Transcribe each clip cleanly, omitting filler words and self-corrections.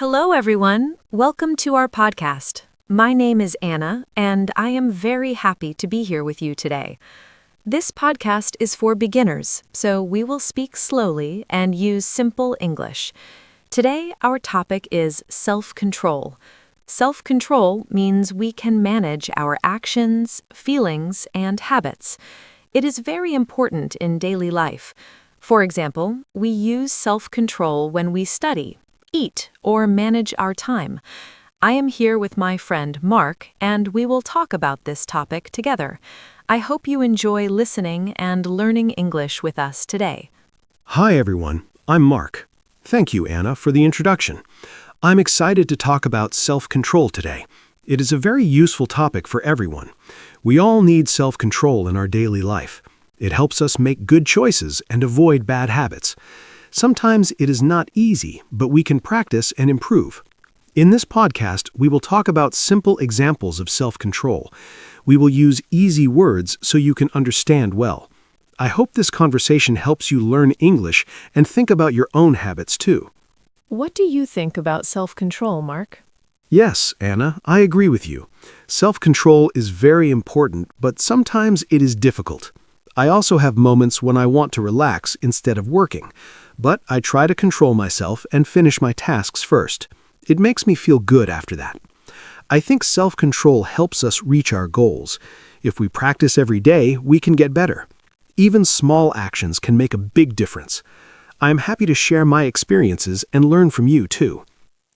Hello, everyone. Welcome to our podcast. My name is Anna, and I am very happy to be here with you today. This podcast is for beginners, so we will speak slowly and use simple English. Today, our topic is self-control. Self-control means we can manage our actions, feelings, and habits. It is very important in daily life. For example, we use self-control when we study, eat, or manage our time. I am here with my friend Mark, and we will talk about this topic together. I hope you enjoy listening and learning English with us today. Hi everyone, I'm Mark. Thank you, Anna, for the introduction. I'm excited to talk about self-control today. It is a very useful topic for everyone. We all need self-control in our daily life. It helps us make good choices and avoid bad habits. Sometimes it is not easy, but we can practice and improve. In this podcast, we will talk about simple examples of self-control. We will use easy words so you can understand well. I hope this conversation helps you learn English and think about your own habits too. What do you think about self-control, Mark? Yes, Anna, I agree with you. Self-control is very important, but sometimes it is difficult. I also have moments when I want to relax instead of working, but I try to control myself and finish my tasks first. It makes me feel good after that. I think self-control helps us reach our goals. If we practice every day, we can get better. Even small actions can make a big difference. I'm happy to share my experiences and learn from you too.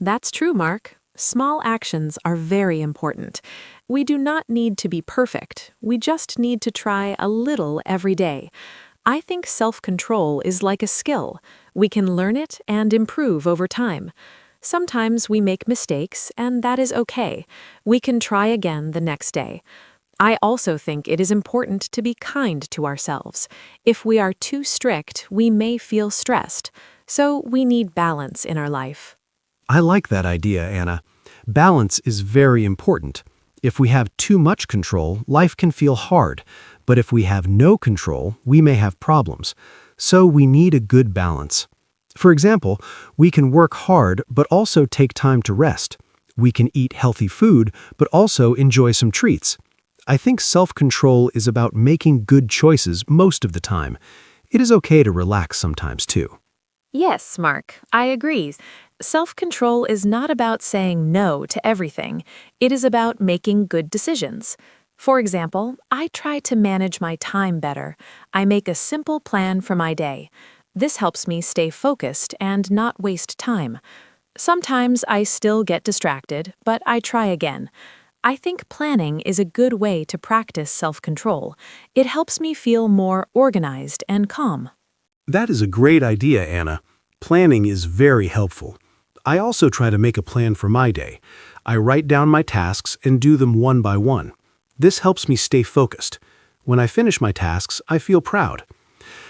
That's true, Mark. Small actions are very important. We do not need to be perfect. We just need to try a little every day. I think self-control is like a skill. We can learn it and improve over time. Sometimes we make mistakes, and that is okay. We can try again the next day. I also think it is important to be kind to ourselves. If we are too strict, we may feel stressed. So we need balance in our life. I like that idea, Anna. Balance is very important. If we have too much control, life can feel hard. But if we have no control, we may have problems. So we need a good balance. For example, we can work hard but also take time to rest. We can eat healthy food but also enjoy some treats. I think self-control is about making good choices most of the time. It is okay to relax sometimes too. Yes, Mark, I agree. Self-control is not about saying no to everything. It is about making good decisions. For example, I try to manage my time better. I make a simple plan for my day. This helps me stay focused and not waste time. Sometimes I still get distracted, but I try again. I think planning is a good way to practice self-control. It helps me feel more organized and calm. That is a great idea, Anna. Planning is very helpful. I also try to make a plan for my day. I write down my tasks and do them one by one. This helps me stay focused. When I finish my tasks, I feel proud.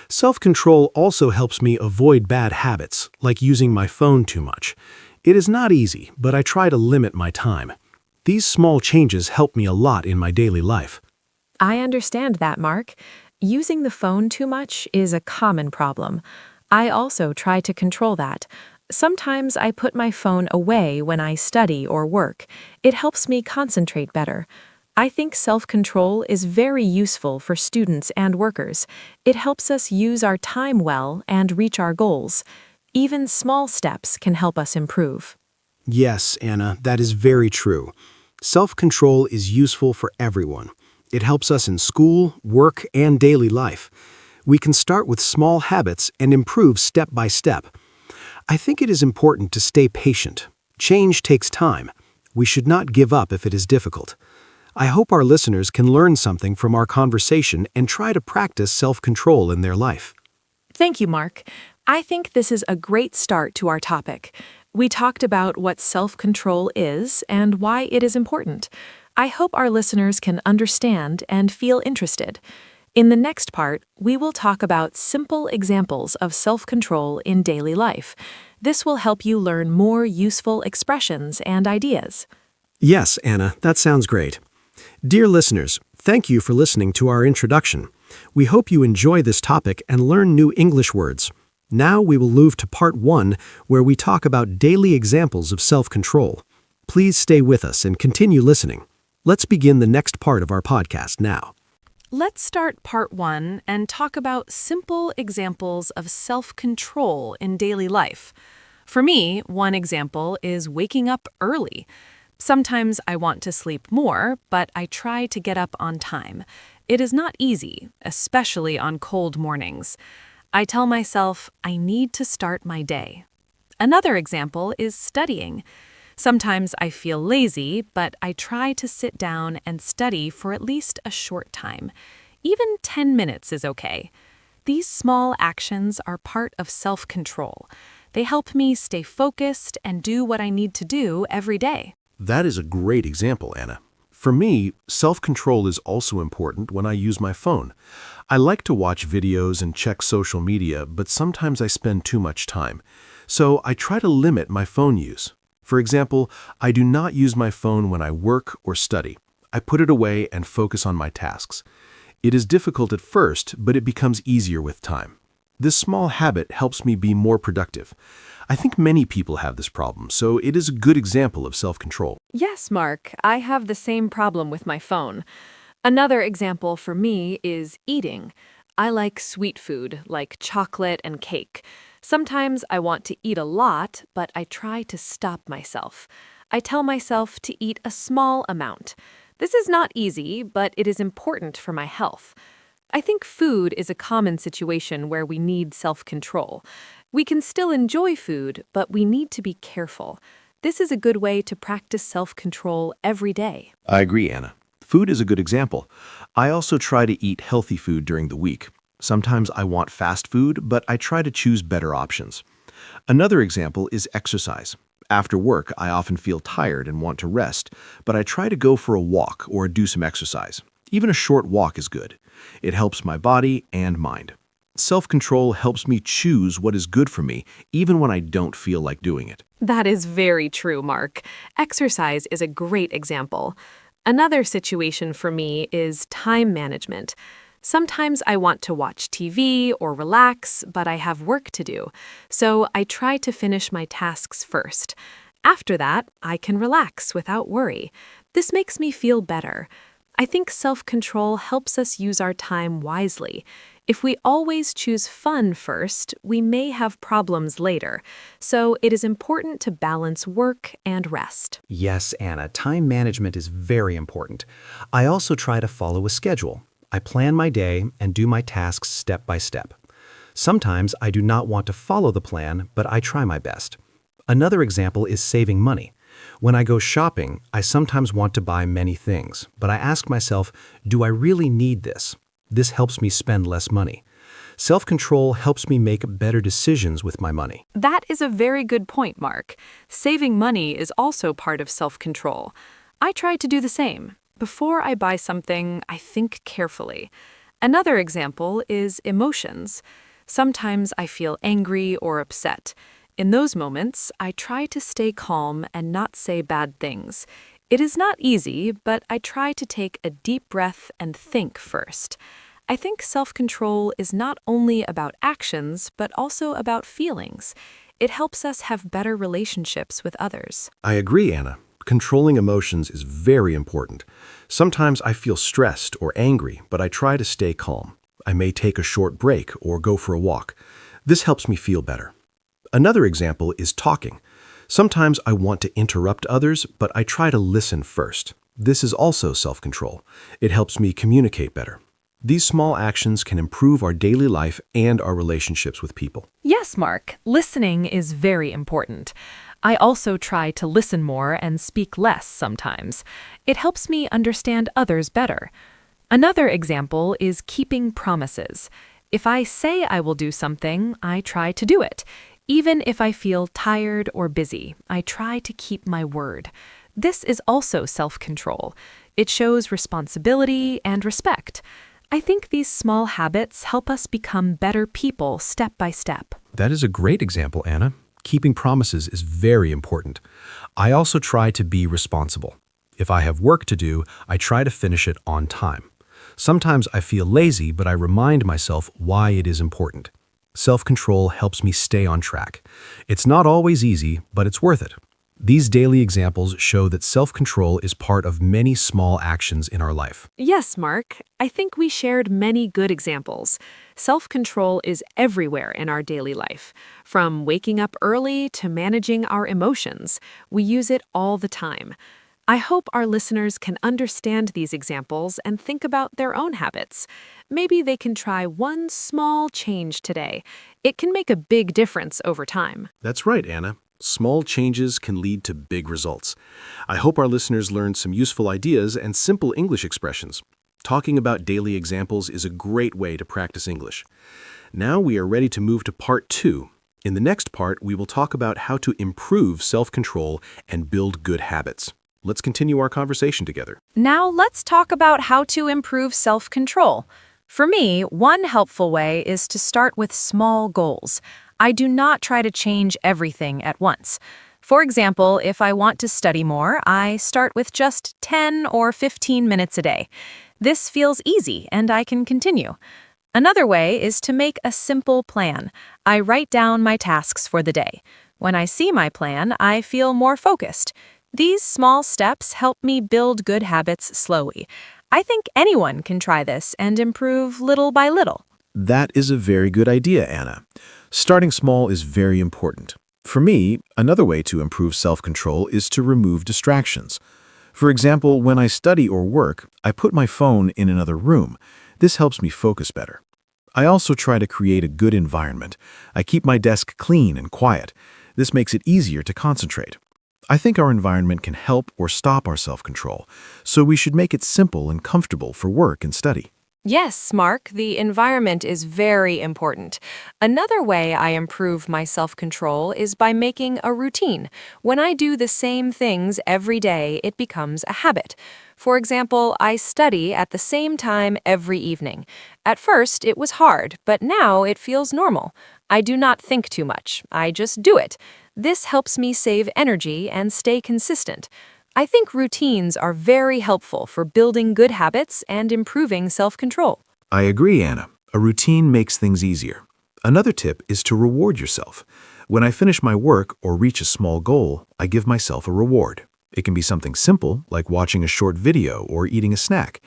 Self-control also helps me avoid bad habits, like using my phone too much. It is not easy, but I try to limit my time. These small changes help me a lot in my daily life. I understand that, Mark. Using the phone too much is a common problem. I also try to control that. Sometimes I put my phone away when I study or work. It helps me concentrate better. I think self-control is very useful for students and workers. It helps us use our time well and reach our goals. Even small steps can help us improve. Yes, Anna, that is very true. Self-control is useful for everyone. It helps us in school, work, and daily life. We can start with small habits and improve step by step. I think it is important to stay patient. Change takes time. We should not give up if it is difficult. I hope our listeners can learn something from our conversation and try to practice self-control in their life. Thank you, Mark. I think this is a great start to our topic. We talked about what self-control is and why it is important. I hope our listeners can understand and feel interested. In the next part, we will talk about simple examples of self-control in daily life. This will help you learn more useful expressions and ideas. Yes, Anna, that sounds great. Dear listeners, thank you for listening to our introduction. We hope you enjoy this topic and learn new English words. Now we will move to part 1, where we talk about daily examples of self-control. Please stay with us and continue listening. Let's begin the next part of our podcast now. Let's start part 1 and talk about simple examples of self-control in daily life. For me, one example is waking up early. Sometimes I want to sleep more, but I try to get up on time. It is not easy, especially on cold mornings. I tell myself I need to start my day. Another example is studying. Sometimes I feel lazy, but I try to sit down and study for at least a short time. Even 10 minutes is okay. These small actions are part of self-control. They help me stay focused and do what I need to do every day. That is a great example, Anna. For me, self-control is also important when I use my phone. I like to watch videos and check social media, but sometimes I spend too much time. So I try to limit my phone use. For example, I do not use my phone when I work or study. I put it away and focus on my tasks. It is difficult at first, but it becomes easier with time. This small habit helps me be more productive. I think many people have this problem, so it is a good example of self-control. Yes, Mark, I have the same problem with my phone. Another example for me is eating. I like sweet food, like chocolate and cake. Sometimes I want to eat a lot, but I try to stop myself. I tell myself to eat a small amount. This is not easy, but it is important for my health. I think food is a common situation where we need self-control. We can still enjoy food, but we need to be careful. This is a good way to practice self-control every day. I agree, Anna. Food is a good example. I also try to eat healthy food during the week. Sometimes I want fast food, but I try to choose better options. Another example is exercise. After work, I often feel tired and want to rest, but I try to go for a walk or do some exercise. Even a short walk is good. It helps my body and mind. Self-control helps me choose what is good for me, even when I don't feel like doing it. That is very true, Mark. Exercise is a great example. Another situation for me is time management. Sometimes I want to watch TV or relax, but I have work to do. So I try to finish my tasks first. After that, I can relax without worry. This makes me feel better. I think self-control helps us use our time wisely. If we always choose fun first, we may have problems later. So it is important to balance work and rest. Yes, Anna, time management is very important. I also try to follow a schedule. I plan my day and do my tasks step by step. Sometimes I do not want to follow the plan, but I try my best. Another example is saving money. When I go shopping, I sometimes want to buy many things, but I ask myself, do I really need this? This helps me spend less money. Self-control helps me make better decisions with my money. That is a very good point, Mark. Saving money is also part of self-control. I try to do the same. Before I buy something, I think carefully. Another example is emotions. Sometimes I feel angry or upset. In those moments, I try to stay calm and not say bad things. It is not easy, but I try to take a deep breath and think first. I think self-control is not only about actions, but also about feelings. It helps us have better relationships with others. I agree, Anna. Controlling emotions is very important. Sometimes I feel stressed or angry, but I try to stay calm. I may take a short break or go for a walk. This helps me feel better. Another example is talking. Sometimes I want to interrupt others, but I try to listen first. This is also self-control. It helps me communicate better. These small actions can improve our daily life and our relationships with people. Yes, Mark, listening is very important. I also try to listen more and speak less sometimes. It helps me understand others better. Another example is keeping promises. If I say I will do something, I try to do it. Even if I feel tired or busy, I try to keep my word. This is also self-control. It shows responsibility and respect. I think these small habits help us become better people step by step. That is a great example, Anna. Keeping promises is very important. I also try to be responsible. If I have work to do, I try to finish it on time. Sometimes I feel lazy, but I remind myself why it is important. Self-control helps me stay on track. It's not always easy, but it's worth it. These daily examples show that self-control is part of many small actions in our life. Yes, Mark. I think we shared many good examples. Self-control is everywhere in our daily life. From waking up early to managing our emotions, we use it all the time. I hope our listeners can understand these examples and think about their own habits. Maybe they can try one small change today. It can make a big difference over time. That's right, Anna. Small changes can lead to big results. I hope our listeners learned some useful ideas and simple English expressions. Talking about daily examples is a great way to practice English. Now we are ready to move to part 2. In the next part, we will talk about how to improve self-control and build good habits. Let's continue our conversation together. Now let's talk about how to improve self-control. For me, one helpful way is to start with small goals. I do not try to change everything at once. For example, if I want to study more, I start with just 10 or 15 minutes a day. This feels easy and I can continue. Another way is to make a simple plan. I write down my tasks for the day. When I see my plan, I feel more focused. These small steps help me build good habits slowly. I think anyone can try this and improve little by little. That is a very good idea, Anna. Starting small is very important. For me, another way to improve self-control is to remove distractions. For example, when I study or work, I put my phone in another room. This helps me focus better. I also try to create a good environment. I keep my desk clean and quiet. This makes it easier to concentrate. I think our environment can help or stop our self-control, so we should make it simple and comfortable for work and study. Yes, Mark, the environment is very important. Another way I improve my self-control is by making a routine. When I do the same things every day, it becomes a habit. For example, I study at the same time every evening. At first, it was hard, but now it feels normal. I do not think too much. I just do it. This helps me save energy and stay consistent. I think routines are very helpful for building good habits and improving self-control. I agree, Anna. A routine makes things easier. Another tip is to reward yourself. When I finish my work or reach a small goal, I give myself a reward. It can be something simple, like watching a short video or eating a snack.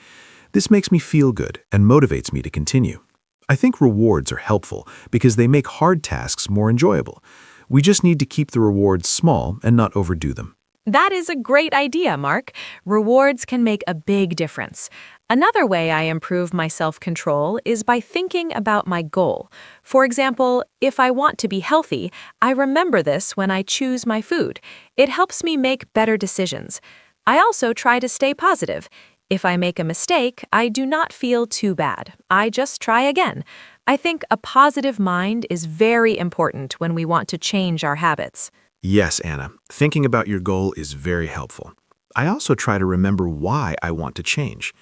This makes me feel good and motivates me to continue. I think rewards are helpful because they make hard tasks more enjoyable. We just need to keep the rewards small and not overdo them. That is a great idea, Mark. Rewards can make a big difference. Another way I improve my self-control is by thinking about my goal. For example, if I want to be healthy, I remember this when I choose my food. It helps me make better decisions. I also try to stay positive. If I make a mistake, I do not feel too bad. I just try again. I think a positive mind is very important when we want to change our habits. Yes, Anna. Thinking about your goal is very helpful. I also try to remember why I want to change.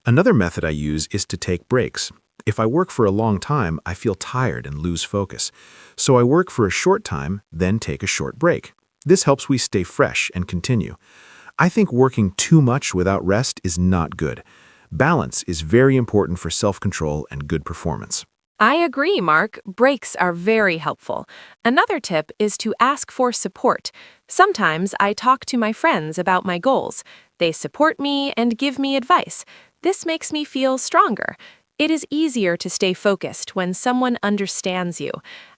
Another method I use is to take breaks. If I work for a long time, I feel tired and lose focus. So I work for a short time, then take a short break. This helps me stay fresh and continue. I think working too much without rest is not good. Balance is very important for self-control and good performance. I agree, Mark. Breaks are very helpful. Another tip is to ask for support. Sometimes I talk to my friends about my goals. They support me and give me advice. This makes me feel stronger. It is easier to stay focused when someone understands you.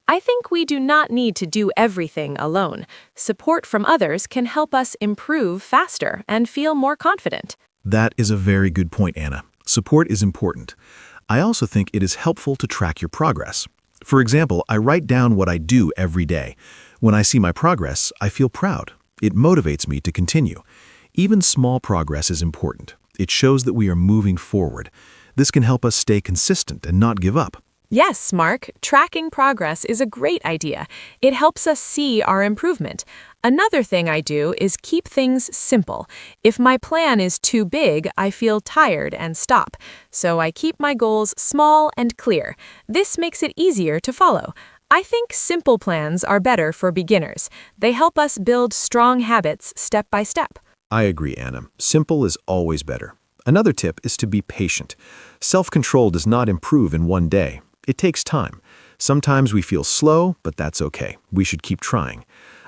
I think we do not need to do everything alone. Support from others can help us improve faster and feel more confident. That is a very good point, Anna. Support is important. I also think it is helpful to track your progress. For example, I write down what I do every day. When I see my progress, I feel proud. It motivates me to continue. Even small progress is important. It shows that we are moving forward. This can help us stay consistent and not give up. Yes, Mark, tracking progress is a great idea. It helps us see our improvement. Another thing I do is keep things simple. If my plan is too big, I feel tired and stop. So I keep my goals small and clear. This makes it easier to follow. I think simple plans are better for beginners. They help us build strong habits step by step. I agree, Anna. Simple is always better. Another tip is to be patient. Self-control does not improve in one day. It takes time. Sometimes we feel slow, but that's okay. We should keep trying.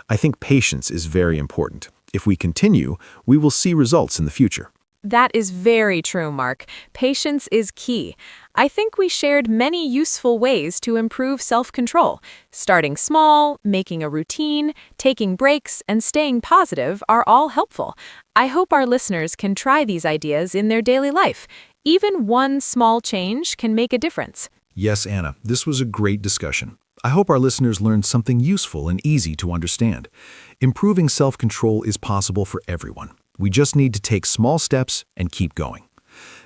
I think patience is very important. If we continue, we will see results in the future. That is very true, Mark. Patience is key. I think we shared many useful ways to improve self-control. Starting small, making a routine, taking breaks, and staying positive are all helpful. I hope our listeners can try these ideas in their daily life. Even one small change can make a difference. Yes, Anna, this was a great discussion. I hope our listeners learned something useful and easy to understand. Improving self-control is possible for everyone. We just need to take small steps and keep going.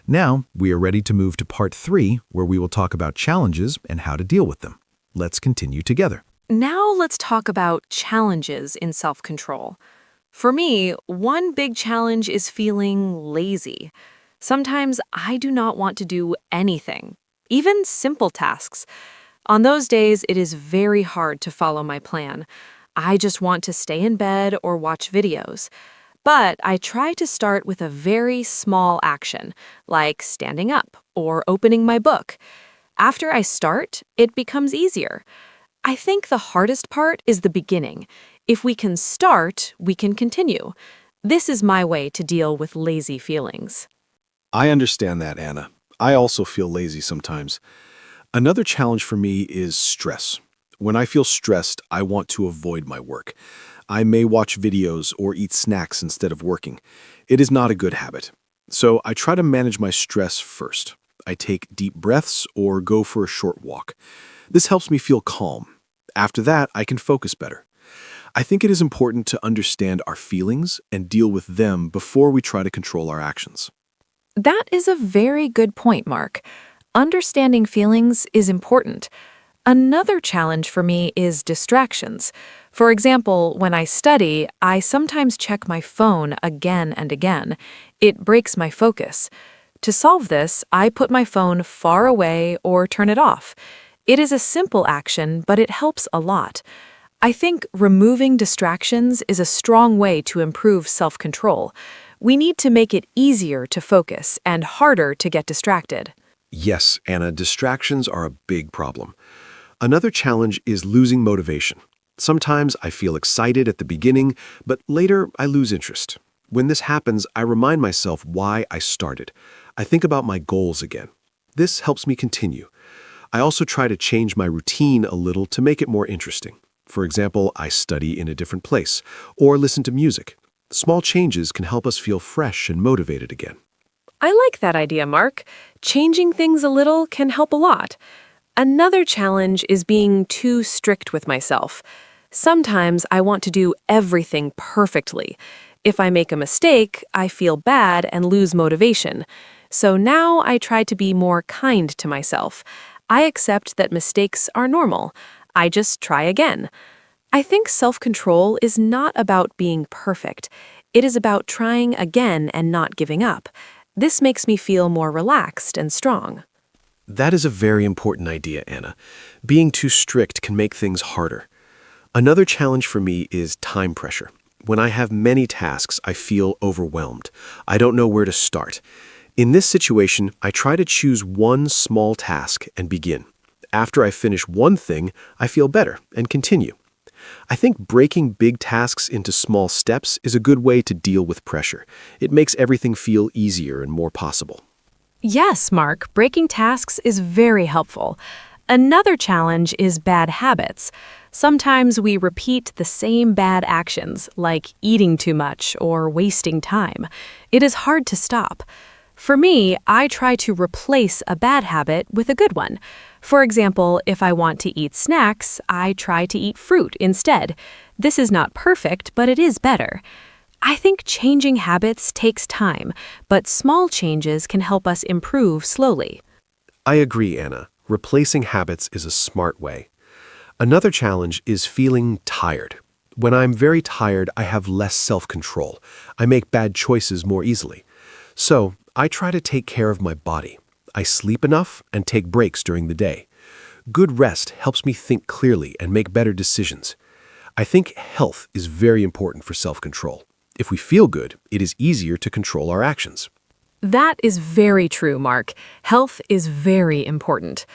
Now, we are ready to move to part 3, where we will talk about challenges and how to deal with them. Let's continue together. Now let's talk about challenges in self-control. For me, one big challenge is feeling lazy. Sometimes I do not want to do anything, even simple tasks. On those days, it is very hard to follow my plan. I just want to stay in bed or watch videos. But I try to start with a very small action, like standing up or opening my book. After I start, it becomes easier. I think the hardest part is the beginning. If we can start, we can continue. This is my way to deal with lazy feelings. I understand that, Anna. I also feel lazy sometimes. Another challenge for me is stress. When I feel stressed, I want to avoid my work. I may watch videos or eat snacks instead of working. It is not a good habit. So I try to manage my stress first. I take deep breaths or go for a short walk. This helps me feel calm. After that, I can focus better. I think it is important to understand our feelings and deal with them before we try to control our actions. That is a very good point, Mark. Understanding feelings is important. Another challenge for me is distractions. For example, when I study, I sometimes check my phone again and again. It breaks my focus. To solve this, I put my phone far away or turn it off. It is a simple action, but it helps a lot. I think removing distractions is a strong way to improve self-control. We need to make it easier to focus and harder to get distracted. Yes, Anna, distractions are a big problem. Another challenge is losing motivation. Sometimes I feel excited at the beginning, but later I lose interest. When this happens, I remind myself why I started. I think about my goals again. This helps me continue. I also try to change my routine a little to make it more interesting. For example, I study in a different place or listen to music. Small changes can help us feel fresh and motivated again. I like that idea, Mark. Changing things a little can help a lot. Another challenge is being too strict with myself. Sometimes I want to do everything perfectly. If I make a mistake, I feel bad and lose motivation. So now I try to be more kind to myself. I accept that mistakes are normal. I just try again. I think self-control is not about being perfect. It is about trying again and not giving up. This makes me feel more relaxed and strong. That is a very important idea, Anna. Being too strict can make things harder. Another challenge for me is time pressure. When I have many tasks, I feel overwhelmed. I don't know where to start. In this situation, I try to choose one small task and begin. After I finish one thing, I feel better and continue. I think breaking big tasks into small steps is a good way to deal with pressure. It makes everything feel easier and more possible. Yes, Mark, breaking tasks is very helpful. Another challenge is bad habits. Sometimes we repeat the same bad actions, like eating too much or wasting time. It is hard to stop. For me, I try to replace a bad habit with a good one. For example, if I want to eat snacks, I try to eat fruit instead. This is not perfect, but it is better. I think changing habits takes time, but small changes can help us improve slowly. I agree, Anna. Replacing habits is a smart way. Another challenge is feeling tired. When I'm very tired, I have less self-control. I make bad choices more easily. So, I try to take care of my body. I sleep enough and take breaks during the day. Good rest helps me think clearly and make better decisions. I think health is very important for self-control. If we feel good, it is easier to control our actions. That is very true, Mark. Health is very important.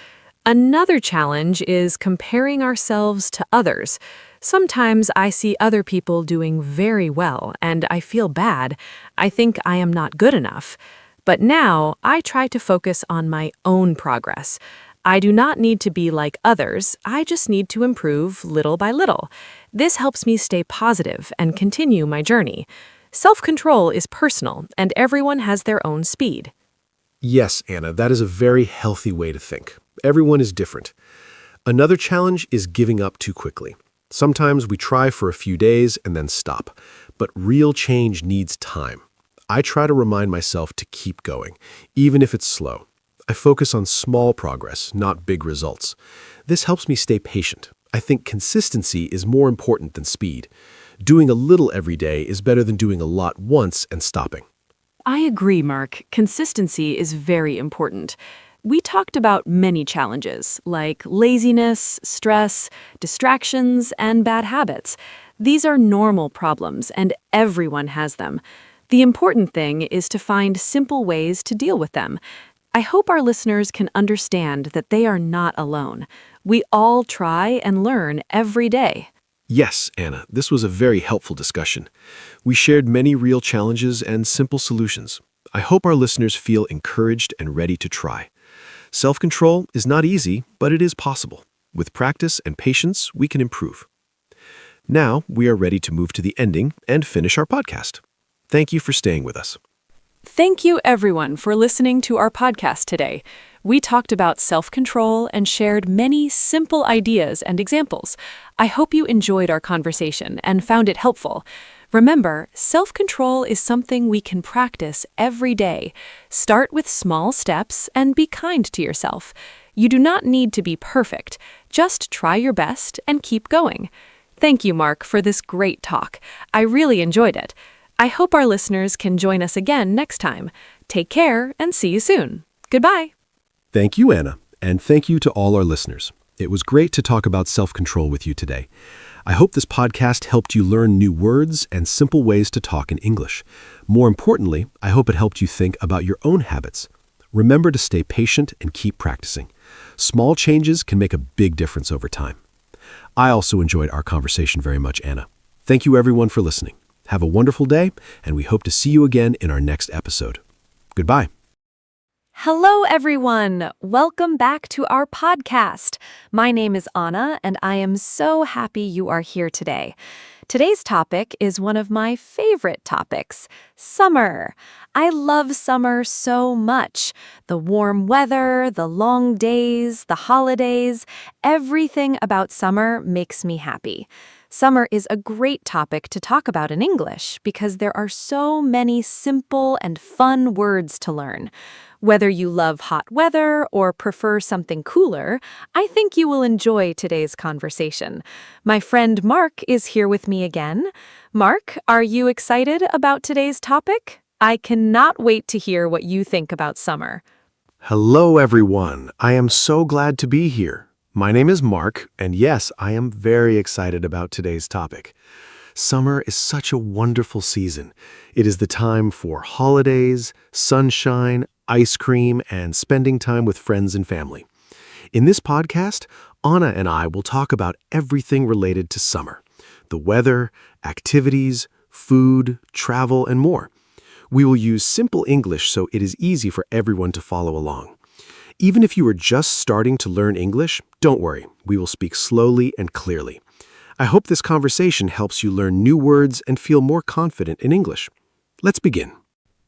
Another challenge is comparing ourselves to others. Sometimes I see other people doing very well and I feel bad. I think I am not good enough. But now I try to focus on my own progress. I do not need to be like others, I just need to improve little by little. This helps me stay positive and continue my journey. Self-control is personal and everyone has their own speed. Yes, Anna, that is a very healthy way to think. Everyone is different. Another challenge is giving up too quickly. Sometimes we try for a few days and then stop, but real change needs time. I try to remind myself to keep going, even if it's slow. I focus on small progress, not big results. This helps me stay patient. I think consistency is more important than speed. Doing a little every day is better than doing a lot once and stopping. I agree, Mark. Consistency is very important. We talked about many challenges, like laziness, stress, distractions, and bad habits. These are normal problems, and everyone has them. The important thing is to find simple ways to deal with them. I hope our listeners can understand that they are not alone. We all try and learn every day. Yes, Anna, this was a very helpful discussion. We shared many real challenges and simple solutions. I hope our listeners feel encouraged and ready to try. Self-control is not easy, but it is possible. With practice and patience, we can improve. Now, we are ready to move to the ending and finish our podcast. Thank you for staying with us. Thank you, everyone, for listening to our podcast today. We talked about self-control and shared many simple ideas and examples. I hope you enjoyed our conversation and found it helpful. Remember, self-control is something we can practice every day. Start with small steps and be kind to yourself. You do not need to be perfect. Just try your best and keep going. Thank you, Mark, for this great talk. I really enjoyed it. I hope our listeners can join us again next time. Take care and see you soon. Goodbye. Thank you, Anna, and thank you to all our listeners. It was great to talk about self-control with you today. I hope this podcast helped you learn new words and simple ways to talk in English. More importantly, I hope it helped you think about your own habits. Remember to stay patient and keep practicing. Small changes can make a big difference over time. I also enjoyed our conversation very much, Anna. Thank you, everyone, for listening. Have a wonderful day, and we hope to see you again in our next episode. Goodbye. Hello, everyone. Welcome back to our podcast. My name is Anna, and I am so happy you are here today. Today's topic is one of my favorite topics, summer. I love summer so much. The warm weather, the long days, the holidays, everything about summer makes me happy. Summer is a great topic to talk about in English because there are so many simple and fun words to learn. Whether you love hot weather or prefer something cooler, I think you will enjoy today's conversation. My friend Mark is here with me again. Mark, are you excited about today's topic? I cannot wait to hear what you think about summer. Hello, everyone. I am so glad to be here. My name is Mark, and yes, I am very excited about today's topic. Summer is such a wonderful season. It is the time for holidays, sunshine, ice cream, and spending time with friends and family. In this podcast, Anna and I will talk about everything related to summer: the weather, activities, food, travel, and more. We will use simple English so it is easy for everyone to follow along. Even if you are just starting to learn English, don't worry, we will speak slowly and clearly. I hope this conversation helps you learn new words and feel more confident in English. Let's begin.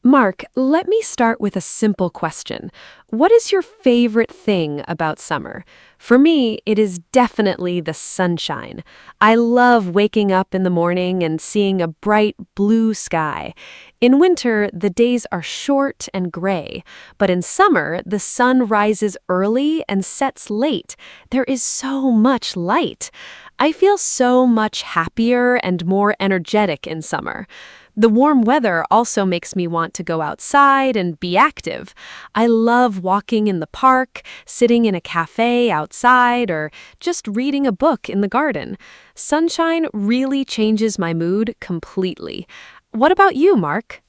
Mark, let me start with a simple question. What is your favorite thing about summer? For me, it is definitely the sunshine. I love waking up in the morning and seeing a bright blue sky. In winter, the days are short and gray, but in summer, the sun rises early and sets late. There is so much light. I feel so much happier and more energetic in summer. The warm weather also makes me want to go outside and be active. I love walking in the park, sitting in a cafe outside, or just reading a book in the garden. Sunshine really changes my mood completely. What about you, Mark?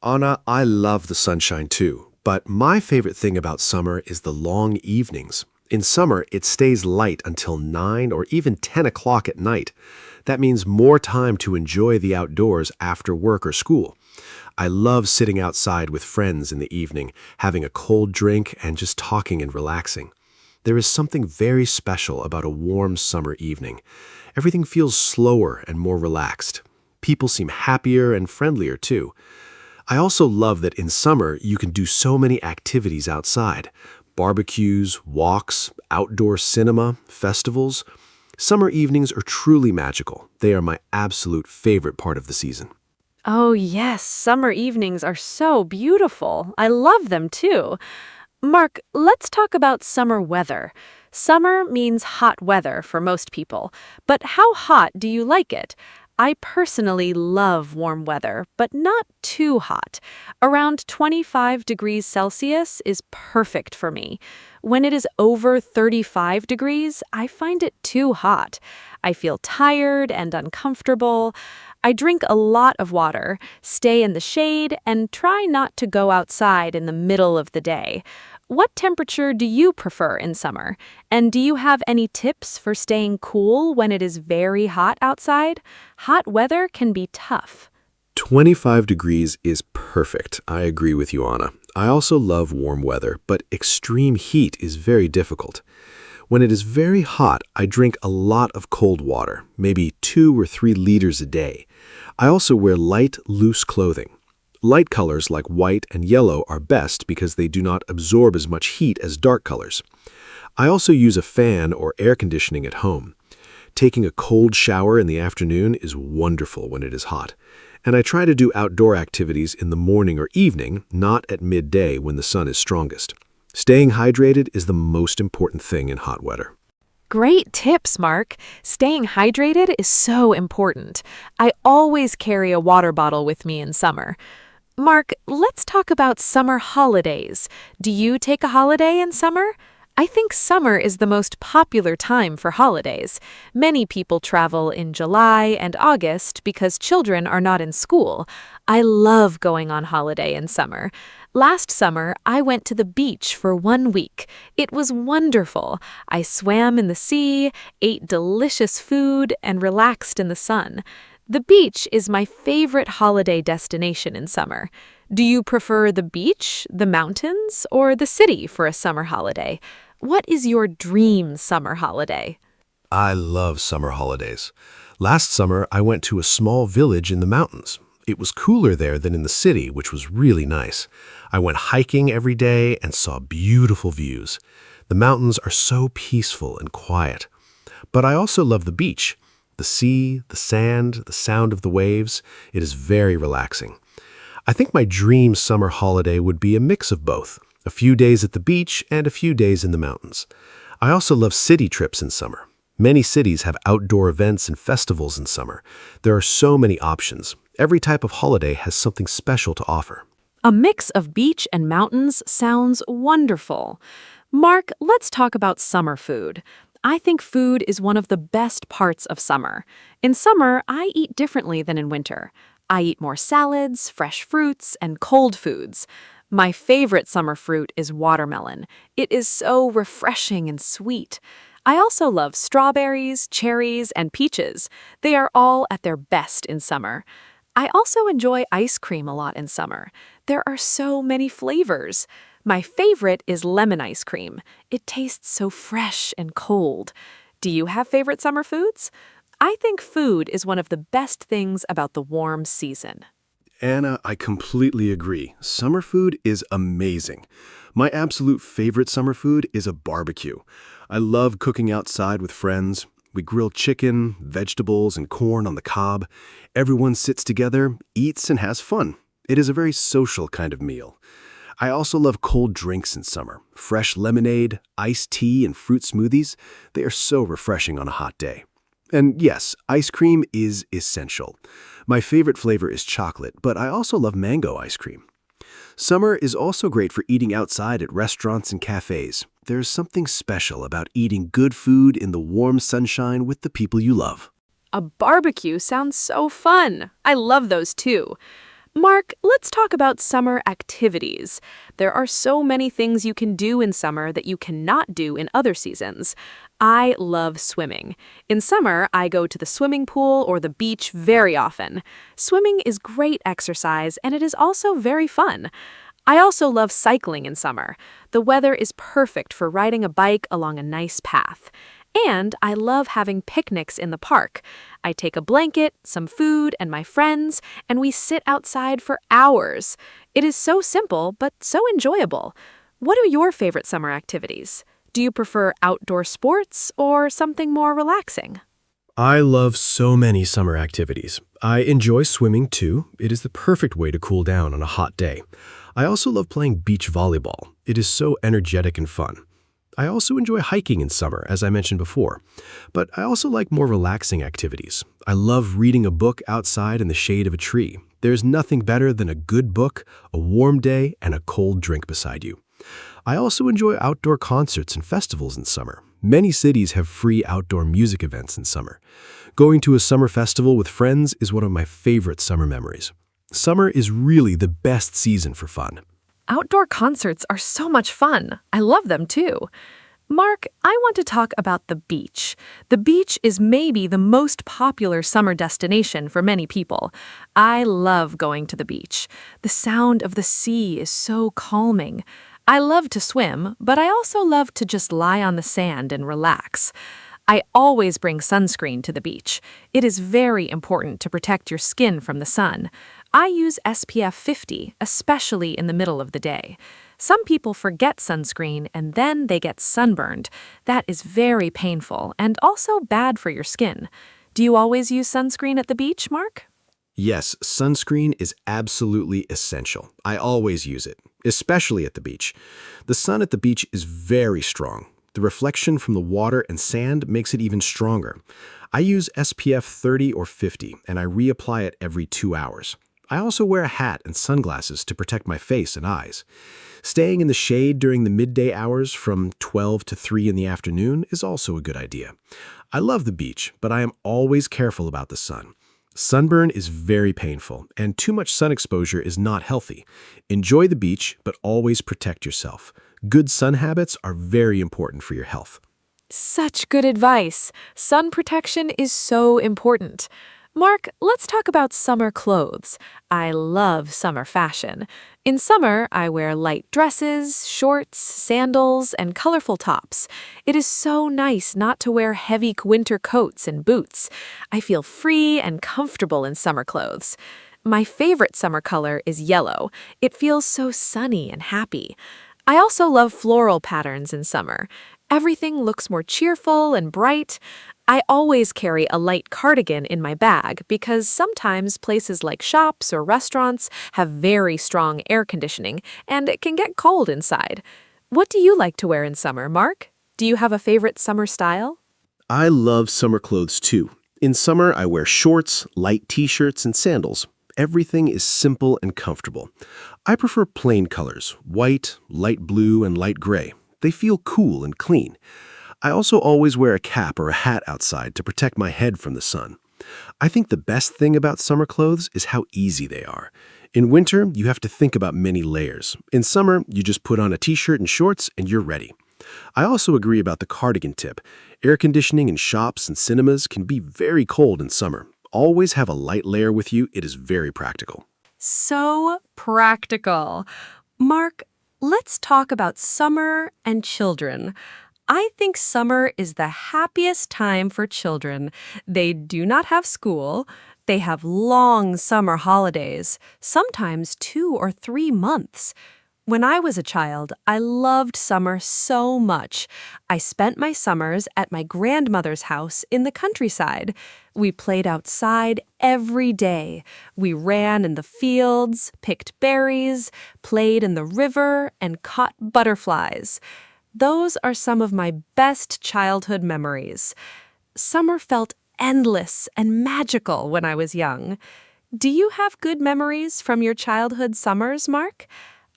Anna, I love the sunshine too, but my favorite thing about summer is the long evenings. In summer, it stays light until 9 or even 10 o'clock at night. That means more time to enjoy the outdoors after work or school. I love sitting outside with friends in the evening, having a cold drink and just talking and relaxing. There is something very special about a warm summer evening. Everything feels slower and more relaxed. People seem happier and friendlier too. I also love that in summer you can do so many activities outside. Barbecues, walks, outdoor cinema, festivals. Summer evenings are truly magical. They are my absolute favorite part of the season. Oh, yes, summer evenings are so beautiful. I love them too. Mark, let's talk about summer weather. Summer means hot weather for most people, but how hot do you like it? I personally love warm weather, but not too hot. Around 25 degrees Celsius is perfect for me. When it is over 35 degrees, I find it too hot. I feel tired and uncomfortable. I drink a lot of water, stay in the shade, and try not to go outside in the middle of the day. What temperature do you prefer in summer? And do you have any tips for staying cool when it is very hot outside? Hot weather can be tough. 25 degrees is perfect. I agree with you, Anna. I also love warm weather, but extreme heat is very difficult. When it is very hot, I drink a lot of cold water, maybe 2 or 3 liters a day. I also wear light, loose clothing. Light colors like white and yellow are best because they do not absorb as much heat as dark colors. I also use a fan or air conditioning at home. Taking a cold shower in the afternoon is wonderful when it is hot. And I try to do outdoor activities in the morning or evening, not at midday when the sun is strongest. Staying hydrated is the most important thing in hot weather. Great tips, Mark. Staying hydrated is so important. I always carry a water bottle with me in summer. Mark, let's talk about summer holidays. Do you take a holiday in summer? I think summer is the most popular time for holidays. Many people travel in July and August because children are not in school. I love going on holiday in summer. Last summer, I went to the beach for 1 week. It was wonderful. I swam in the sea, ate delicious food, and relaxed in the sun. The beach is my favorite holiday destination in summer. Do you prefer the beach, the mountains, or the city for a summer holiday? What is your dream summer holiday? I love summer holidays. Last summer, I went to a small village in the mountains. It was cooler there than in the city, which was really nice. I went hiking every day and saw beautiful views. The mountains are so peaceful and quiet. But I also love the beach. The sea, the sand, the sound of the waves. It is very relaxing. I think my dream summer holiday would be a mix of both. A few days at the beach and a few days in the mountains. I also love city trips in summer. Many cities have outdoor events and festivals in summer. There are so many options. Every type of holiday has something special to offer. A mix of beach and mountains sounds wonderful. Mark, let's talk about summer food. I think food is one of the best parts of summer. In summer, I eat differently than in winter. I eat more salads, fresh fruits, and cold foods. My favorite summer fruit is watermelon. It is so refreshing and sweet. I also love strawberries, cherries, and peaches. They are all at their best in summer. I also enjoy ice cream a lot in summer. There are so many flavors. My favorite is lemon ice cream. It tastes so fresh and cold. Do you have favorite summer foods? I think food is one of the best things about the warm season. Anna, I completely agree. Summer food is amazing. My absolute favorite summer food is a barbecue. I love cooking outside with friends. We grill chicken, vegetables, and corn on the cob. Everyone sits together, eats, and has fun. It is a very social kind of meal. I also love cold drinks in summer. Fresh lemonade, iced tea, and fruit smoothies. They are so refreshing on a hot day. And yes, ice cream is essential. My favorite flavor is chocolate, but I also love mango ice cream. Summer is also great for eating outside at restaurants and cafes. There's something special about eating good food in the warm sunshine with the people you love. A barbecue sounds so fun. I love those too. Mark, let's talk about summer activities. There are so many things you can do in summer that you cannot do in other seasons. I love swimming. In summer, I go to the swimming pool or the beach very often. Swimming is great exercise and it is also very fun. I also love cycling in summer. The weather is perfect for riding a bike along a nice path. And I love having picnics in the park. I take a blanket, some food, and my friends, and we sit outside for hours. It is so simple, but so enjoyable. What are your favorite summer activities? Do you prefer outdoor sports or something more relaxing? I love so many summer activities. I enjoy swimming too. It is the perfect way to cool down on a hot day. I also love playing beach volleyball. It is so energetic and fun. I also enjoy hiking in summer, as I mentioned before. But I also like more relaxing activities. I love reading a book outside in the shade of a tree. There's nothing better than a good book, a warm day, and a cold drink beside you. I also enjoy outdoor concerts and festivals in summer. Many cities have free outdoor music events in summer. Going to a summer festival with friends is one of my favorite summer memories. Summer is really the best season for fun. Outdoor concerts are so much fun. I love them too. Mark, I want to talk about the beach. The beach is maybe the most popular summer destination for many people. I love going to the beach. The sound of the sea is so calming. I love to swim, but I also love to just lie on the sand and relax. I always bring sunscreen to the beach. It is very important to protect your skin from the sun. I use SPF 50, especially in the middle of the day. Some people forget sunscreen and then they get sunburned. That is very painful and also bad for your skin. Do you always use sunscreen at the beach, Mark? Yes, sunscreen is absolutely essential. I always use it, especially at the beach. The sun at the beach is very strong. The reflection from the water and sand makes it even stronger. I use SPF 30 or 50, and I reapply it every 2 hours. I also wear a hat and sunglasses to protect my face and eyes. Staying in the shade during the midday hours from 12 to 3 in the afternoon is also a good idea. I love the beach, but I am always careful about the sun. Sunburn is very painful, and too much sun exposure is not healthy. Enjoy the beach, but always protect yourself. Good sun habits are very important for your health. Such good advice. Sun protection is so important. Mark, let's talk about summer clothes. I love summer fashion. In summer, I wear light dresses, shorts, sandals, and colorful tops. It is so nice not to wear heavy winter coats and boots. I feel free and comfortable in summer clothes. My favorite summer color is yellow. It feels so sunny and happy. I also love floral patterns in summer. Everything looks more cheerful and bright. I always carry a light cardigan in my bag because sometimes places like shops or restaurants have very strong air conditioning and it can get cold inside. What do you like to wear in summer, Mark? Do you have a favorite summer style? I love summer clothes too. In summer, I wear shorts, light t-shirts, and sandals. Everything is simple and comfortable. I prefer plain colors, white, light blue, and light gray. They feel cool and clean. I also always wear a cap or a hat outside to protect my head from the sun. I think the best thing about summer clothes is how easy they are. In winter, you have to think about many layers. In summer, you just put on a t-shirt and shorts and you're ready. I also agree about the cardigan tip. Air conditioning in shops and cinemas can be very cold in summer. Always have a light layer with you. It is very practical. So practical. Mark, let's talk about summer and children. I think summer is the happiest time for children. They do not have school. They have long summer holidays, sometimes 2 or 3 months. When I was a child, I loved summer so much. I spent my summers at my grandmother's house in the countryside. We played outside every day. We ran in the fields, picked berries, played in the river, and caught butterflies. Those are some of my best childhood memories. Summer felt endless and magical when I was young. Do you have good memories from your childhood summers, Mark?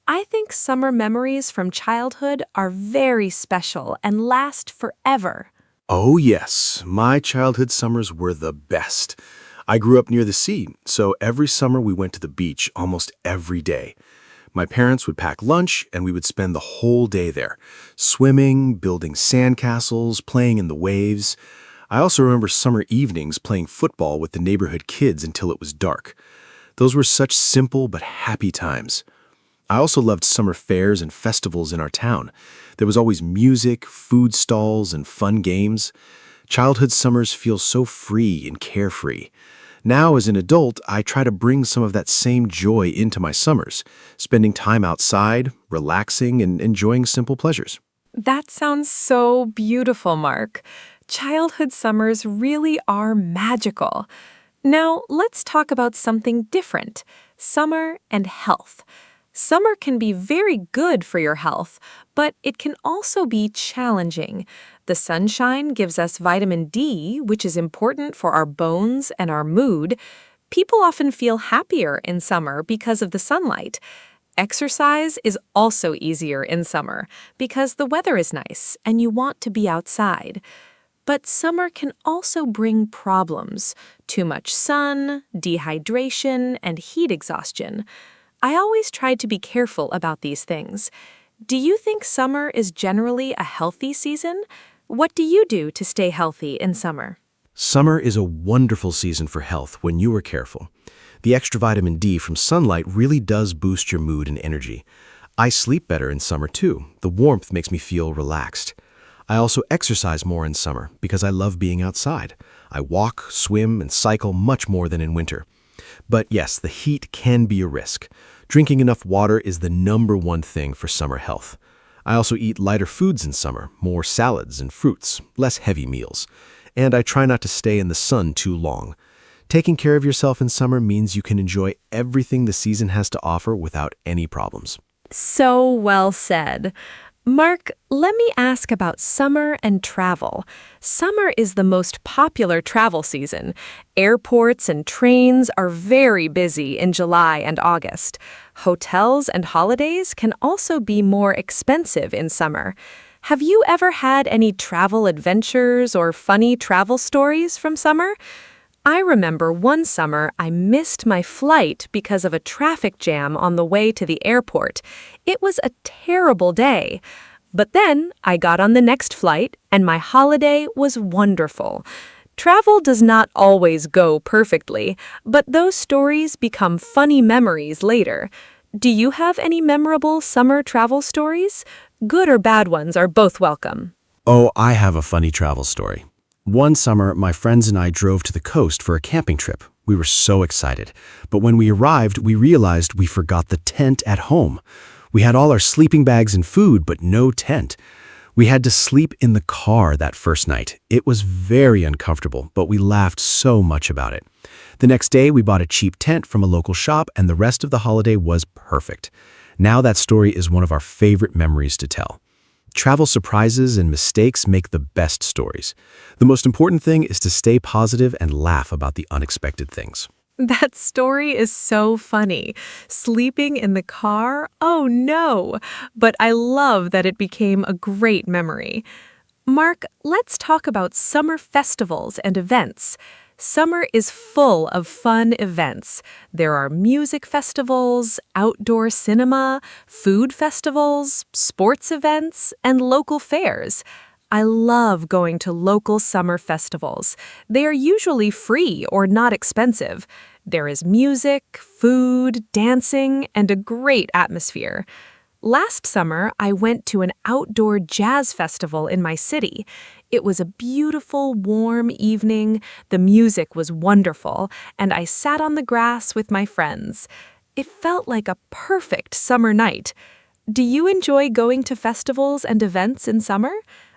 I think summer memories from childhood are very special and last forever. Oh yes, my childhood summers were the best. I grew up near the sea, so every summer we went to the beach almost every day. My parents would pack lunch and we would spend the whole day there, swimming, building sandcastles, playing in the waves. I also remember summer evenings playing football with the neighborhood kids until it was dark. Those were such simple but happy times. I also loved summer fairs and festivals in our town. There was always music, food stalls, and fun games. Childhood summers feel so free and carefree. Now, as an adult, I try to bring some of that same joy into my summers, spending time outside, relaxing, and enjoying simple pleasures. That sounds so beautiful, Mark. Childhood summers really are magical. Now, let's talk about something different: summer and health. Summer can be very good for your health, but it can also be challenging. The sunshine gives us vitamin D, which is important for our bones and our mood. People often feel happier in summer because of the sunlight. Exercise is also easier in summer because the weather is nice and you want to be outside. But summer can also bring problems: too much sun, dehydration, and heat exhaustion. I always try to be careful about these things. Do you think summer is generally a healthy season? What do you do to stay healthy in summer? Summer is a wonderful season for health when you are careful. The extra vitamin D from sunlight really does boost your mood and energy. I sleep better in summer too. The warmth makes me feel relaxed. I also exercise more in summer because I love being outside. I walk, swim, and cycle much more than in winter. But yes, the heat can be a risk. Drinking enough water is the #1 thing for summer health. I also eat lighter foods in summer, more salads and fruits, less heavy meals. And I try not to stay in the sun too long. Taking care of yourself in summer means you can enjoy everything the season has to offer without any problems. So well said. Mark, let me ask about summer and travel. Summer is the most popular travel season. Airports and trains are very busy in July and August. Hotels and holidays can also be more expensive in summer. Have you ever had any travel adventures or funny travel stories from summer? I remember one summer I missed my flight because of a traffic jam on the way to the airport. It was a terrible day. But then I got on the next flight and my holiday was wonderful. Travel does not always go perfectly, but those stories become funny memories later. Do you have any memorable summer travel stories? Good or bad ones are both welcome. Oh, I have a funny travel story. One summer, my friends and I drove to the coast for a camping trip. We were so excited. But when we arrived, we realized we forgot the tent at home. We had all our sleeping bags and food, but no tent. We had to sleep in the car that first night. It was very uncomfortable, but we laughed so much about it. The next day, we bought a cheap tent from a local shop, and the rest of the holiday was perfect. Now that story is one of our favorite memories to tell. Travel surprises and mistakes make the best stories. The most important thing is to stay positive and laugh about the unexpected things. That story is so funny. Sleeping in the car? Oh no! But I love that it became a great memory. Mark, let's talk about summer festivals and events. Summer is full of fun events. There are music festivals, outdoor cinema, food festivals, sports events, and local fairs. I love going to local summer festivals. They are usually free or not expensive. There is music, food, dancing, and a great atmosphere. Last summer, I went to an outdoor jazz festival in my city. It was a beautiful, warm evening, the music was wonderful, and I sat on the grass with my friends. It felt like a perfect summer night. Do you enjoy going to festivals and events in summer?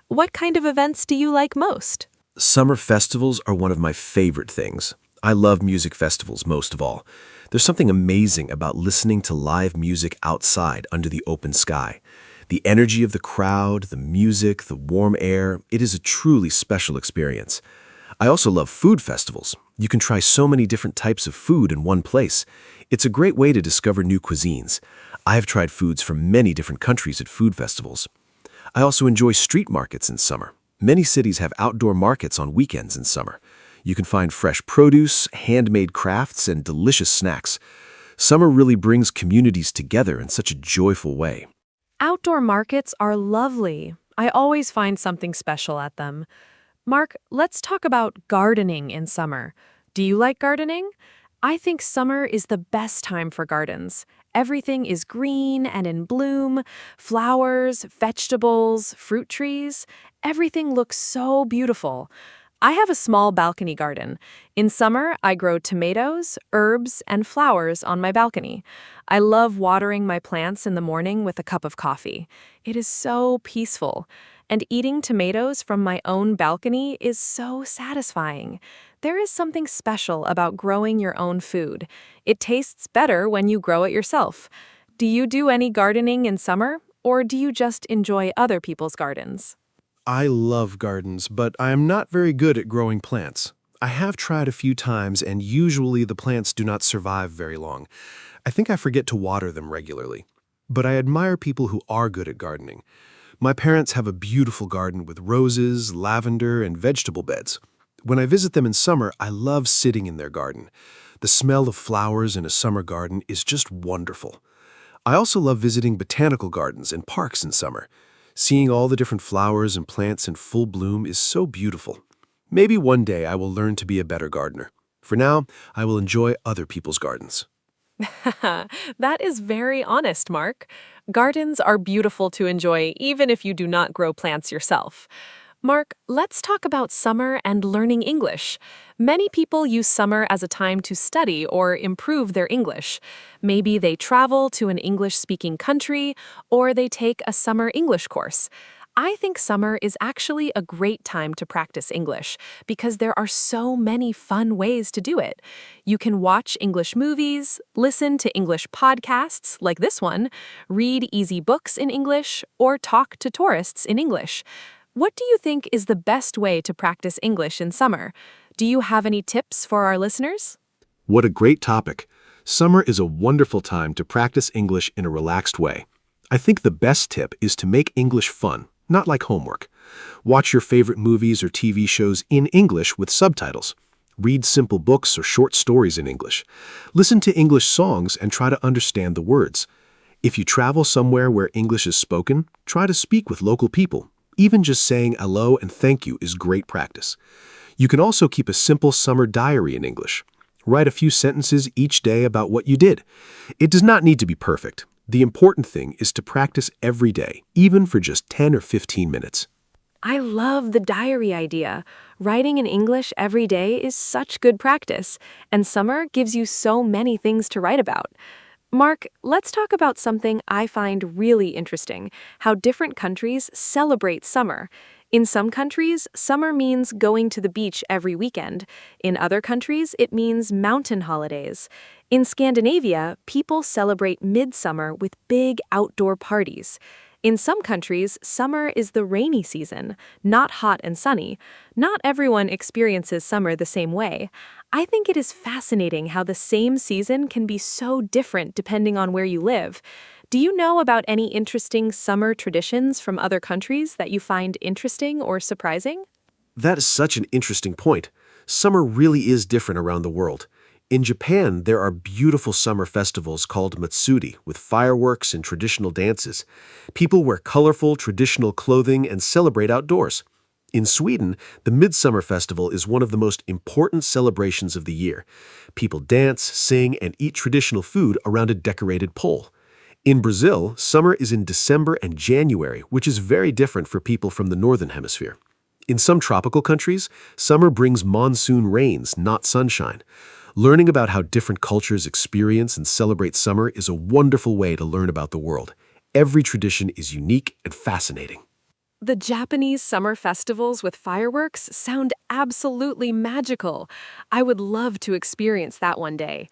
What kind of events do you like most? Summer festivals are one of my favorite things. I love music festivals most of all. There's something amazing about listening to live music outside under the open sky. The energy of the crowd, the music, the warm air, it is a truly special experience. I also love food festivals. You can try so many different types of food in one place. It's a great way to discover new cuisines. I have tried foods from many different countries at food festivals. I also enjoy street markets in summer. Many cities have outdoor markets on weekends in summer. You can find fresh produce, handmade crafts, and delicious snacks. Summer really brings communities together in such a joyful way. Outdoor markets are lovely. I always find something special at them. Mark, let's talk about gardening in summer. Do you like gardening? I think summer is the best time for gardens. Everything is green and in bloom, flowers, vegetables, fruit trees. Everything looks so beautiful. I have a small balcony garden. In summer, I grow tomatoes, herbs, and flowers on my balcony. I love watering my plants in the morning with a cup of coffee. It is so peaceful. And eating tomatoes from my own balcony is so satisfying. There is something special about growing your own food. It tastes better when you grow it yourself. Do you do any gardening in summer, or do you just enjoy other people's gardens? I love gardens, but I am not very good at growing plants. I have tried a few times, and usually the plants do not survive very long. I think I forget to water them regularly. But I admire people who are good at gardening. My parents have a beautiful garden with roses, lavender, and vegetable beds. When I visit them in summer, I love sitting in their garden. The smell of flowers in a summer garden is just wonderful. I also love visiting botanical gardens and parks in summer. Seeing all the different flowers and plants in full bloom is so beautiful. Maybe one day I will learn to be a better gardener. For now, I will enjoy other people's gardens. That is very honest, Mark. Gardens are beautiful to enjoy even if you do not grow plants yourself. Mark, let's talk about summer and learning English. Many people use summer as a time to study or improve their English. Maybe they travel to an English-speaking country, or they take a summer English course. I think summer is actually a great time to practice English because there are so many fun ways to do it. You can watch English movies, listen to English podcasts like this one, read easy books in English, or talk to tourists in English. What do you think is the best way to practice English in summer? Do you have any tips for our listeners? What a great topic. Summer is a wonderful time to practice English in a relaxed way. I think the best tip is to make English fun, not like homework. Watch your favorite movies or TV shows in English with subtitles. Read simple books or short stories in English. Listen to English songs and try to understand the words. If you travel somewhere where English is spoken, try to speak with local people. Even just saying hello and thank you is great practice. You can also keep a simple summer diary in English. Write a few sentences each day about what you did. It does not need to be perfect. The important thing is to practice every day, even for just 10 or 15 minutes. I love the diary idea. Writing in English every day is such good practice, and summer gives you so many things to write about. Mark, let's talk about something I find really interesting, how different countries celebrate summer. In some countries, summer means going to the beach every weekend. In other countries, it means mountain holidays. In Scandinavia, people celebrate midsummer with big outdoor parties. In some countries, summer is the rainy season, not hot and sunny. Not everyone experiences summer the same way. I think it is fascinating how the same season can be so different depending on where you live. Do you know about any interesting summer traditions from other countries that you find interesting or surprising? That is such an interesting point. Summer really is different around the world. In Japan, there are beautiful summer festivals called matsuri with fireworks and traditional dances. People wear colorful traditional clothing and celebrate outdoors. In Sweden, the Midsummer Festival is one of the most important celebrations of the year. People dance, sing, and eat traditional food around a decorated pole. In Brazil, summer is in December and January, which is very different for people from the Northern Hemisphere. In some tropical countries, summer brings monsoon rains, not sunshine. Learning about how different cultures experience and celebrate summer is a wonderful way to learn about the world. Every tradition is unique and fascinating. The Japanese summer festivals with fireworks sound absolutely magical. I would love to experience that one day.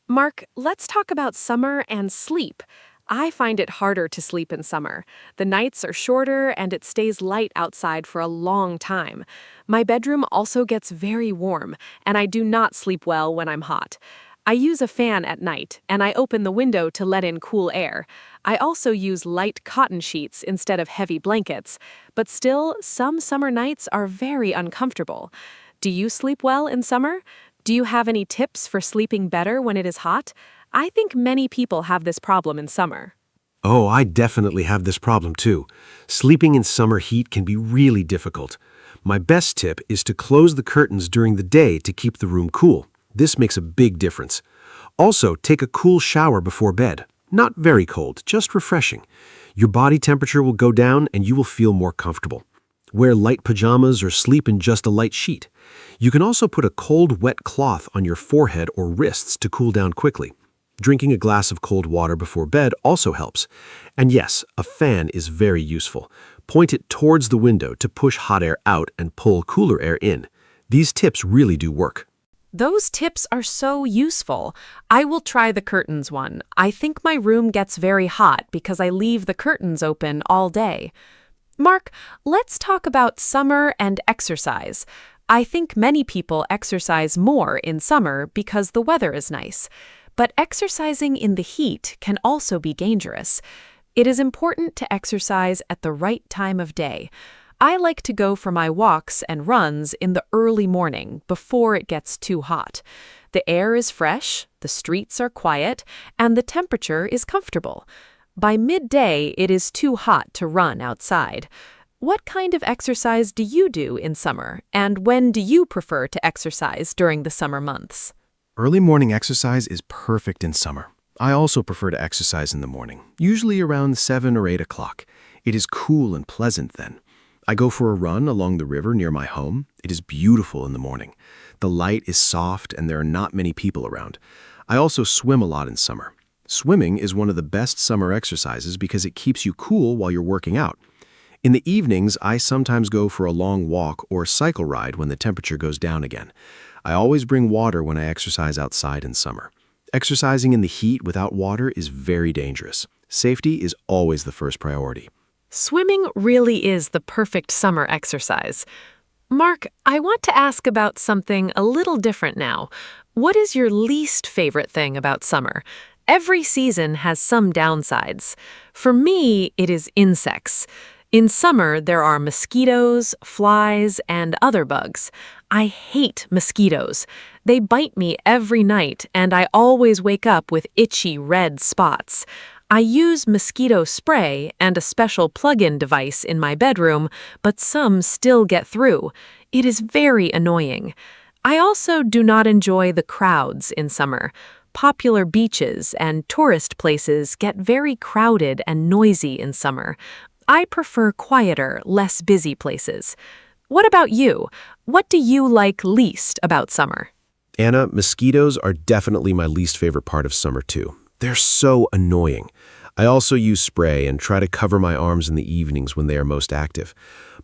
Mark, let's talk about summer and sleep. I find it harder to sleep in summer. The nights are shorter and it stays light outside for a long time. My bedroom also gets very warm, and I do not sleep well when I'm hot. I use a fan at night, and I open the window to let in cool air. I also use light cotton sheets instead of heavy blankets, but still, some summer nights are very uncomfortable. Do you sleep well in summer? Do you have any tips for sleeping better when it is hot? I think many people have this problem in summer. Oh, I definitely have this problem too. Sleeping in summer heat can be really difficult. My best tip is to close the curtains during the day to keep the room cool. This makes a big difference. Also, take a cool shower before bed. Not very cold, just refreshing. Your body temperature will go down and you will feel more comfortable. Wear light pajamas or sleep in just a light sheet. You can also put a cold, wet cloth on your forehead or wrists to cool down quickly. Drinking a glass of cold water before bed also helps. And yes, a fan is very useful. Point it towards the window to push hot air out and pull cooler air in. These tips really do work. Those tips are so useful. I will try the curtains one. I think my room gets very hot because I leave the curtains open all day. Mark, let's talk about summer and exercise. I think many people exercise more in summer because the weather is nice. But exercising in the heat can also be dangerous. It is important to exercise at the right time of day. I like to go for my walks and runs in the early morning before it gets too hot. The air is fresh, the streets are quiet, and the temperature is comfortable. By midday, it is too hot to run outside. What kind of exercise do you do in summer, and when do you prefer to exercise during the summer months? Early morning exercise is perfect in summer. I also prefer to exercise in the morning, usually around 7 or 8 o'clock. It is cool and pleasant then. I go for a run along the river near my home. It is beautiful in the morning. The light is soft and there are not many people around. I also swim a lot in summer. Swimming is one of the best summer exercises because it keeps you cool while you're working out. In the evenings, I sometimes go for a long walk or cycle ride when the temperature goes down again. I always bring water when I exercise outside in summer. Exercising in the heat without water is very dangerous. Safety is always the first priority. Swimming really is the perfect summer exercise. Mark, I want to ask about something a little different now. What is your least favorite thing about summer? Every season has some downsides. For me, it is insects. In summer, there are mosquitoes, flies, and other bugs. I hate mosquitoes. They bite me every night, and I always wake up with itchy red spots. I use mosquito spray and a special plug-in device in my bedroom, but some still get through. It is very annoying. I also do not enjoy the crowds in summer. Popular beaches and tourist places get very crowded and noisy in summer. I prefer quieter, less busy places. What about you? What do you like least about summer? Anna, mosquitoes are definitely my least favorite part of summer too. They're so annoying. I also use spray and try to cover my arms in the evenings when they are most active.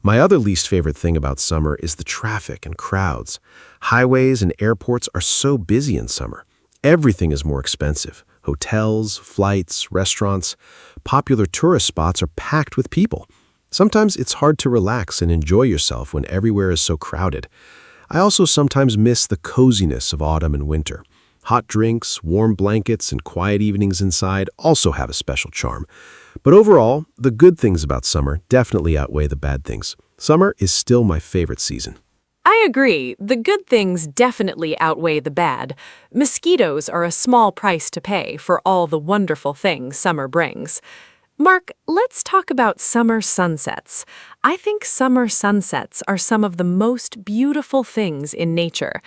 My other least favorite thing about summer is the traffic and crowds. Highways and airports are so busy in summer. Everything is more expensive. Hotels, flights, restaurants, popular tourist spots are packed with people. Sometimes it's hard to relax and enjoy yourself when everywhere is so crowded. I also sometimes miss the coziness of autumn and winter. Hot drinks, warm blankets, and quiet evenings inside also have a special charm. But overall, the good things about summer definitely outweigh the bad things. Summer is still my favorite season. I agree. The good things definitely outweigh the bad. Mosquitoes are a small price to pay for all the wonderful things summer brings. Mark, let's talk about summer sunsets. I think summer sunsets are some of the most beautiful things in nature.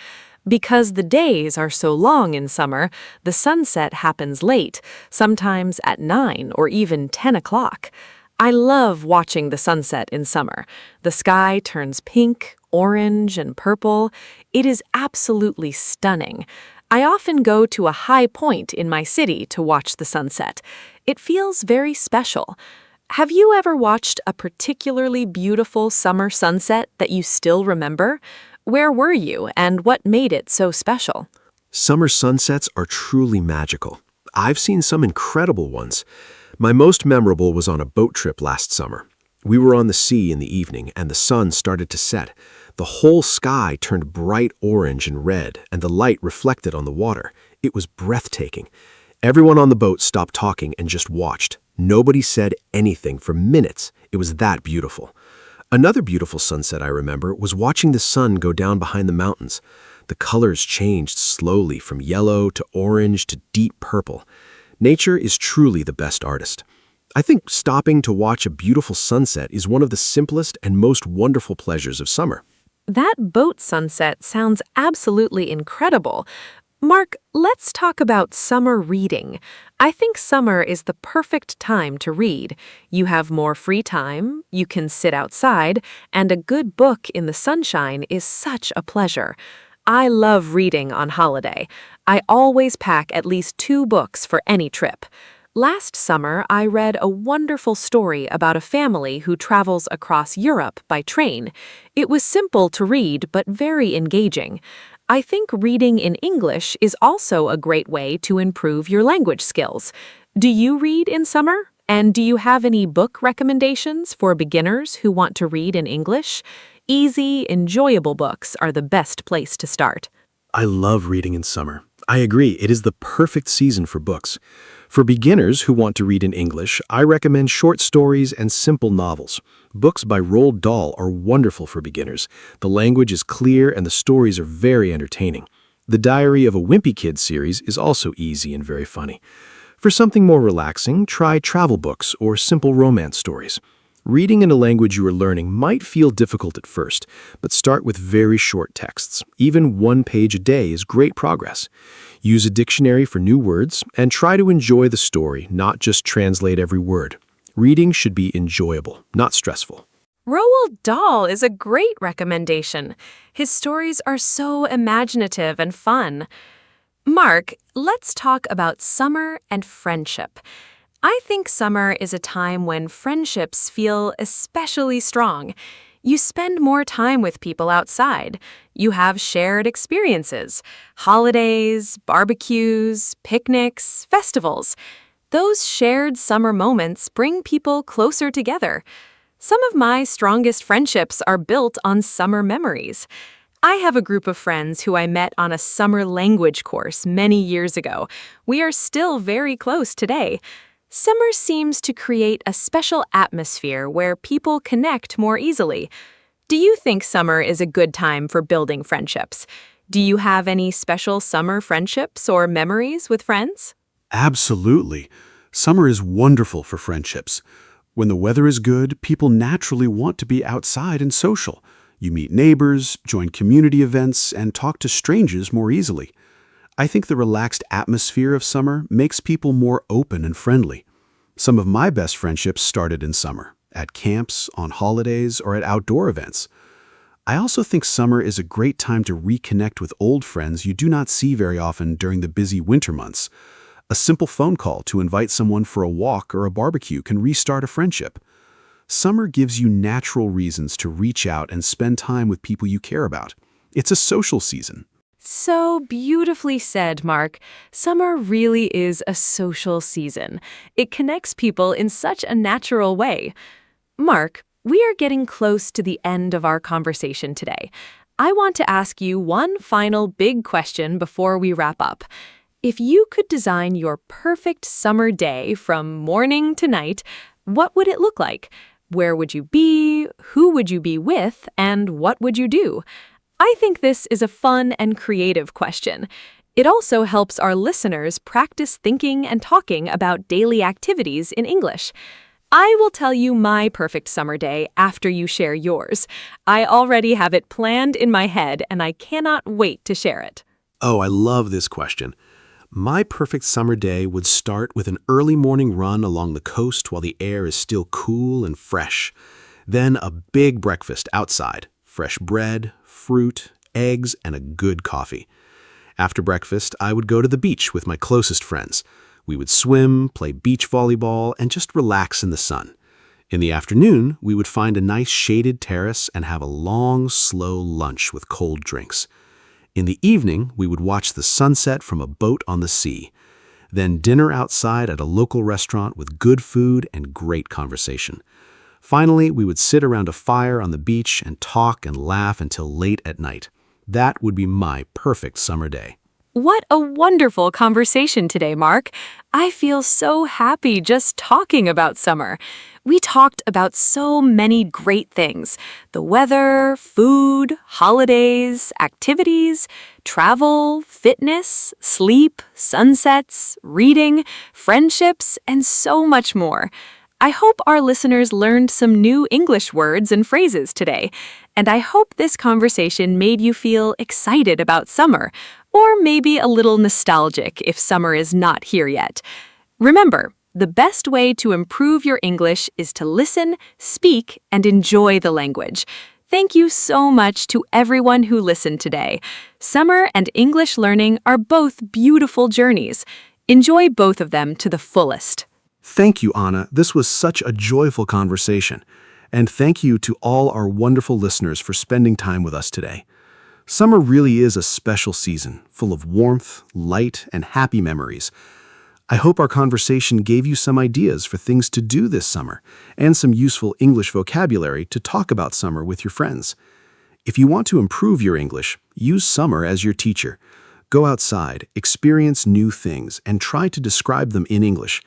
Because the days are so long in summer, the sunset happens late, sometimes at 9 or even 10 o'clock. I love watching the sunset in summer. The sky turns pink, orange, and purple. It is absolutely stunning. I often go to a high point in my city to watch the sunset. It feels very special. Have you ever watched a particularly beautiful summer sunset that you still remember? Where were you, and what made it so special? Summer sunsets are truly magical. I've seen some incredible ones. My most memorable was on a boat trip last summer. We were on the sea in the evening, and the sun started to set. The whole sky turned bright orange and red, and the light reflected on the water. It was breathtaking. Everyone on the boat stopped talking and just watched. Nobody said anything for minutes. It was that beautiful. Another beautiful sunset I remember was watching the sun go down behind the mountains. The colors changed slowly from yellow to orange to deep purple. Nature is truly the best artist. I think stopping to watch a beautiful sunset is one of the simplest and most wonderful pleasures of summer. That boat sunset sounds absolutely incredible. Mark, let's talk about summer reading. I think summer is the perfect time to read. You have more free time, you can sit outside, and a good book in the sunshine is such a pleasure. I love reading on holiday. I always pack at least 2 books for any trip. Last summer, I read a wonderful story about a family who travels across Europe by train. It was simple to read, but very engaging. I think reading in English is also a great way to improve your language skills. Do you read in summer? And do you have any book recommendations for beginners who want to read in English? Easy, enjoyable books are the best place to start. I love reading in summer. I agree, it is the perfect season for books. For beginners who want to read in English, I recommend short stories and simple novels. Books by Roald Dahl are wonderful for beginners. The language is clear and the stories are very entertaining. The Diary of a Wimpy Kid series is also easy and very funny. For something more relaxing, try travel books or simple romance stories. Reading in a language you are learning might feel difficult at first, but start with very short texts. Even 1 page a day is great progress. Use a dictionary for new words and try to enjoy the story, not just translate every word. Reading should be enjoyable, not stressful. Roald Dahl is a great recommendation. His stories are so imaginative and fun. Mark, let's talk about summer and friendship. I think summer is a time when friendships feel especially strong. You spend more time with people outside. You have shared experiences, holidays, barbecues, picnics, festivals. Those shared summer moments bring people closer together. Some of my strongest friendships are built on summer memories. I have a group of friends who I met on a summer language course many years ago. We are still very close today. Summer seems to create a special atmosphere where people connect more easily. Do you think summer is a good time for building friendships? Do you have any special summer friendships or memories with friends? Absolutely. Summer is wonderful for friendships. When the weather is good, people naturally want to be outside and social. You meet neighbors, join community events, and talk to strangers more easily. I think the relaxed atmosphere of summer makes people more open and friendly. Some of my best friendships started in summer, at camps, on holidays, or at outdoor events. I also think summer is a great time to reconnect with old friends you do not see very often during the busy winter months. A simple phone call to invite someone for a walk or a barbecue can restart a friendship. Summer gives you natural reasons to reach out and spend time with people you care about. It's a social season. So beautifully said, Mark. Summer really is a social season. It connects people in such a natural way. Mark, we are getting close to the end of our conversation today. I want to ask you one final big question before we wrap up. If you could design your perfect summer day from morning to night, what would it look like? Where would you be? Who would you be with? And what would you do? I think this is a fun and creative question. It also helps our listeners practice thinking and talking about daily activities in English. I will tell you my perfect summer day after you share yours. I already have it planned in my head, and I cannot wait to share it. Oh, I love this question. My perfect summer day would start with an early morning run along the coast while the air is still cool and fresh. Then a big breakfast outside, fresh bread, fruit, eggs, and a good coffee. After breakfast, I would go to the beach with my closest friends. We would swim, play beach volleyball, and just relax in the sun. In the afternoon, we would find a nice shaded terrace and have a long, slow lunch with cold drinks. In the evening, we would watch the sunset from a boat on the sea. Then dinner outside at a local restaurant with good food and great conversation. Finally, we would sit around a fire on the beach and talk and laugh until late at night. That would be my perfect summer day. What a wonderful conversation today, Mark. I feel so happy just talking about summer. We talked about so many great things: the weather, food, holidays, activities, travel, fitness, sleep, sunsets, reading, friendships, and so much more. I hope our listeners learned some new English words and phrases today, and I hope this conversation made you feel excited about summer, or maybe a little nostalgic if summer is not here yet. Remember, the best way to improve your English is to listen, speak, and enjoy the language. Thank you so much to everyone who listened today. Summer and English learning are both beautiful journeys. Enjoy both of them to the fullest. Thank you, Anna. This was such a joyful conversation. And thank you to all our wonderful listeners for spending time with us today. Summer really is a special season, full of warmth, light, and happy memories. I hope our conversation gave you some ideas for things to do this summer and some useful English vocabulary to talk about summer with your friends. If you want to improve your English, use summer as your teacher. Go outside, experience new things, and try to describe them in English.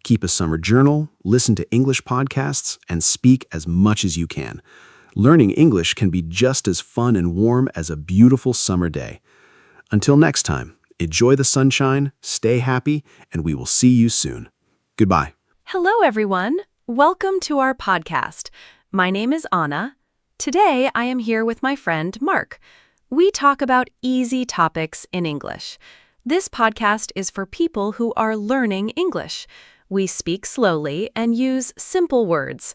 Keep a summer journal, listen to English podcasts, and speak as much as you can. Learning English can be just as fun and warm as a beautiful summer day. Until next time, enjoy the sunshine, stay happy, and we will see you soon. Goodbye. Hello, everyone. Welcome to our podcast. My name is Anna. Today, I am here with my friend, Mark. We talk about easy topics in English. This podcast is for people who are learning English. We speak slowly and use simple words.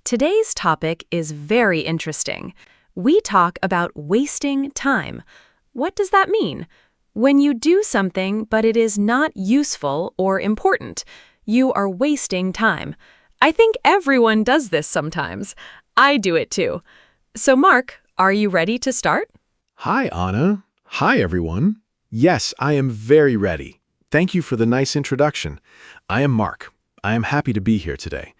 Today's topic is very interesting. We talk about wasting time. What does that mean? When you do something but it is not useful or important, you are wasting time. I think everyone does this sometimes. I do it too. So Mark, are you ready to start? Hi, Anna. Hi, everyone. Yes, I am very ready. Thank you for the nice introduction. I am Mark. I am happy to be here today.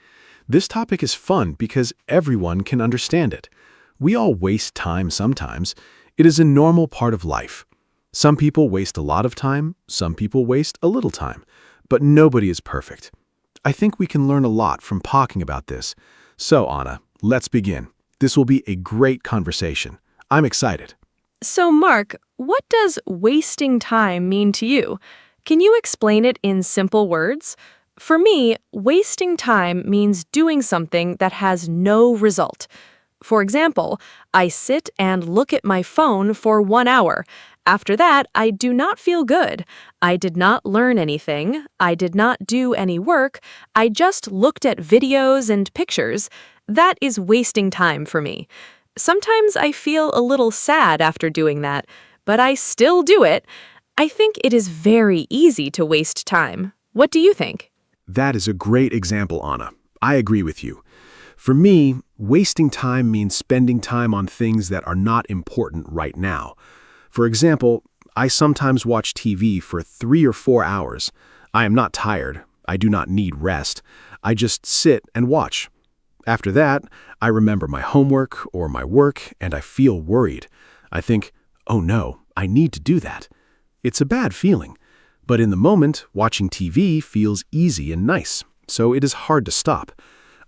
This topic is fun because everyone can understand it. We all waste time sometimes. It is a normal part of life. Some people waste a lot of time, some people waste a little time, but nobody is perfect. I think we can learn a lot from talking about this. So, Anna, let's begin. This will be a great conversation. I'm excited. So Mark, what does wasting time mean to you? Can you explain it in simple words? For me, wasting time means doing something that has no result. For example, I sit and look at my phone for 1 hour. After that, I do not feel good. I did not learn anything. I did not do any work. I just looked at videos and pictures. That is wasting time for me. Sometimes I feel a little sad after doing that, but I still do it. I think it is very easy to waste time. What do you think? That is a great example, Anna. I agree with you. For me, wasting time means spending time on things that are not important right now. For example, I sometimes watch TV for 3 or 4 hours. I am not tired. I do not need rest. I just sit and watch. After that, I remember my homework or my work, and I feel worried. I think, oh no, I need to do that. It's a bad feeling. But in the moment, watching TV feels easy and nice, so it is hard to stop.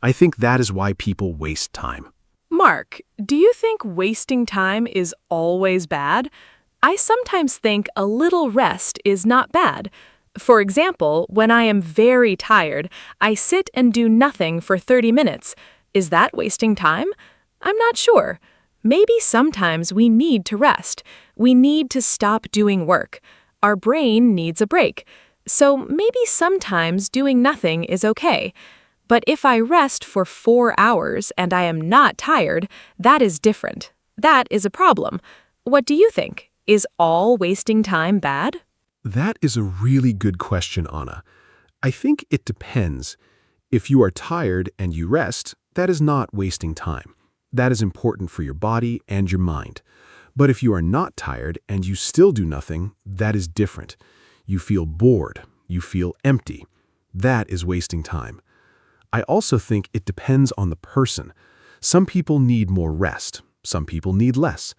I think that is why people waste time. Mark, do you think wasting time is always bad? I sometimes think a little rest is not bad. For example, when I am very tired, I sit and do nothing for 30 minutes. Is that wasting time? I'm not sure. Maybe sometimes we need to rest. We need to stop doing work. Our brain needs a break. So maybe sometimes doing nothing is okay. But if I rest for 4 hours and I am not tired, that is different. That is a problem. What do you think? Is all wasting time bad? That is a really good question, Anna. I think it depends. If you are tired and you rest, that is not wasting time. That is important for your body and your mind. But if you are not tired and you still do nothing, that is different. You feel bored. You feel empty. That is wasting time. I also think it depends on the person. Some people need more rest. Some people need less.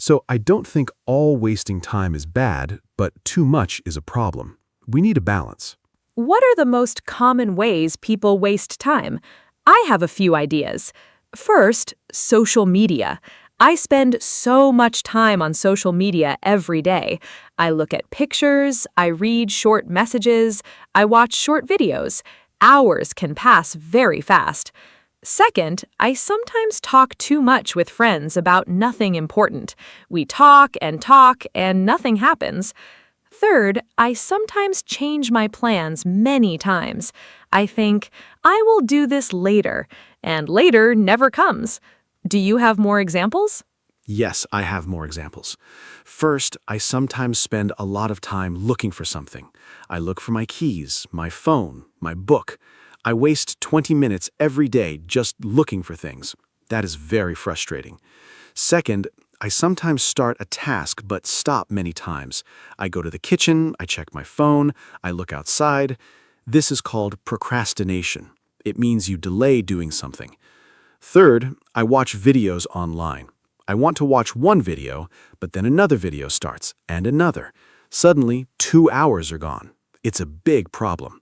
So I don't think all wasting time is bad, but too much is a problem. We need a balance. What are the most common ways people waste time? I have a few ideas. First, social media. I spend so much time on social media every day. I look at pictures, I read short messages, I watch short videos. Hours can pass very fast. Second, I sometimes talk too much with friends about nothing important. We talk, and nothing happens. Third, I sometimes change my plans many times. I think, I will do this later, and later never comes. Do you have more examples? Yes, I have more examples. First, I sometimes spend a lot of time looking for something. I look for my keys, my phone, my book. I waste 20 minutes every day just looking for things. That is very frustrating. Second, I sometimes start a task but stop many times. I go to the kitchen, I check my phone, I look outside. This is called procrastination. It means you delay doing something. Third, I watch videos online. I want to watch one video, but then another video starts, and another. Suddenly, 2 hours are gone. It's a big problem.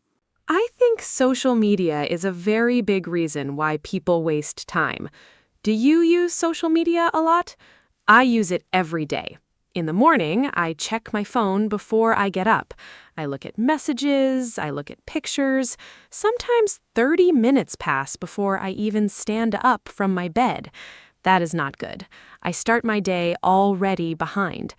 I think social media is a very big reason why people waste time. Do you use social media a lot? I use it every day. In the morning, I check my phone before I get up. I look at messages, I look at pictures. Sometimes 30 minutes pass before I even stand up from my bed. That is not good. I start my day already behind.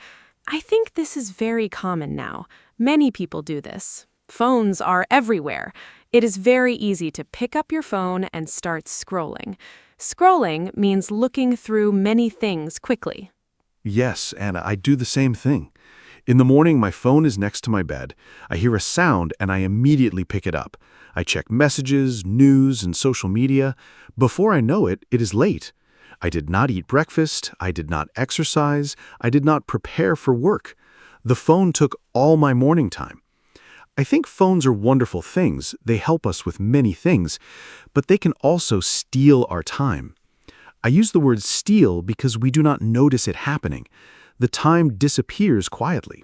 I think this is very common now. Many people do this. Phones are everywhere. It is very easy to pick up your phone and start scrolling. Scrolling means looking through many things quickly. Yes, Anna, I do the same thing. In the morning, my phone is next to my bed. I hear a sound and I immediately pick it up. I check messages, news, and social media. Before I know it, it is late. I did not eat breakfast. I did not exercise. I did not prepare for work. The phone took all my morning time. I think phones are wonderful things. They help us with many things, but they can also steal our time. I use the word steal because we do not notice it happening. The time disappears quietly.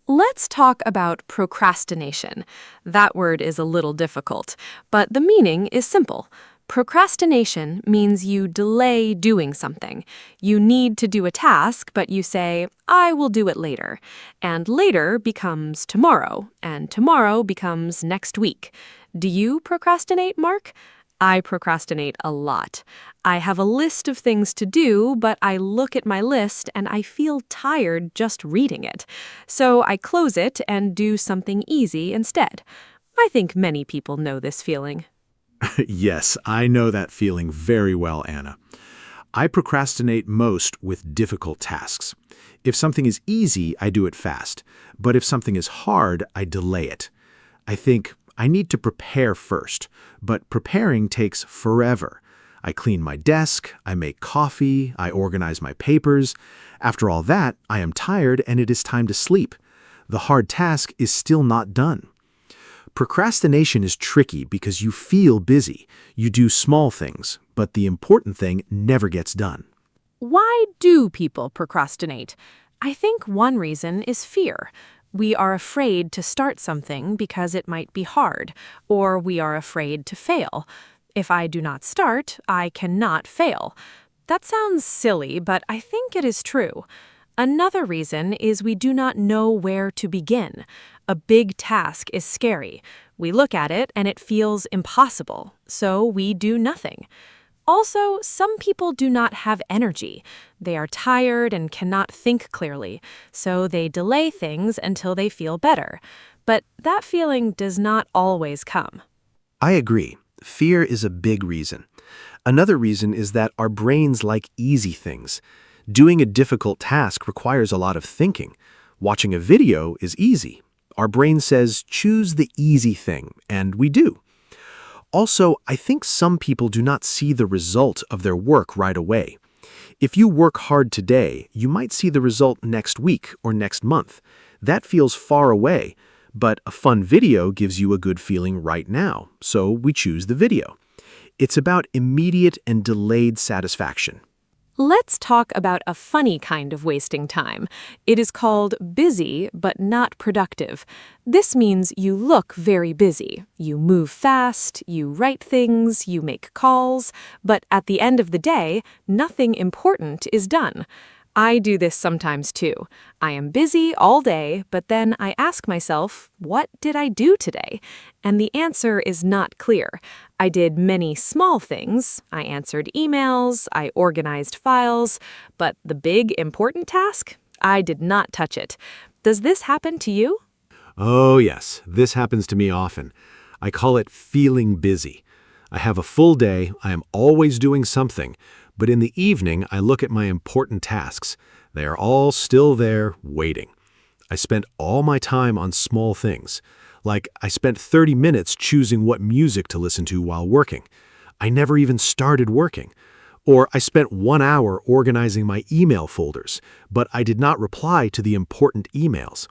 Let's talk about procrastination. That word is a little difficult, but the meaning is simple. Procrastination means you delay doing something. You need to do a task, but you say, I will do it later. And later becomes tomorrow, and tomorrow becomes next week. Do you procrastinate, Mark? I procrastinate a lot. I have a list of things to do, but I look at my list and I feel tired just reading it. So I close it and do something easy instead. I think many people know this feeling. Yes, I know that feeling very well, Anna. I procrastinate most with difficult tasks. If something is easy, I do it fast. But if something is hard, I delay it. I think I need to prepare first, but preparing takes forever. I clean my desk, I make coffee, I organize my papers. After all that, I am tired and it is time to sleep. The hard task is still not done. Procrastination is tricky because you feel busy. You do small things, but the important thing never gets done. Why do people procrastinate? I think one reason is fear. We are afraid to start something because it might be hard, or we are afraid to fail. If I do not start, I cannot fail. That sounds silly, but I think it is true. Another reason is we do not know where to begin. A big task is scary. We look at it and it feels impossible, so we do nothing. Also, some people do not have energy. They are tired and cannot think clearly, so they delay things until they feel better. But that feeling does not always come. I agree. Fear is a big reason. Another reason is that our brains like easy things. Doing a difficult task requires a lot of thinking. Watching a video is easy. Our brain says, choose the easy thing, and we do. Also, I think some people do not see the result of their work right away. If you work hard today, you might see the result next week or next month. That feels far away, but a fun video gives you a good feeling right now, so we choose the video. It's about immediate and delayed satisfaction. Let's talk about a funny kind of wasting time. It is called busy but not productive. This means you look very busy. You move fast, you write things, you make calls, but at the end of the day, nothing important is done. I do this sometimes too. I am busy all day, but then I ask myself, what did I do today? And the answer is not clear. I did many small things. I answered emails, I organized files, but the big important task? I did not touch it. Does this happen to you? Oh, yes, this happens to me often. I call it feeling busy. I have a full day, I am always doing something, but in the evening I look at my important tasks. They are all still there, waiting. I spent all my time on small things. Like, I spent 30 minutes choosing what music to listen to while working. I never even started working. Or I spent 1 hour organizing my email folders, but I did not reply to the important emails.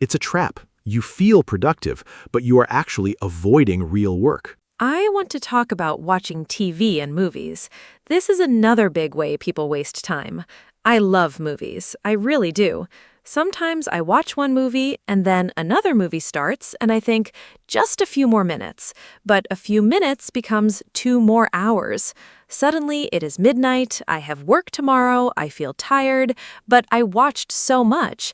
It's a trap. You feel productive, but you are actually avoiding real work. I want to talk about watching TV and movies. This is another big way people waste time. I love movies. I really do. Sometimes I watch one movie and then another movie starts and I think, just a few more minutes. But a few minutes becomes 2 more hours. Suddenly it is midnight, I have work tomorrow, I feel tired, but I watched so much.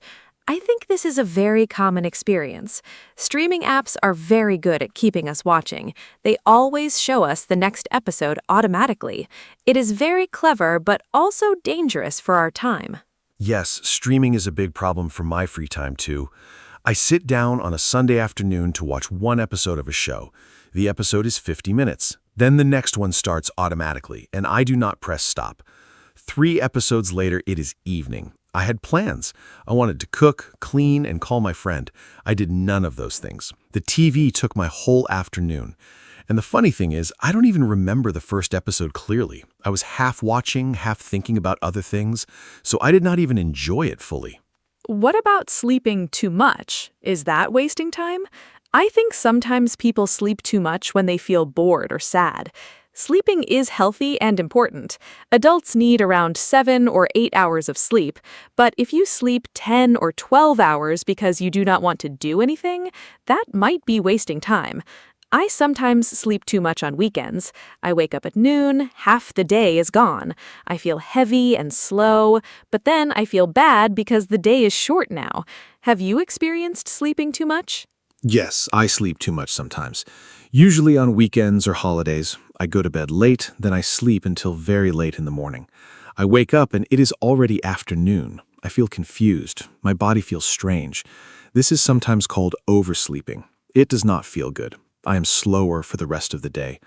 I think this is a very common experience. Streaming apps are very good at keeping us watching. They always show us the next episode automatically. It is very clever, but also dangerous for our time. Yes, streaming is a big problem for my free time too. I sit down on a Sunday afternoon to watch one episode of a show. The episode is 50 minutes. Then the next one starts automatically, and I do not press stop. 3 episodes later, it is evening. I had plans. I wanted to cook, clean, and call my friend. I did none of those things. The TV took my whole afternoon. And the funny thing is, I don't even remember the first episode clearly. I was half watching, half thinking about other things, so I did not even enjoy it fully. What about sleeping too much? Is that wasting time? I think sometimes people sleep too much when they feel bored or sad. Sleeping is healthy and important. Adults need around 7 or 8 hours of sleep, but if you sleep 10 or 12 hours because you do not want to do anything, that might be wasting time. I sometimes sleep too much on weekends. I wake up at noon, half the day is gone. I feel heavy and slow, but then I feel bad because the day is short now. Have you experienced sleeping too much? Yes, I sleep too much sometimes. Usually on weekends or holidays, I go to bed late, then I sleep until very late in the morning. I wake up and it is already afternoon. I feel confused. My body feels strange. This is sometimes called oversleeping. It does not feel good. I am slower for the rest of the day.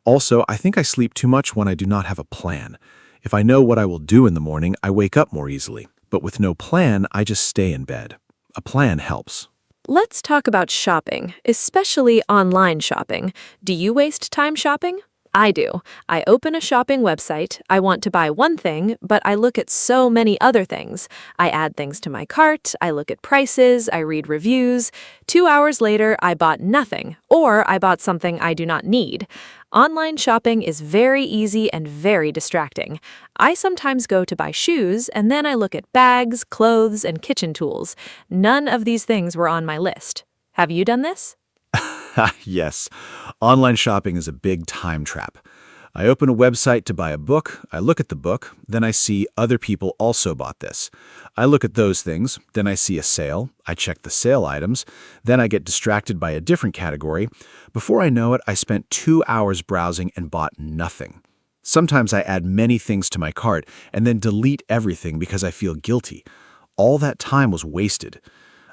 Also, I think I sleep too much when I do not have a plan. If I know what I will do in the morning, I wake up more easily. But with no plan, I just stay in bed. A plan helps. Let's talk about shopping, especially online shopping. Do you waste time shopping? I do. I open a shopping website, I want to buy one thing, but I look at so many other things. I add things to my cart, I look at prices, I read reviews. 2 hours later, I bought nothing, or I bought something I do not need. Online shopping is very easy and very distracting. I sometimes go to buy shoes, and then I look at bags, clothes, and kitchen tools. None of these things were on my list. Have you done this? Yes, online shopping is a big time trap. I open a website to buy a book, I look at the book, then I see other people also bought this. I look at those things, then I see a sale, I check the sale items, then I get distracted by a different category. Before I know it, I spent 2 hours browsing and bought nothing. Sometimes I add many things to my cart and then delete everything because I feel guilty. All that time was wasted.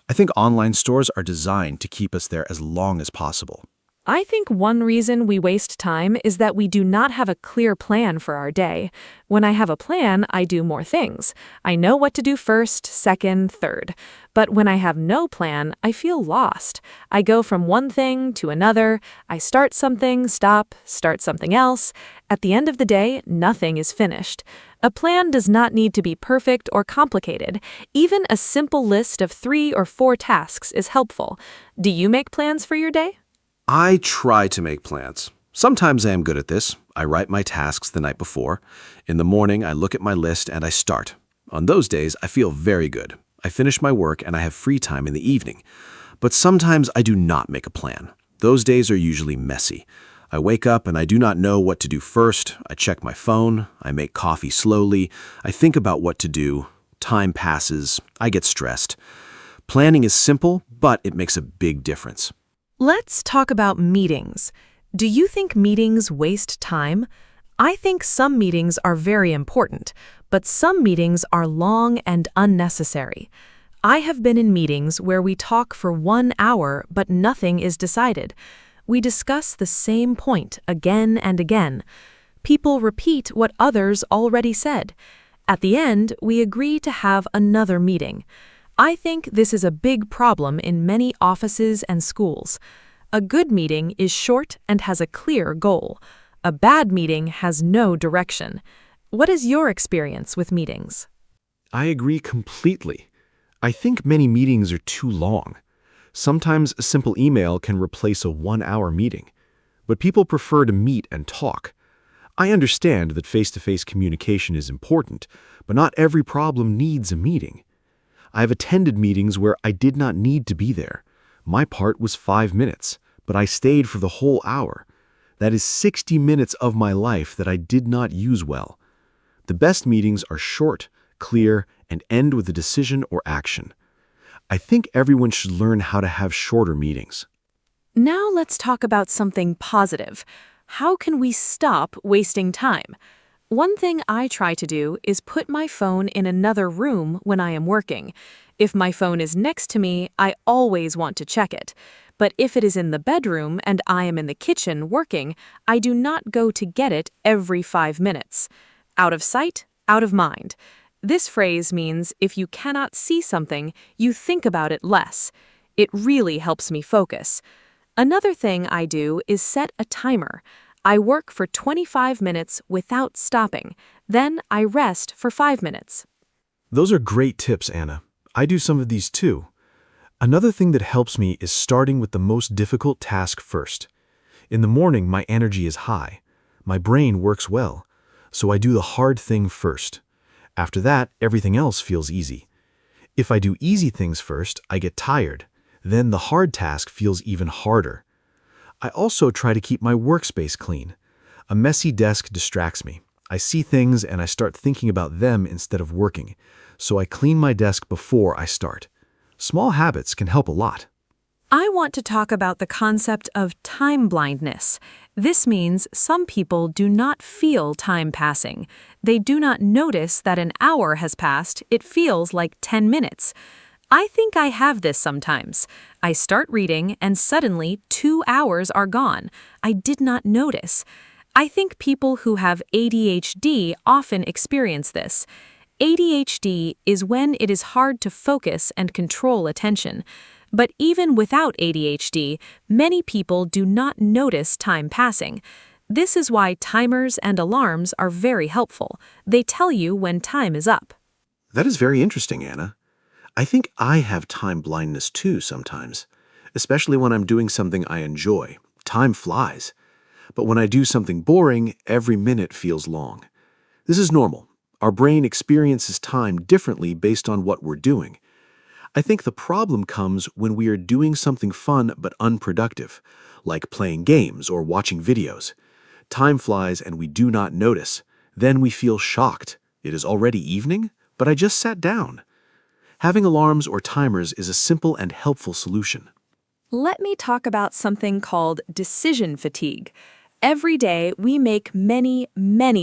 I think online stores are designed to keep us there as long as possible. I think one reason we waste time is that we do not have a clear plan for our day. When I have a plan, I do more things. I know what to do first, second, third. But when I have no plan, I feel lost. I go from one thing to another. I start something, stop, start something else. At the end of the day, nothing is finished. A plan does not need to be perfect or complicated. Even a simple list of 3 or 4 tasks is helpful. Do you make plans for your day? I try to make plans. Sometimes I am good at this. I write my tasks the night before. In the morning, I look at my list and I start. On those days, I feel very good. I finish my work and I have free time in the evening. But sometimes I do not make a plan. Those days are usually messy. I wake up and I do not know what to do first. I check my phone. I make coffee slowly. I think about what to do. Time passes. I get stressed. Planning is simple, but it makes a big difference. Let's talk about meetings. Do you think meetings waste time? I think some meetings are very important, but some meetings are long and unnecessary. I have been in meetings where we talk for 1 hour, but nothing is decided. We discuss the same point again and again. People repeat what others already said. At the end, we agree to have another meeting. I think this is a big problem in many offices and schools. A good meeting is short and has a clear goal. A bad meeting has no direction. What is your experience with meetings? I agree completely. I think many meetings are too long. Sometimes a simple email can replace a 1-hour meeting, but people prefer to meet and talk. I understand that face-to-face communication is important, but not every problem needs a meeting. I have attended meetings where I did not need to be there. My part was 5 minutes, but I stayed for the whole hour. That is 60 minutes of my life that I did not use well. The best meetings are short, clear, and end with a decision or action. I think everyone should learn how to have shorter meetings. Now let's talk about something positive. How can we stop wasting time? One thing I try to do is put my phone in another room when I am working. If my phone is next to me, I always want to check it. But if it is in the bedroom and I am in the kitchen working, I do not go to get it every 5 minutes. Out of sight, out of mind. This phrase means if you cannot see something, you think about it less. It really helps me focus. Another thing I do is set a timer. I work for 25 minutes without stopping. Then I rest for 5 minutes. Those are great tips, Anna. I do some of these too. Another thing that helps me is starting with the most difficult task first. In the morning, my energy is high. My brain works well, so I do the hard thing first. After that, everything else feels easy. If I do easy things first, I get tired. Then the hard task feels even harder. I also try to keep my workspace clean. A messy desk distracts me. I see things and I start thinking about them instead of working, so I clean my desk before I start. Small habits can help a lot. I want to talk about the concept of time blindness. This means some people do not feel time passing. They do not notice that an hour has passed. It feels like 10 minutes. I think I have this sometimes. I start reading and suddenly 2 hours are gone. I did not notice. I think people who have ADHD often experience this. ADHD is when it is hard to focus and control attention. But even without ADHD, many people do not notice time passing. This is why timers and alarms are very helpful. They tell you when time is up. That is very interesting, Anna. I think I have time blindness too sometimes, especially when I'm doing something I enjoy. Time flies. But when I do something boring, every minute feels long. This is normal. Our brain experiences time differently based on what we're doing. I think the problem comes when we are doing something fun but unproductive, like playing games or watching videos. Time flies and we do not notice. Then we feel shocked. It is already evening, but I just sat down. Having alarms or timers is a simple and helpful solution. Let me talk about something called decision fatigue. Every day, we make many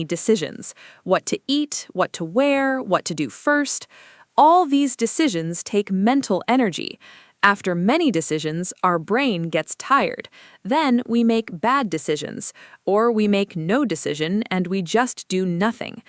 decisions. What to eat, what to wear, what to do first. All these decisions take mental energy. After many decisions, our brain gets tired. Then we make bad decisions, or we make no decision and we just do nothing.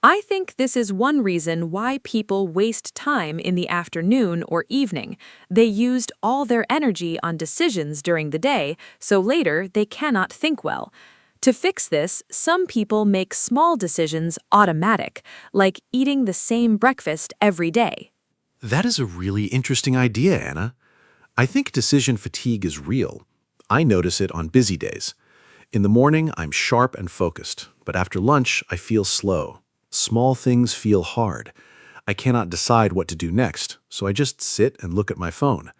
I think this is one reason why people waste time in the afternoon or evening. They used all their energy on decisions during the day, so later they cannot think well. To fix this, some people make small decisions automatic, like eating the same breakfast every day. That is a really interesting idea, Anna. I think decision fatigue is real. I notice it on busy days. In the morning, I'm sharp and focused, but after lunch, I feel slow. Small things feel hard. I cannot decide what to do next, so I just sit and look at my phone.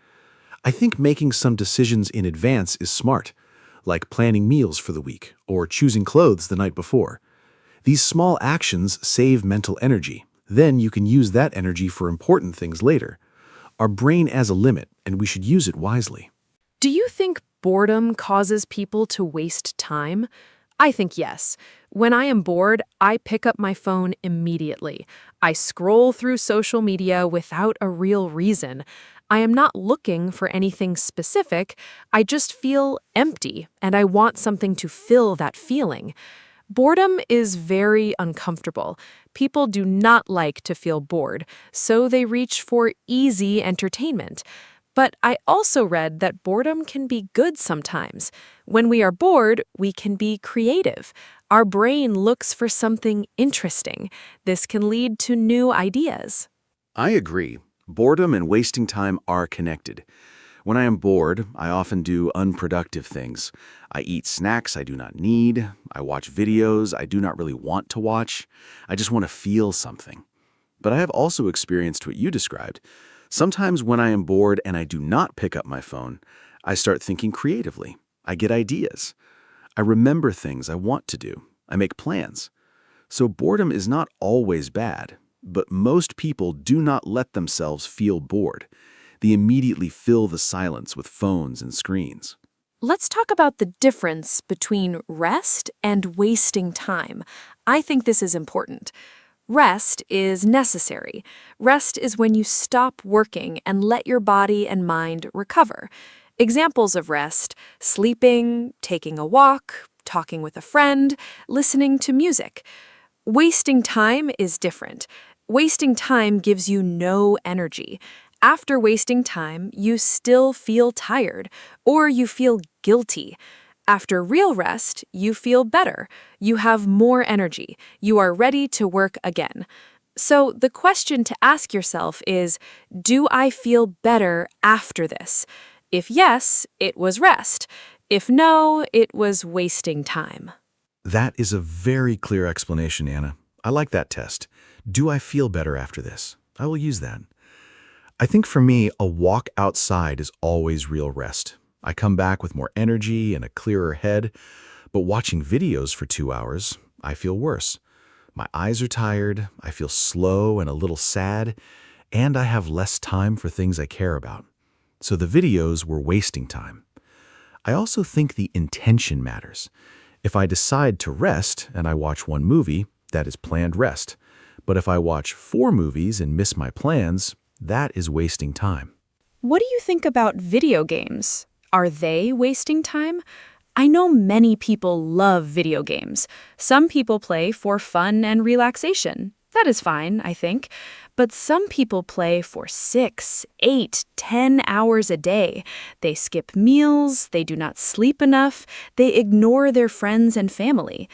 I think making some decisions in advance is smart, like planning meals for the week or choosing clothes the night before. These small actions save mental energy. Then you can use that energy for important things later. Our brain has a limit, and we should use it wisely. Do you think boredom causes people to waste time? I think yes. When I am bored, I pick up my phone immediately. I scroll through social media without a real reason. I am not looking for anything specific. I just feel empty, and I want something to fill that feeling. Boredom is very uncomfortable. People do not like to feel bored, so they reach for easy entertainment. But I also read that boredom can be good sometimes. When we are bored, we can be creative. Our brain looks for something interesting. This can lead to new ideas. I agree. Boredom and wasting time are connected. When I am bored, I often do unproductive things. I eat snacks I do not need. I watch videos I do not really want to watch. I just want to feel something. But I have also experienced what you described. Sometimes when I am bored and I do not pick up my phone, I start thinking creatively. I get ideas. I remember things I want to do. I make plans. So boredom is not always bad, but most people do not let themselves feel bored. They immediately fill the silence with phones and screens. Let's talk about the difference between rest and wasting time. I think this is important. Rest is necessary. Rest is when you stop working and let your body and mind recover. Examples of rest: sleeping, taking a walk, talking with a friend, listening to music. Wasting time is different. Wasting time gives you no energy. After wasting time, you still feel tired, or you feel guilty. After real rest, you feel better. You have more energy. You are ready to work again. So the question to ask yourself is, do I feel better after this? If yes, it was rest. If no, it was wasting time. That is a very clear explanation, Anna. I like that test. Do I feel better after this? I will use that. I think for me, a walk outside is always real rest. I come back with more energy and a clearer head, but watching videos for 2 hours, I feel worse. My eyes are tired, I feel slow and a little sad, and I have less time for things I care about. So the videos were wasting time. I also think the intention matters. If I decide to rest and I watch one movie, that is planned rest. But if I watch 4 movies and miss my plans, that is wasting time. What do you think about video games? Are they wasting time? I know many people love video games. Some people play for fun and relaxation. That is fine, I think. But some people play for 6, 8, 10 hours a day. They skip meals, they do not sleep enough, they ignore their friends and family.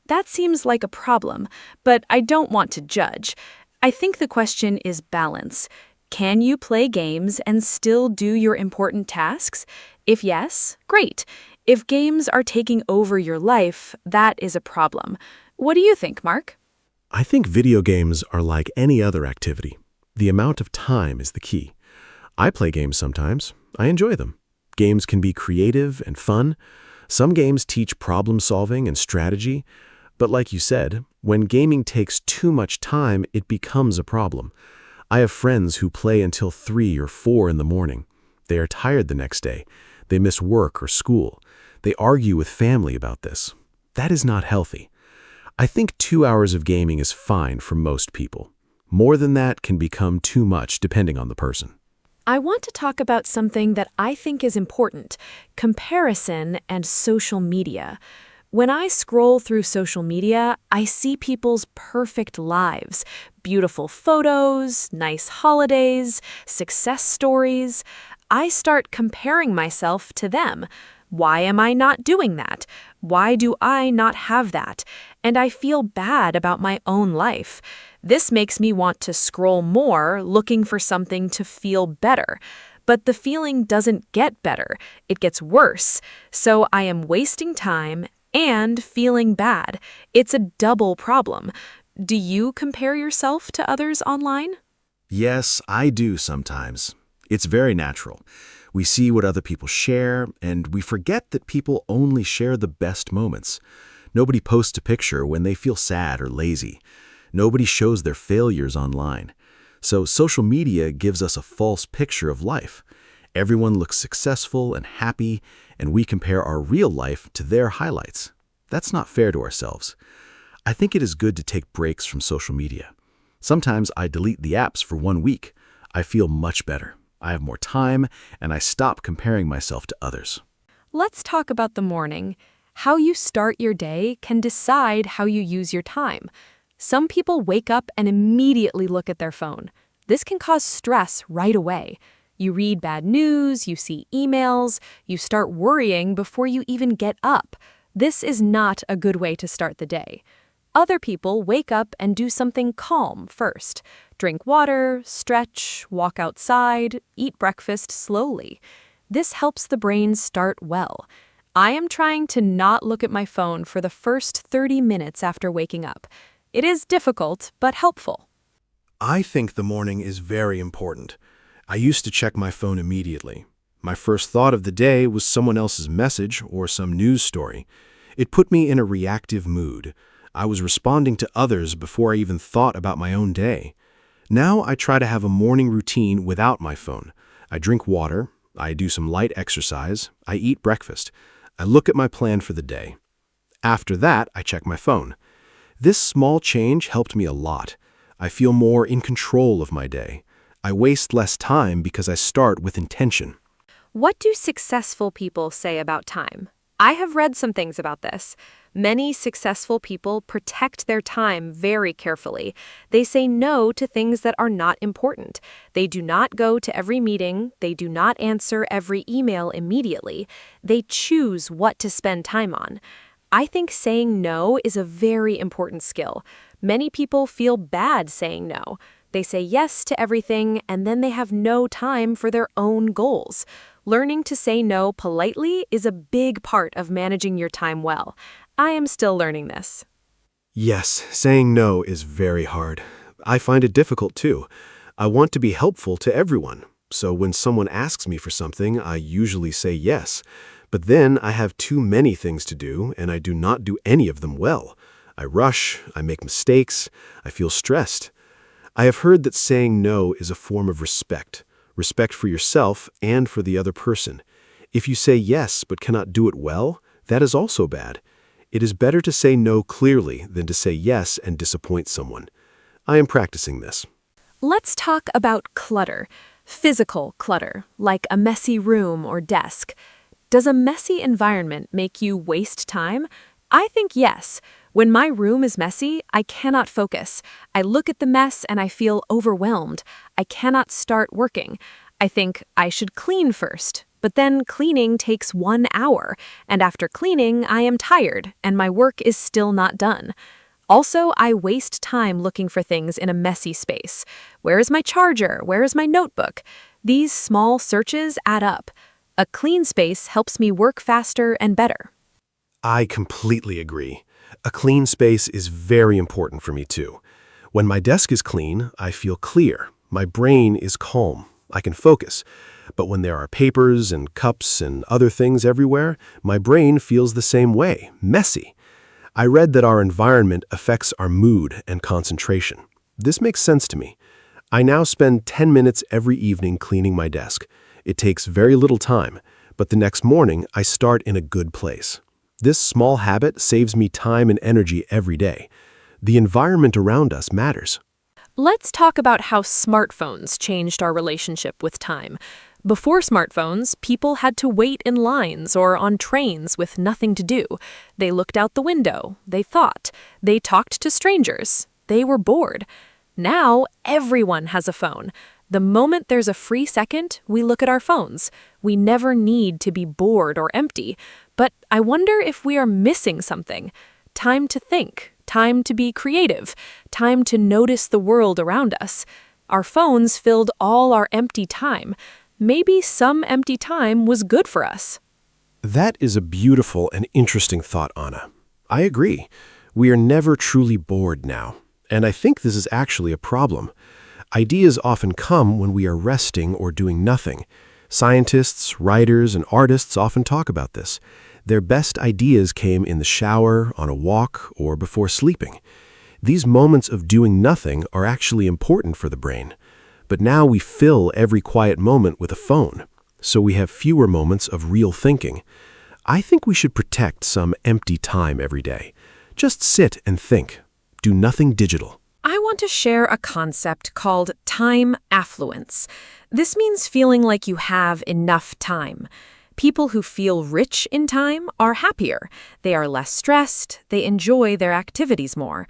That seems like a problem, but I don't want to judge. I think the question is balance. Can you play games and still do your important tasks? If yes, great. If games are taking over your life, that is a problem. What do you think, Mark? I think video games are like any other activity. The amount of time is the key. I play games sometimes. I enjoy them. Games can be creative and fun. Some games teach problem solving and strategy. But like you said, when gaming takes too much time, it becomes a problem. I have friends who play until 3 or 4 in the morning. They are tired the next day. They miss work or school. They argue with family about this. That is not healthy. I think 2 hours of gaming is fine for most people. More than that can become too much depending on the person. I want to talk about something that I think is important: comparison and social media. When I scroll through social media, I see people's perfect lives, beautiful photos, nice holidays, success stories. I start comparing myself to them. Why am I not doing that? Why do I not have that? And I feel bad about my own life. This makes me want to scroll more, looking for something to feel better. But the feeling doesn't get better. It gets worse. So I am wasting time and feeling bad. It's a double problem. Do you compare yourself to others online? Yes, I do sometimes. It's very natural. We see what other people share, and we forget that people only share the best moments. Nobody posts a picture when they feel sad or lazy. Nobody shows their failures online. So social media gives us a false picture of life. Everyone looks successful and happy, and we compare our real life to their highlights. That's not fair to ourselves. I think it is good to take breaks from social media. Sometimes I delete the apps for 1 week. I feel much better. I have more time, and I stop comparing myself to others. Let's talk about the morning. How you start your day can decide how you use your time. Some people wake up and immediately look at their phone. This can cause stress right away. You read bad news, you see emails, you start worrying before you even get up. This is not a good way to start the day. Other people wake up and do something calm first. Drink water, stretch, walk outside, eat breakfast slowly. This helps the brain start well. I am trying to not look at my phone for the first 30 minutes after waking up. It is difficult, but helpful. I think the morning is very important. I used to check my phone immediately. My first thought of the day was someone else's message or some news story. It put me in a reactive mood. I was responding to others before I even thought about my own day. Now I try to have a morning routine without my phone. I drink water, I do some light exercise, I eat breakfast. I look at my plan for the day. After that, I check my phone. This small change helped me a lot. I feel more in control of my day. I waste less time because I start with intention. What do successful people say about time? I have read some things about this. Many successful people protect their time very carefully. They say no to things that are not important. They do not go to every meeting. They do not answer every email immediately. They choose what to spend time on. I think saying no is a very important skill. Many people feel bad saying no. They say yes to everything, and then they have no time for their own goals. Learning to say no politely is a big part of managing your time well. I am still learning this. Yes, saying no is very hard. I find it difficult too. I want to be helpful to everyone, so when someone asks me for something, I usually say yes. But then I have too many things to do, and I do not do any of them well. I rush, I make mistakes, I feel stressed. I have heard that saying no is a form of respect for yourself and for the other person. If you say yes but cannot do it well, that is also bad. It is better to say no clearly than to say yes and disappoint someone. I am practicing this. Let's talk about clutter. Physical clutter, like a messy room or desk. Does a messy environment make you waste time? I think yes. When my room is messy, I cannot focus. I look at the mess and I feel overwhelmed. I cannot start working. I think I should clean first. But then cleaning takes 1 hour, and after cleaning, I am tired, and my work is still not done. Also, I waste time looking for things in a messy space. Where is my charger? Where is my notebook? These small searches add up. A clean space helps me work faster and better. I completely agree. A clean space is very important for me too. When my desk is clean, I feel clear. My brain is calm. I can focus. But when there are papers and cups and other things everywhere, my brain feels the same way, messy. I read that our environment affects our mood and concentration. This makes sense to me. I now spend 10 minutes every evening cleaning my desk. It takes very little time, but the next morning I start in a good place. This small habit saves me time and energy every day. The environment around us matters. Let's talk about how smartphones changed our relationship with time. Before smartphones, people had to wait in lines or on trains with nothing to do. They looked out the window. They thought. They talked to strangers. They were bored. Now, everyone has a phone. The moment there's a free second, we look at our phones. We never need to be bored or empty. But I wonder if we are missing something. Time to think. Time to be creative. Time to notice the world around us. Our phones filled all our empty time. Maybe some empty time was good for us. That is a beautiful and interesting thought, Anna. I agree. We are never truly bored now, and I think this is actually a problem. Ideas often come when we are resting or doing nothing. Scientists, writers, and artists often talk about this. Their best ideas came in the shower, on a walk, or before sleeping. These moments of doing nothing are actually important for the brain. But now we fill every quiet moment with a phone, so we have fewer moments of real thinking. I think we should protect some empty time every day. Just sit and think. Do nothing digital. I want to share a concept called time affluence. This means feeling like you have enough time. People who feel rich in time are happier. They are less stressed. They enjoy their activities more.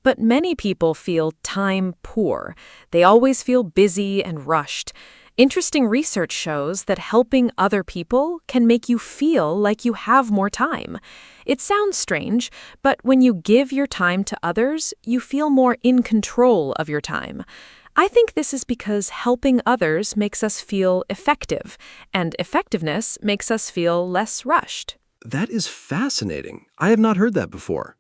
But many people feel time poor. They always feel busy and rushed. Interesting research shows that helping other people can make you feel like you have more time. It sounds strange, but when you give your time to others, you feel more in control of your time. I think this is because helping others makes us feel effective, and effectiveness makes us feel less rushed. That is fascinating. I have not heard that before.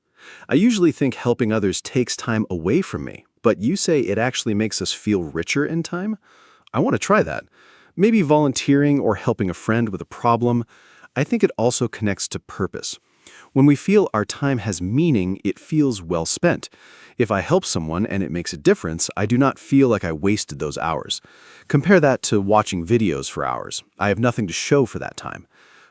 I usually think helping others takes time away from me, but you say it actually makes us feel richer in time? I want to try that. Maybe volunteering or helping a friend with a problem. I think it also connects to purpose. When we feel our time has meaning, it feels well spent. If I help someone and it makes a difference, I do not feel like I wasted those hours. Compare that to watching videos for hours. I have nothing to show for that time.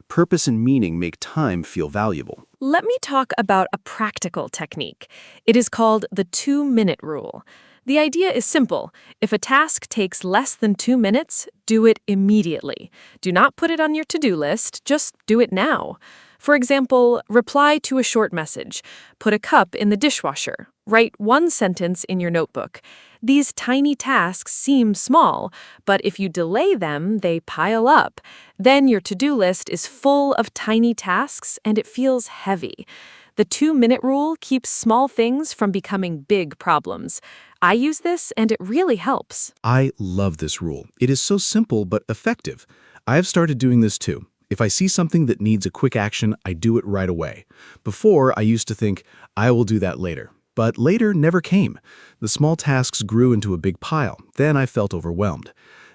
Purpose and meaning make time feel valuable. Let me talk about a practical technique. It is called the 2-minute rule. The idea is simple. If a task takes less than 2 minutes, do it immediately. Do not put it on your to-do list, just do it now. For example, reply to a short message. Put a cup in the dishwasher. Write one sentence in your notebook. These tiny tasks seem small, but if you delay them, they pile up. Then your to-do list is full of tiny tasks and it feels heavy. The 2-minute rule keeps small things from becoming big problems. I use this and it really helps. I love this rule. It is so simple but effective. I have started doing this too. If I see something that needs a quick action, I do it right away. Before, I used to think, I will do that later. But later never came. The small tasks grew into a big pile. Then I felt overwhelmed.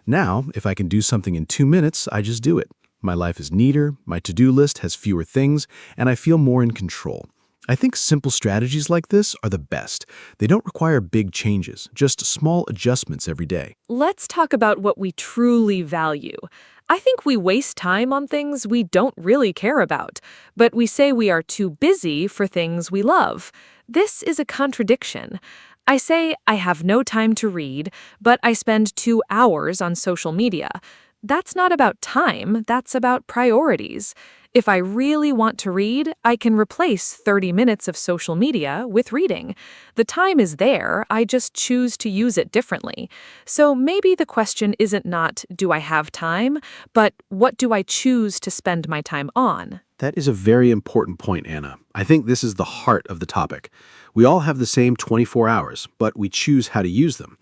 Now, if I can do something in 2 minutes, I just do it. My life is neater, my to-do list has fewer things, and I feel more in control. I think simple strategies like this are the best. They don't require big changes, just small adjustments every day. Let's talk about what we truly value. I think we waste time on things we don't really care about, but we say we are too busy for things we love. This is a contradiction. I say I have no time to read, but I spend 2 hours on social media. That's not about time, that's about priorities. If I really want to read, I can replace 30 minutes of social media with reading. The time is there, I just choose to use it differently. So maybe the question isn't not, do I have time, but what do I choose to spend my time on? That is a very important point, Anna. I think this is the heart of the topic. We all have the same 24 hours, but we choose how to use them.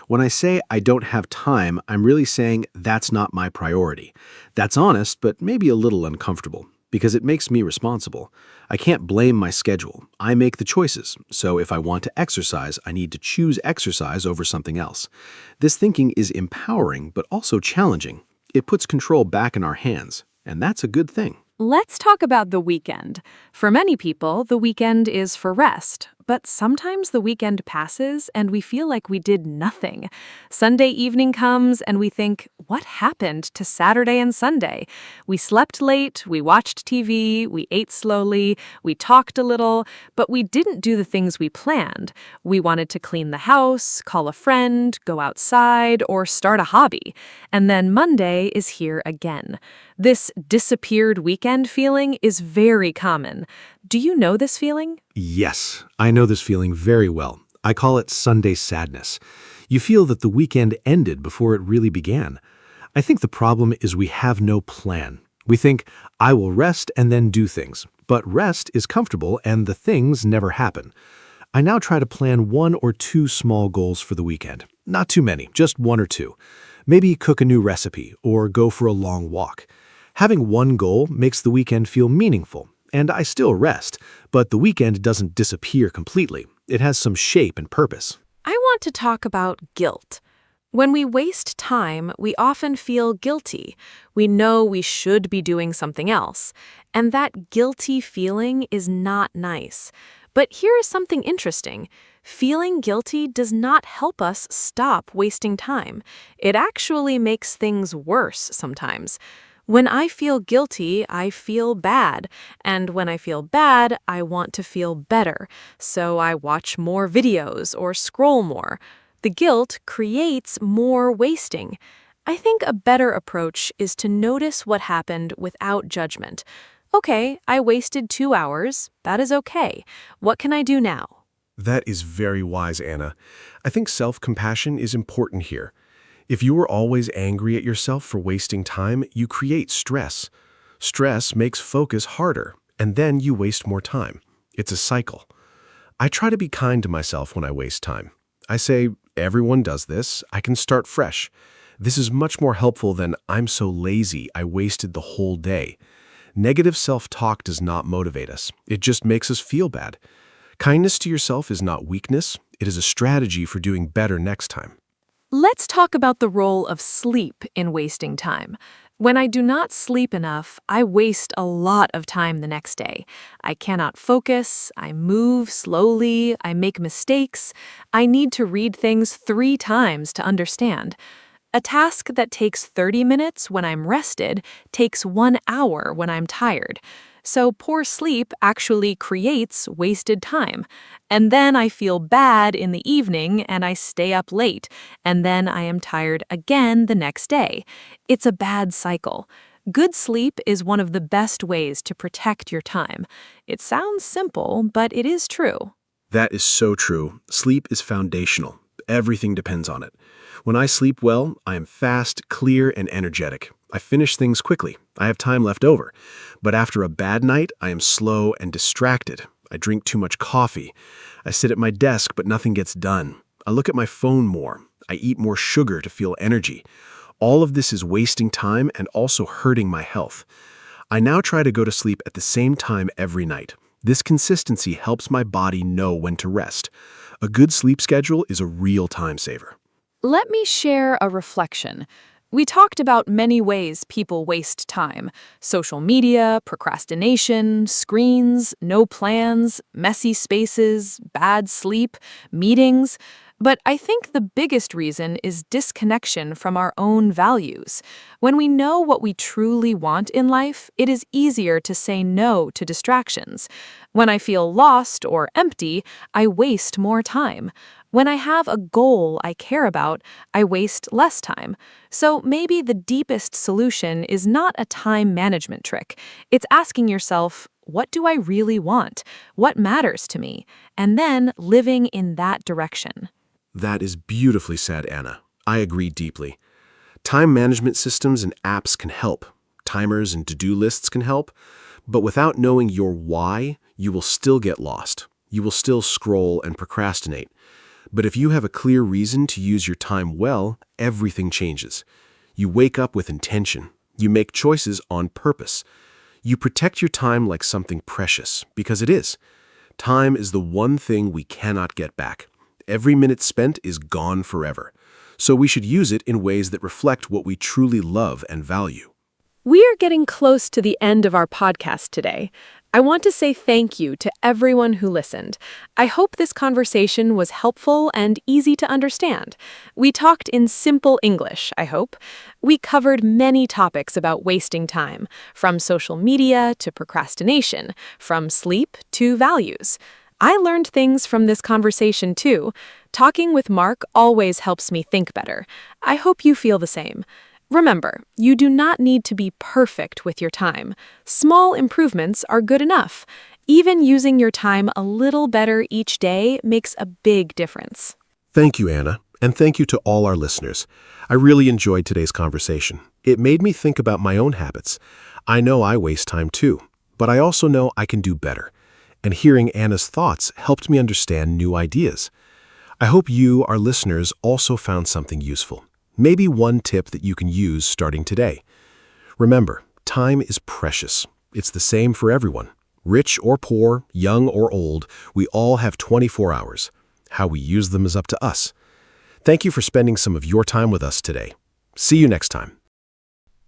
When I say I don't have time, I'm really saying that's not my priority. That's honest, but maybe a little uncomfortable, because it makes me responsible. I can't blame my schedule. I make the choices. So if I want to exercise, I need to choose exercise over something else. This thinking is empowering, but also challenging. It puts control back in our hands, and that's a good thing. Let's talk about the weekend. For many people, the weekend is for rest. But sometimes the weekend passes and we feel like we did nothing. Sunday evening comes and we think, what happened to Saturday and Sunday? We slept late, we watched TV, we ate slowly, we talked a little, but we didn't do the things we planned. We wanted to clean the house, call a friend, go outside, or start a hobby. And then Monday is here again. This disappeared weekend feeling is very common. Do you know this feeling? Yes, I know this feeling very well. I call it Sunday sadness. You feel that the weekend ended before it really began. I think the problem is we have no plan. We think, I will rest and then do things. But rest is comfortable and the things never happen. I now try to plan 1 or 2 small goals for the weekend. Not too many, just 1 or 2. Maybe cook a new recipe or go for a long walk. Having one goal makes the weekend feel meaningful, and I still rest, but the weekend doesn't disappear completely. It has some shape and purpose. I want to talk about guilt. When we waste time, we often feel guilty. We know we should be doing something else, and that guilty feeling is not nice. But here is something interesting. Feeling guilty does not help us stop wasting time. It actually makes things worse sometimes. When I feel guilty, I feel bad. And when I feel bad, I want to feel better. So I watch more videos or scroll more. The guilt creates more wasting. I think a better approach is to notice what happened without judgment. Okay, I wasted 2 hours. That is okay. What can I do now? That is very wise, Anna. I think self-compassion is important here. If you are always angry at yourself for wasting time, you create stress. Stress makes focus harder, and then you waste more time. It's a cycle. I try to be kind to myself when I waste time. I say, everyone does this, I can start fresh. This is much more helpful than I'm so lazy, I wasted the whole day. Negative self-talk does not motivate us. It just makes us feel bad. Kindness to yourself is not weakness. It is a strategy for doing better next time. Let's talk about the role of sleep in wasting time. When I do not sleep enough, I waste a lot of time the next day. I cannot focus, I move slowly, I make mistakes. I need to read things 3 times to understand. A task that takes 30 minutes when I'm rested takes 1 hour when I'm tired. So poor sleep actually creates wasted time. And then I feel bad in the evening and I stay up late, and then I am tired again the next day. It's a bad cycle. Good sleep is one of the best ways to protect your time. It sounds simple, but it is true. That is so true. Sleep is foundational. Everything depends on it. When I sleep well, I am fast, clear, and energetic. I finish things quickly. I have time left over. But after a bad night, I am slow and distracted. I drink too much coffee. I sit at my desk, but nothing gets done. I look at my phone more. I eat more sugar to feel energy. All of this is wasting time and also hurting my health. I now try to go to sleep at the same time every night. This consistency helps my body know when to rest. A good sleep schedule is a real time saver. Let me share a reflection. We talked about many ways people waste time: social media, procrastination, screens, no plans, messy spaces, bad sleep, meetings. But I think the biggest reason is disconnection from our own values. When we know what we truly want in life, it is easier to say no to distractions. When I feel lost or empty, I waste more time. When I have a goal I care about, I waste less time. So maybe the deepest solution is not a time management trick. It's asking yourself, what do I really want? What matters to me? And then living in that direction. That is beautifully said, Anna. I agree deeply. Time management systems and apps can help. Timers and to-do lists can help. But without knowing your why, you will still get lost. You will still scroll and procrastinate. But if you have a clear reason to use your time well, everything changes. You wake up with intention. You make choices on purpose. You protect your time like something precious, because it is. Time is the one thing we cannot get back. Every minute spent is gone forever. So we should use it in ways that reflect what we truly love and value. We are getting close to the end of our podcast today. I want to say thank you to everyone who listened. I hope this conversation was helpful and easy to understand. We talked in simple English, I hope. We covered many topics about wasting time, from social media to procrastination, from sleep to values. I learned things from this conversation too. Talking with Mark always helps me think better. I hope you feel the same. Remember, you do not need to be perfect with your time. Small improvements are good enough. Even using your time a little better each day makes a big difference. Thank you, Anna, and thank you to all our listeners. I really enjoyed today's conversation. It made me think about my own habits. I know I waste time too, but I also know I can do better. And hearing Anna's thoughts helped me understand new ideas. I hope you, our listeners, also found something useful. Maybe one tip that you can use starting today. Remember, Time is precious. It's the same for everyone. Rich or poor, young or old, we all have 24 hours. How we use them is up to us. Thank you for spending some of your time with us today. See you next time.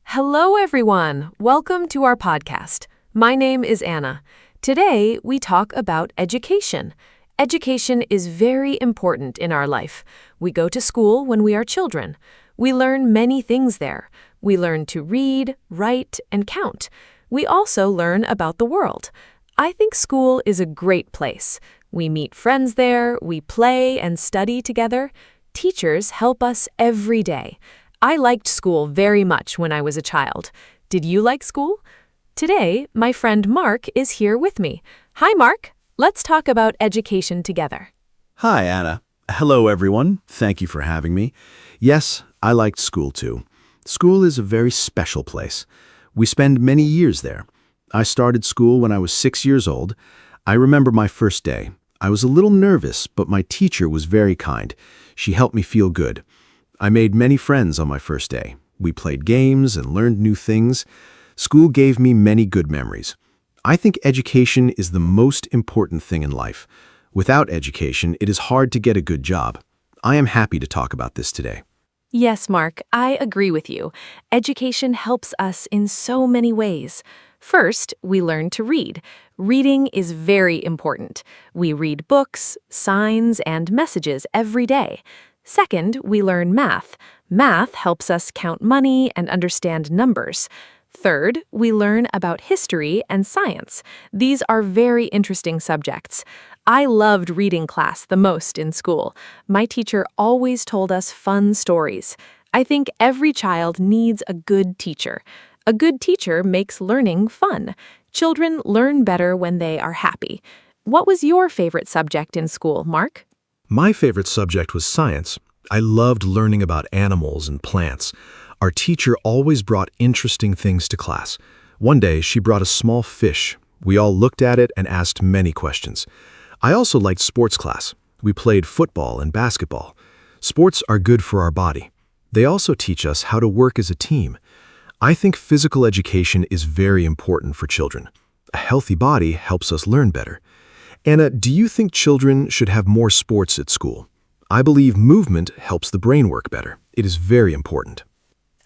Hello, everyone. Welcome to our podcast. My name is Anna. Today, we talk about education. Education is very important in our life. We go to school when we are children. We learn many things there. We learn to read, write, and count. We also learn about the world. I think school is a great place. We meet friends there, we play and study together. Teachers help us every day. I liked school very much when I was a child. Did you like school? Today, my friend Mark is here with me. Hi, Mark. Let's talk about education together. Hi, Anna. Hello, everyone. Thank you for having me. Yes, I liked school too. School is a very special place. We spend many years there. I started school when I was 6 years old. I remember my first day. I was a little nervous, but my teacher was very kind. She helped me feel good. I made many friends on my first day. We played games and learned new things. School gave me many good memories. I think education is the most important thing in life. Without education, it is hard to get a good job. I am happy to talk about this today. Yes, Mark, I agree with you. Education helps us in so many ways. First, we learn to read. Reading is very important. We read books, signs, and messages every day. Second, we learn math. Math helps us count money and understand numbers. Third, we learn about history and science. These are very interesting subjects. I loved reading class the most in school. My teacher always told us fun stories. I think every child needs a good teacher. A good teacher makes learning fun. Children learn better when they are happy. What was your favorite subject in school, Mark? My favorite subject was science. I loved learning about animals and plants. Our teacher always brought interesting things to class. One day, she brought a small fish. We all looked at it and asked many questions. I also liked sports class. We played football and basketball. Sports are good for our body. They also teach us how to work as a team. I think physical education is very important for children. A healthy body helps us learn better. Anna, do you think children should have more sports at school? I believe movement helps the brain work better. It is very important.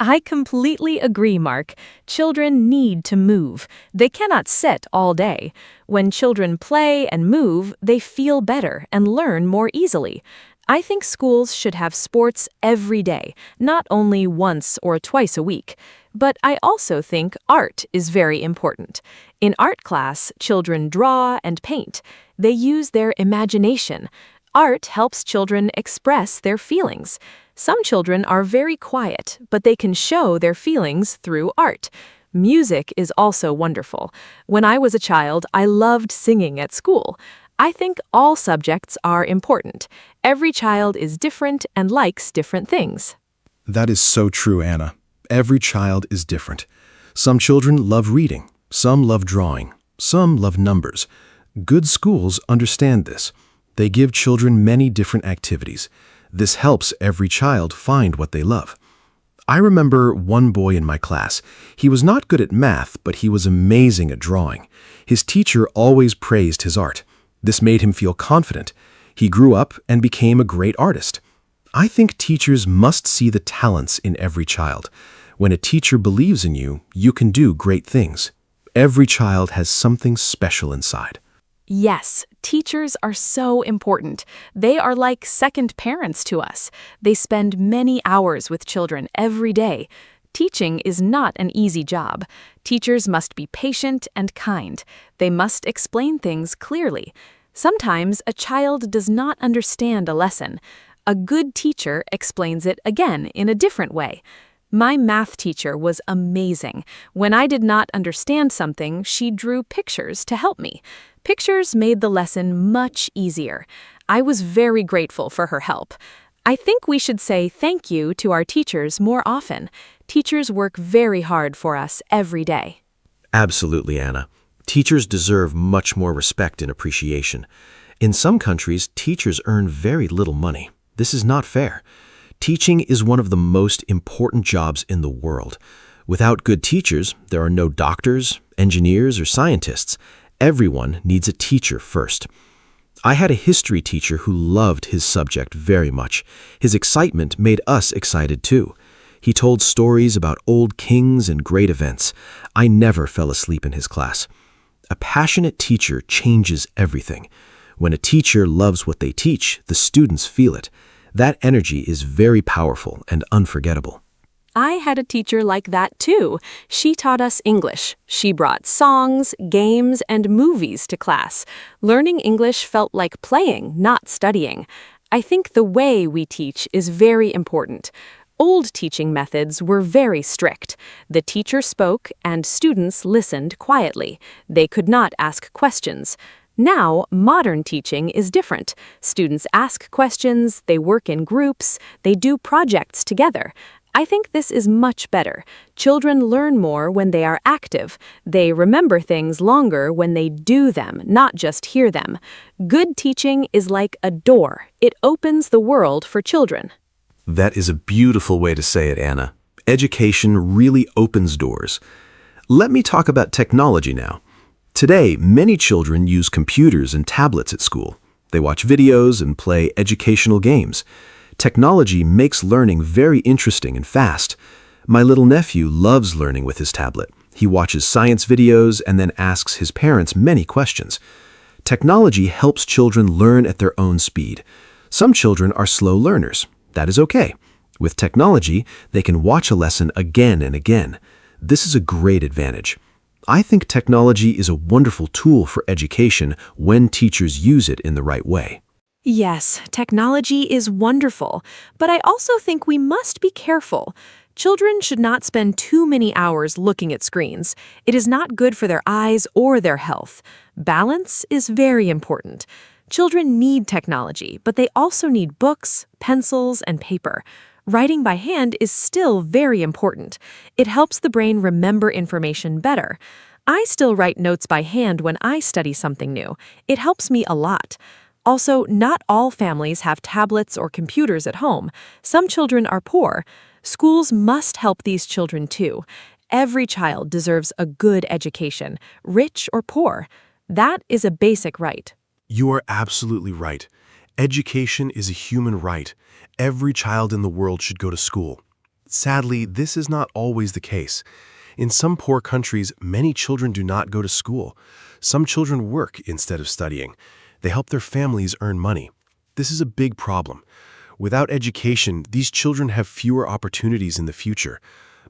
I completely agree, Mark. Children need to move. They cannot sit all day. When children play and move, they feel better and learn more easily. I think schools should have sports every day, not only once or twice a week. But I also think art is very important. In art class, children draw and paint. They use their imagination. Art helps children express their feelings. Some children are very quiet, but they can show their feelings through art. Music is also wonderful. When I was a child, I loved singing at school. I think all subjects are important. Every child is different and likes different things. That is so true, Anna. Every child is different. Some children love reading. Some love drawing. Some love numbers. Good schools understand this. They give children many different activities. This helps every child find what they love. I remember one boy in my class. He was not good at math, but he was amazing at drawing. His teacher always praised his art. This made him feel confident. He grew up and became a great artist. I think teachers must see the talents in every child. When a teacher believes in you, you can do great things. Every child has something special inside. Yes, teachers are so important. They are like second parents to us. They spend many hours with children every day. Teaching is not an easy job. Teachers must be patient and kind. They must explain things clearly. Sometimes a child does not understand a lesson. A good teacher explains it again in a different way. My math teacher was amazing. When I did not understand something, she drew pictures to help me. Pictures made the lesson much easier. I was very grateful for her help. I think we should say thank you to our teachers more often. Teachers work very hard for us every day. Absolutely, Anna. Teachers deserve much more respect and appreciation. In some countries, teachers earn very little money. This is not fair. Teaching is one of the most important jobs in the world. Without good teachers, there are no doctors, engineers, or scientists. Everyone needs a teacher first. I had a history teacher who loved his subject very much. His excitement made us excited too. He told stories about old kings and great events. I never fell asleep in his class. A passionate teacher changes everything. When a teacher loves what they teach, the students feel it. That energy is very powerful and unforgettable. I had a teacher like that too. She taught us English. She brought songs, games, and movies to class. Learning English felt like playing, not studying. I think the way we teach is very important. Old teaching methods were very strict. The teacher spoke and students listened quietly. They could not ask questions. Now, modern teaching is different. Students ask questions, they work in groups, they do projects together. I think this is much better. Children learn more when they are active. They remember things longer when they do them, not just hear them. Good teaching is like a door. It opens the world for children. That is a beautiful way to say it, Anna. Education really opens doors. Let me talk about technology now. Today, many children use computers and tablets at school. They watch videos and play educational games. Technology makes learning very interesting and fast. My little nephew loves learning with his tablet. He watches science videos and then asks his parents many questions. Technology helps children learn at their own speed. Some children are slow learners. That is okay. With technology, they can watch a lesson again and again. This is a great advantage. I think technology is a wonderful tool for education when teachers use it in the right way. Yes, technology is wonderful, but I also think we must be careful. Children should not spend too many hours looking at screens. It is not good for their eyes or their health. Balance is very important. Children need technology, but they also need books, pencils, and paper. Writing by hand is still very important. It helps the brain remember information better. I still write notes by hand when I study something new. It helps me a lot. Also, not all families have tablets or computers at home. Some children are poor. Schools must help these children too. Every child deserves a good education, rich or poor. That is a basic right. You are absolutely right. Education is a human right. Every child in the world should go to school. Sadly, this is not always the case. In some poor countries, many children do not go to school. Some children work instead of studying. They help their families earn money. This is a big problem. Without education, these children have fewer opportunities in the future.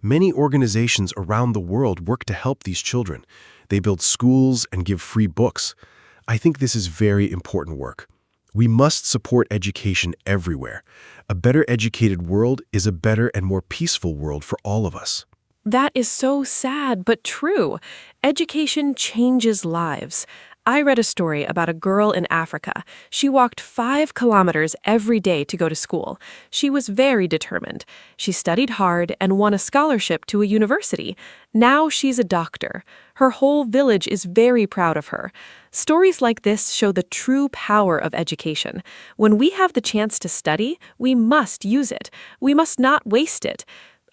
Many organizations around the world work to help these children. They build schools and give free books. I think this is very important work. We must support education everywhere. A better educated world is a better and more peaceful world for all of us. That is so sad, but true. Education changes lives. I read a story about a girl in Africa. She walked 5 kilometers every day to go to school. She was very determined. She studied hard and won a scholarship to a university. Now she's a doctor. Her whole village is very proud of her. Stories like this show the true power of education. When we have the chance to study, we must use it. We must not waste it.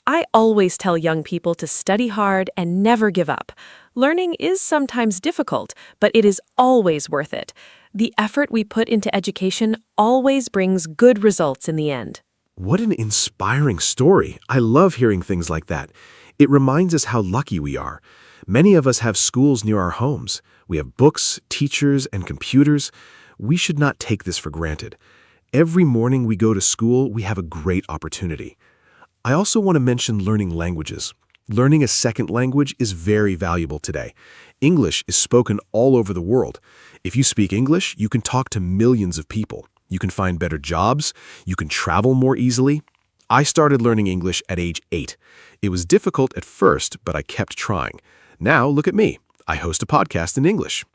I always tell young people to study hard and never give up. Learning is sometimes difficult, but it is always worth it. The effort we put into education always brings good results in the end. What an inspiring story. I love hearing things like that. It reminds us how lucky we are. Many of us have schools near our homes. We have books, teachers, and computers. We should not take this for granted. Every morning we go to school, we have a great opportunity. I also want to mention learning languages. Learning a second language is very valuable today. English is spoken all over the world. If you speak English, you can talk to millions of people. You can find better jobs. You can travel more easily. I started learning English at age 8. It was difficult at first, but I kept trying. Now, look at me. I host a podcast in English.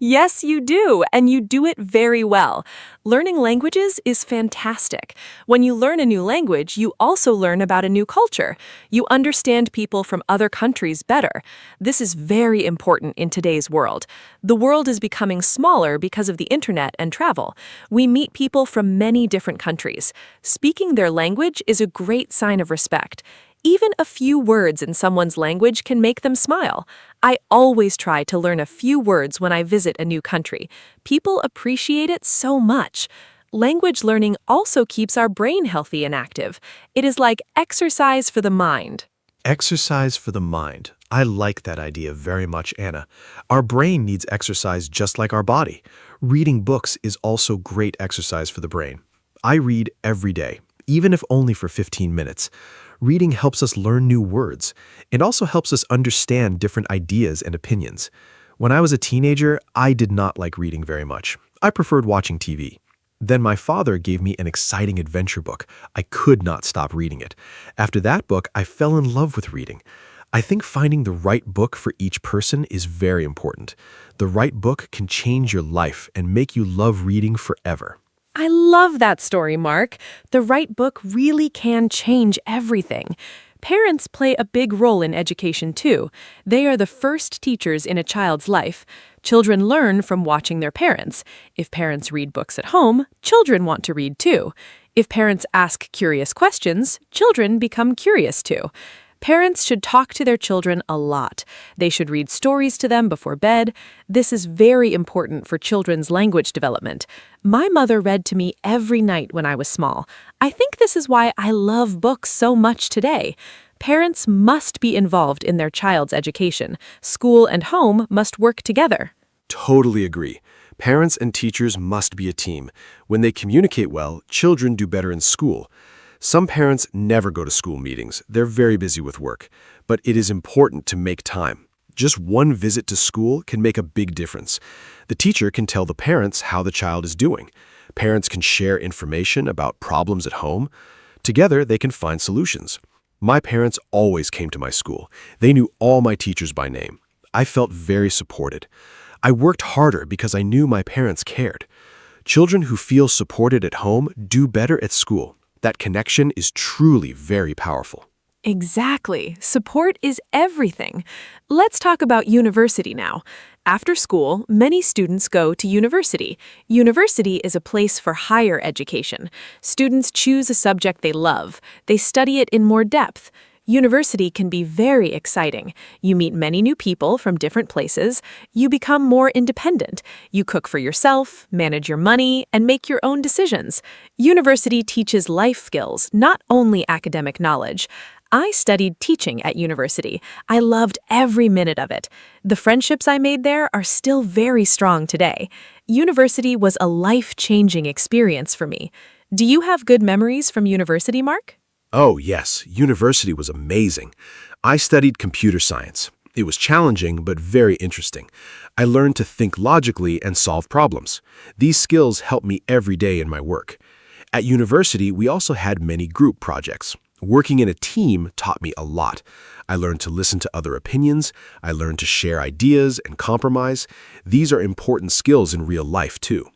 Yes, you do, and you do it very well. Learning languages is fantastic. When you learn a new language, you also learn about a new culture. You understand people from other countries better. This is very important in today's world. The world is becoming smaller because of the internet and travel. We meet people from many different countries. Speaking their language is a great sign of respect. Even a few words in someone's language can make them smile. I always try to learn a few words when I visit a new country. People appreciate it so much. Language learning also keeps our brain healthy and active. It is like exercise for the mind. Exercise for the mind. I like that idea very much, Anna. Our brain needs exercise just like our body. Reading books is also great exercise for the brain. I read every day, even if only for 15 minutes. Reading helps us learn new words. It also helps us understand different ideas and opinions. When I was a teenager, I did not like reading very much. I preferred watching TV. Then my father gave me an exciting adventure book. I could not stop reading it. After that book, I fell in love with reading. I think finding the right book for each person is very important. The right book can change your life and make you love reading forever. I love that story, Mark. The right book really can change everything. Parents play a big role in education, too. They are the first teachers in a child's life. Children learn from watching their parents. If parents read books at home, children want to read, too. If parents ask curious questions, children become curious, too. Parents should talk to their children a lot. They should read stories to them before bed. This is very important for children's language development. My mother read to me every night when I was small. I think this is why I love books so much today. Parents must be involved in their child's education. School and home must work together. Totally agree. Parents and teachers must be a team. When they communicate well, children do better in school. Some parents never go to school meetings. They're very busy with work. But it is important to make time. Just one visit to school can make a big difference. The teacher can tell the parents how the child is doing. Parents can share information about problems at home. Together, they can find solutions. My parents always came to my school. They knew all my teachers by name. I felt very supported. I worked harder because I knew my parents cared. Children who feel supported at home do better at school. That connection is truly very powerful. Exactly. Support is everything. Let's talk about university now. After school, many students go to university. University is a place for higher education. Students choose a subject they love. They study it in more depth. University can be very exciting. You meet many new people from different places. You become more independent. You cook for yourself, manage your money, and make your own decisions. University teaches life skills, not only academic knowledge. I studied teaching at university. I loved every minute of it. The friendships I made there are still very strong today. University was a life-changing experience for me. Do you have good memories from university, Mark? Oh, yes. University was amazing. I studied computer science. It was challenging, but very interesting. I learned to think logically and solve problems. These skills help me every day in my work. At university, we also had many group projects. Working in a team taught me a lot. I learned to listen to other opinions. I learned to share ideas and compromise. These are important skills in real life, too.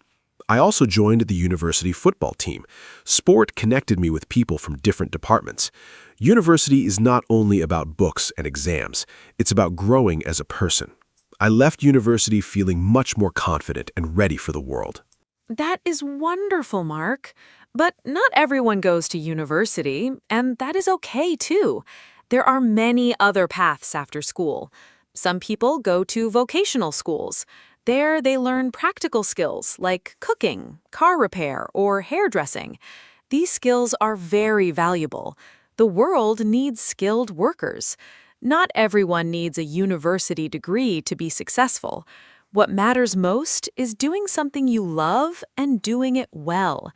I also joined the university football team. Sport connected me with people from different departments. University is not only about books and exams. It's about growing as a person. I left university feeling much more confident and ready for the world. That is wonderful, Mark. But not everyone goes to university, and that is okay, too. There are many other paths after school. Some people go to vocational schools. There, they learn practical skills like cooking, car repair, or hairdressing. These skills are very valuable. The world needs skilled workers. Not everyone needs a university degree to be successful. What matters most is doing something you love and doing it well.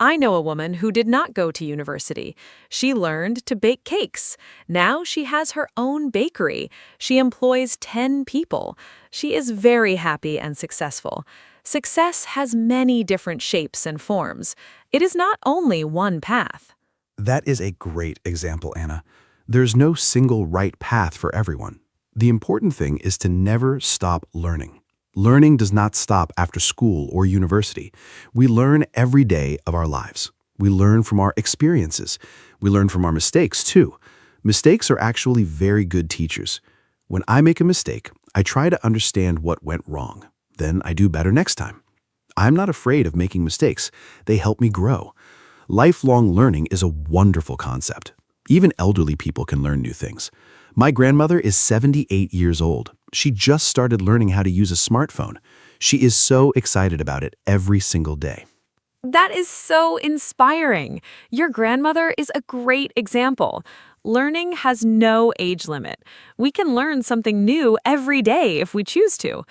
I know a woman who did not go to university. She learned to bake cakes. Now she has her own bakery. She employs 10 people. She is very happy and successful. Success has many different shapes and forms. It is not only one path. That is a great example, Anna. There's no single right path for everyone. The important thing is to never stop learning. Learning does not stop after school or university. We learn every day of our lives. We learn from our experiences. We learn from our mistakes, too. Mistakes are actually very good teachers. When I make a mistake, I try to understand what went wrong. Then I do better next time. I'm not afraid of making mistakes. They help me grow. Lifelong learning is a wonderful concept. Even elderly people can learn new things. My grandmother is 78 years old. She just started learning how to use a smartphone. She is so excited about it every single day. That is so inspiring. Your grandmother is a great example. Learning has no age limit. We can learn something new every day if we choose to.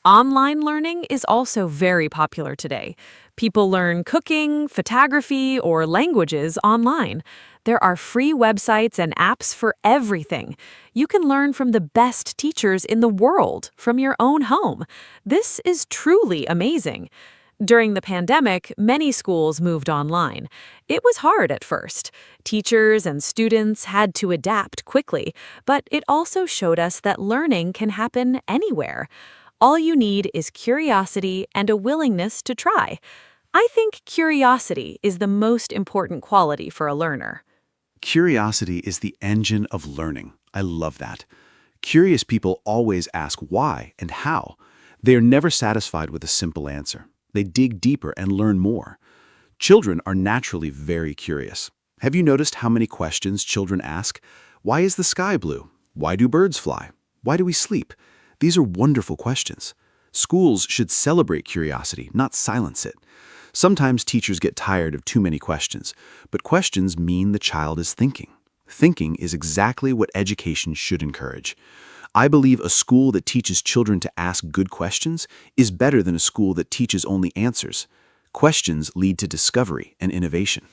Online learning is also very popular today. People learn cooking, photography, or languages online. There are free websites and apps for everything. You can learn from the best teachers in the world from your own home. This is truly amazing. During the pandemic, many schools moved online. It was hard at first. Teachers and students had to adapt quickly, but it also showed us that learning can happen anywhere. All you need is curiosity and a willingness to try. I think curiosity is the most important quality for a learner. Curiosity is the engine of learning. I love that. Curious people always ask why and how. They are never satisfied with a simple answer. They dig deeper and learn more. Children are naturally very curious. Have you noticed how many questions children ask? Why is the sky blue? Why do birds fly? Why do we sleep? These are wonderful questions. Schools should celebrate curiosity, not silence it. Sometimes teachers get tired of too many questions, but questions mean the child is thinking. Thinking is exactly what education should encourage. I believe a school that teaches children to ask good questions is better than a school that teaches only answers. Questions lead to discovery and innovation.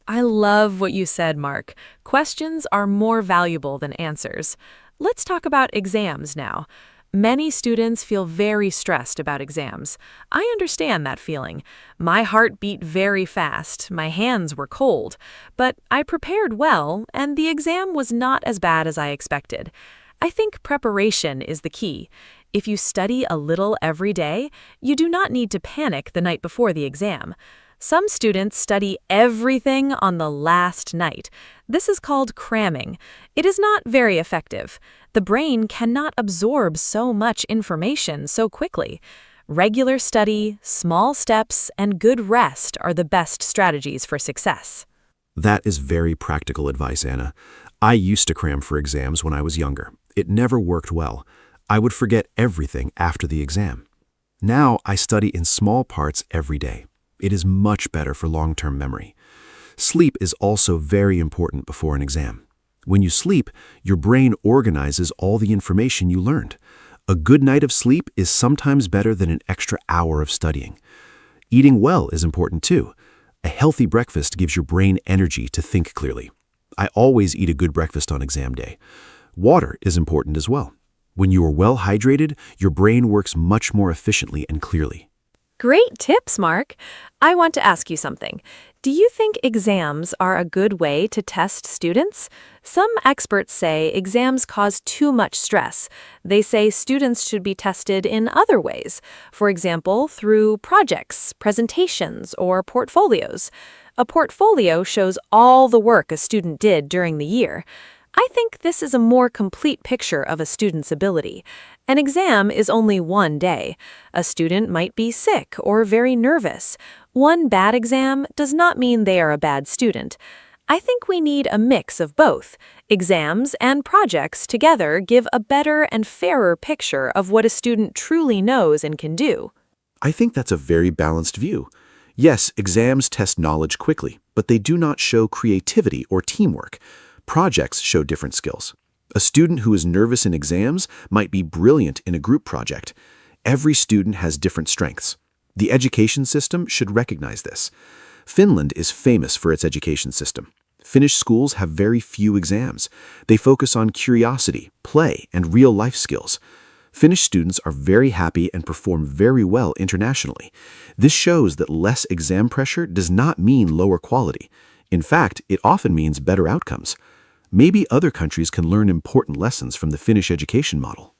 I love what you said, Mark. Questions are more valuable than answers. Let's talk about exams now. Many students feel very stressed about exams. I understand that feeling. My heart beat very fast, my hands were cold, but I prepared well, and the exam was not as bad as I expected. I think preparation is the key. If you study a little every day, you do not need to panic the night before the exam. Some students study everything on the last night. This is called cramming. It is not very effective. The brain cannot absorb so much information so quickly. Regular study, small steps, and good rest are the best strategies for success. That is very practical advice, Anna. I used to cram for exams when I was younger. It never worked well. I would forget everything after the exam. Now I study in small parts every day. It is much better for long-term memory. Sleep is also very important before an exam. When you sleep, your brain organizes all the information you learned. A good night of sleep is sometimes better than an extra hour of studying. Eating well is important too. A healthy breakfast gives your brain energy to think clearly. I always eat a good breakfast on exam day. Water is important as well. When you are well hydrated, your brain works much more efficiently and clearly. Great tips, Mark. I want to ask you something. Do you think exams are a good way to test students? Some experts say exams cause too much stress. They say students should be tested in other ways, for example, through projects, presentations, or portfolios. A portfolio shows all the work a student did during the year. I think this is a more complete picture of a student's ability. An exam is only one day. A student might be sick or very nervous. One bad exam does not mean they are a bad student. I think we need a mix of both. Exams and projects together give a better and fairer picture of what a student truly knows and can do. I think that's a very balanced view. Yes, exams test knowledge quickly, but they do not show creativity or teamwork. Projects show different skills. A student who is nervous in exams might be brilliant in a group project. Every student has different strengths. The education system should recognize this. Finland is famous for its education system. Finnish schools have very few exams. They focus on curiosity, play, and real-life skills. Finnish students are very happy and perform very well internationally. This shows that less exam pressure does not mean lower quality. In fact, it often means better outcomes. Maybe other countries can learn important lessons from the Finnish education model.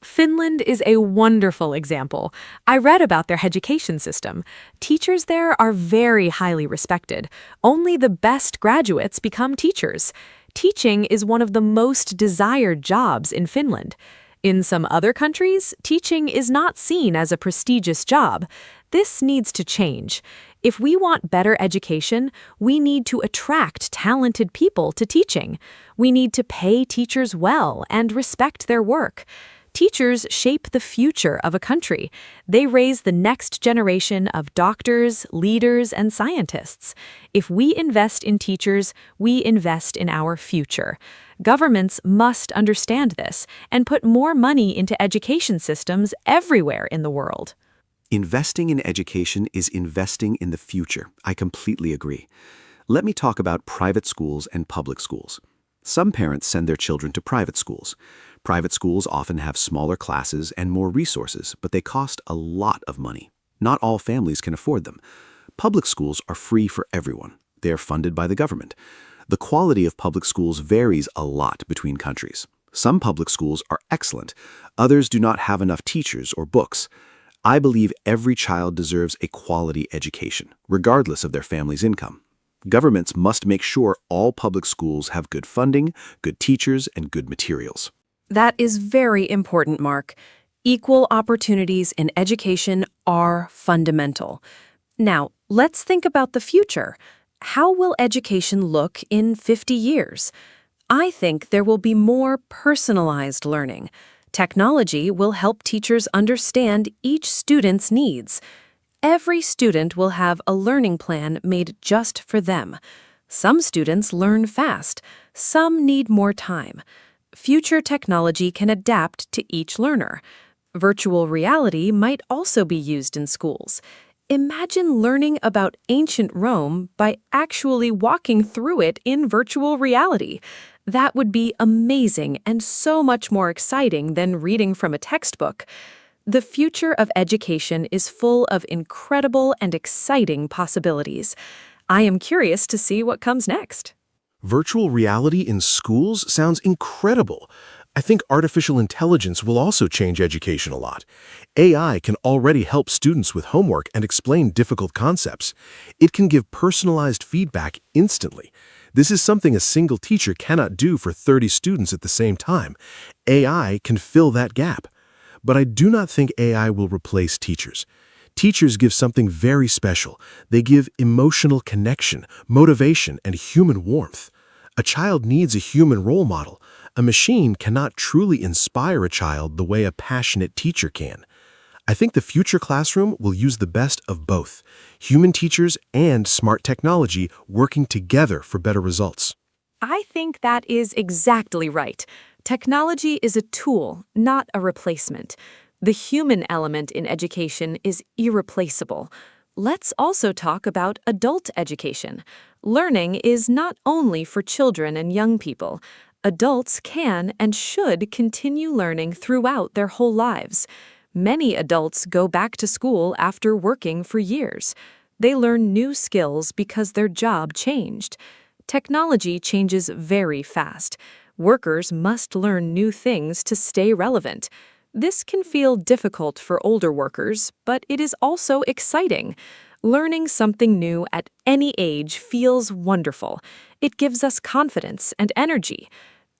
Finland is a wonderful example. I read about their education system. Teachers there are very highly respected. Only the best graduates become teachers. Teaching is one of the most desired jobs in Finland. In some other countries, teaching is not seen as a prestigious job. This needs to change. If we want better education, we need to attract talented people to teaching. We need to pay teachers well and respect their work. Teachers shape the future of a country. They raise the next generation of doctors, leaders, and scientists. If we invest in teachers, we invest in our future. Governments must understand this and put more money into education systems everywhere in the world. Investing in education is investing in the future. I completely agree. Let me talk about private schools and public schools. Some parents send their children to private schools. Private schools often have smaller classes and more resources, but they cost a lot of money. Not all families can afford them. Public schools are free for everyone. They are funded by the government. The quality of public schools varies a lot between countries. Some public schools are excellent. Others do not have enough teachers or books. I believe every child deserves a quality education, regardless of their family's income. Governments must make sure all public schools have good funding, good teachers, and good materials. That is very important, Mark. Equal opportunities in education are fundamental. Now, let's think about the future. How will education look in 50 years? I think there will be more personalized learning. Technology will help teachers understand each student's needs. Every student will have a learning plan made just for them. Some students learn fast, some need more time. Future technology can adapt to each learner. Virtual reality might also be used in schools. Imagine learning about ancient Rome by actually walking through it in virtual reality. That would be amazing and so much more exciting than reading from a textbook. The future of education is full of incredible and exciting possibilities. I am curious to see what comes next. Virtual reality in schools sounds incredible. I think artificial intelligence will also change education a lot. AI can already help students with homework and explain difficult concepts. It can give personalized feedback instantly. This is something a single teacher cannot do for 30 students at the same time. AI can fill that gap. But I do not think AI will replace teachers. Teachers give something very special. They give emotional connection, motivation, and human warmth. A child needs a human role model. A machine cannot truly inspire a child the way a passionate teacher can. I think the future classroom will use the best of both, human teachers and smart technology working together for better results. I think that is exactly right. Technology is a tool, not a replacement. The human element in education is irreplaceable. Let's also talk about adult education. Learning is not only for children and young people. Adults can and should continue learning throughout their whole lives. Many adults go back to school after working for years. They learn new skills because their job changed. Technology changes very fast. Workers must learn new things to stay relevant. This can feel difficult for older workers, but it is also exciting. Learning something new at any age feels wonderful. It gives us confidence and energy.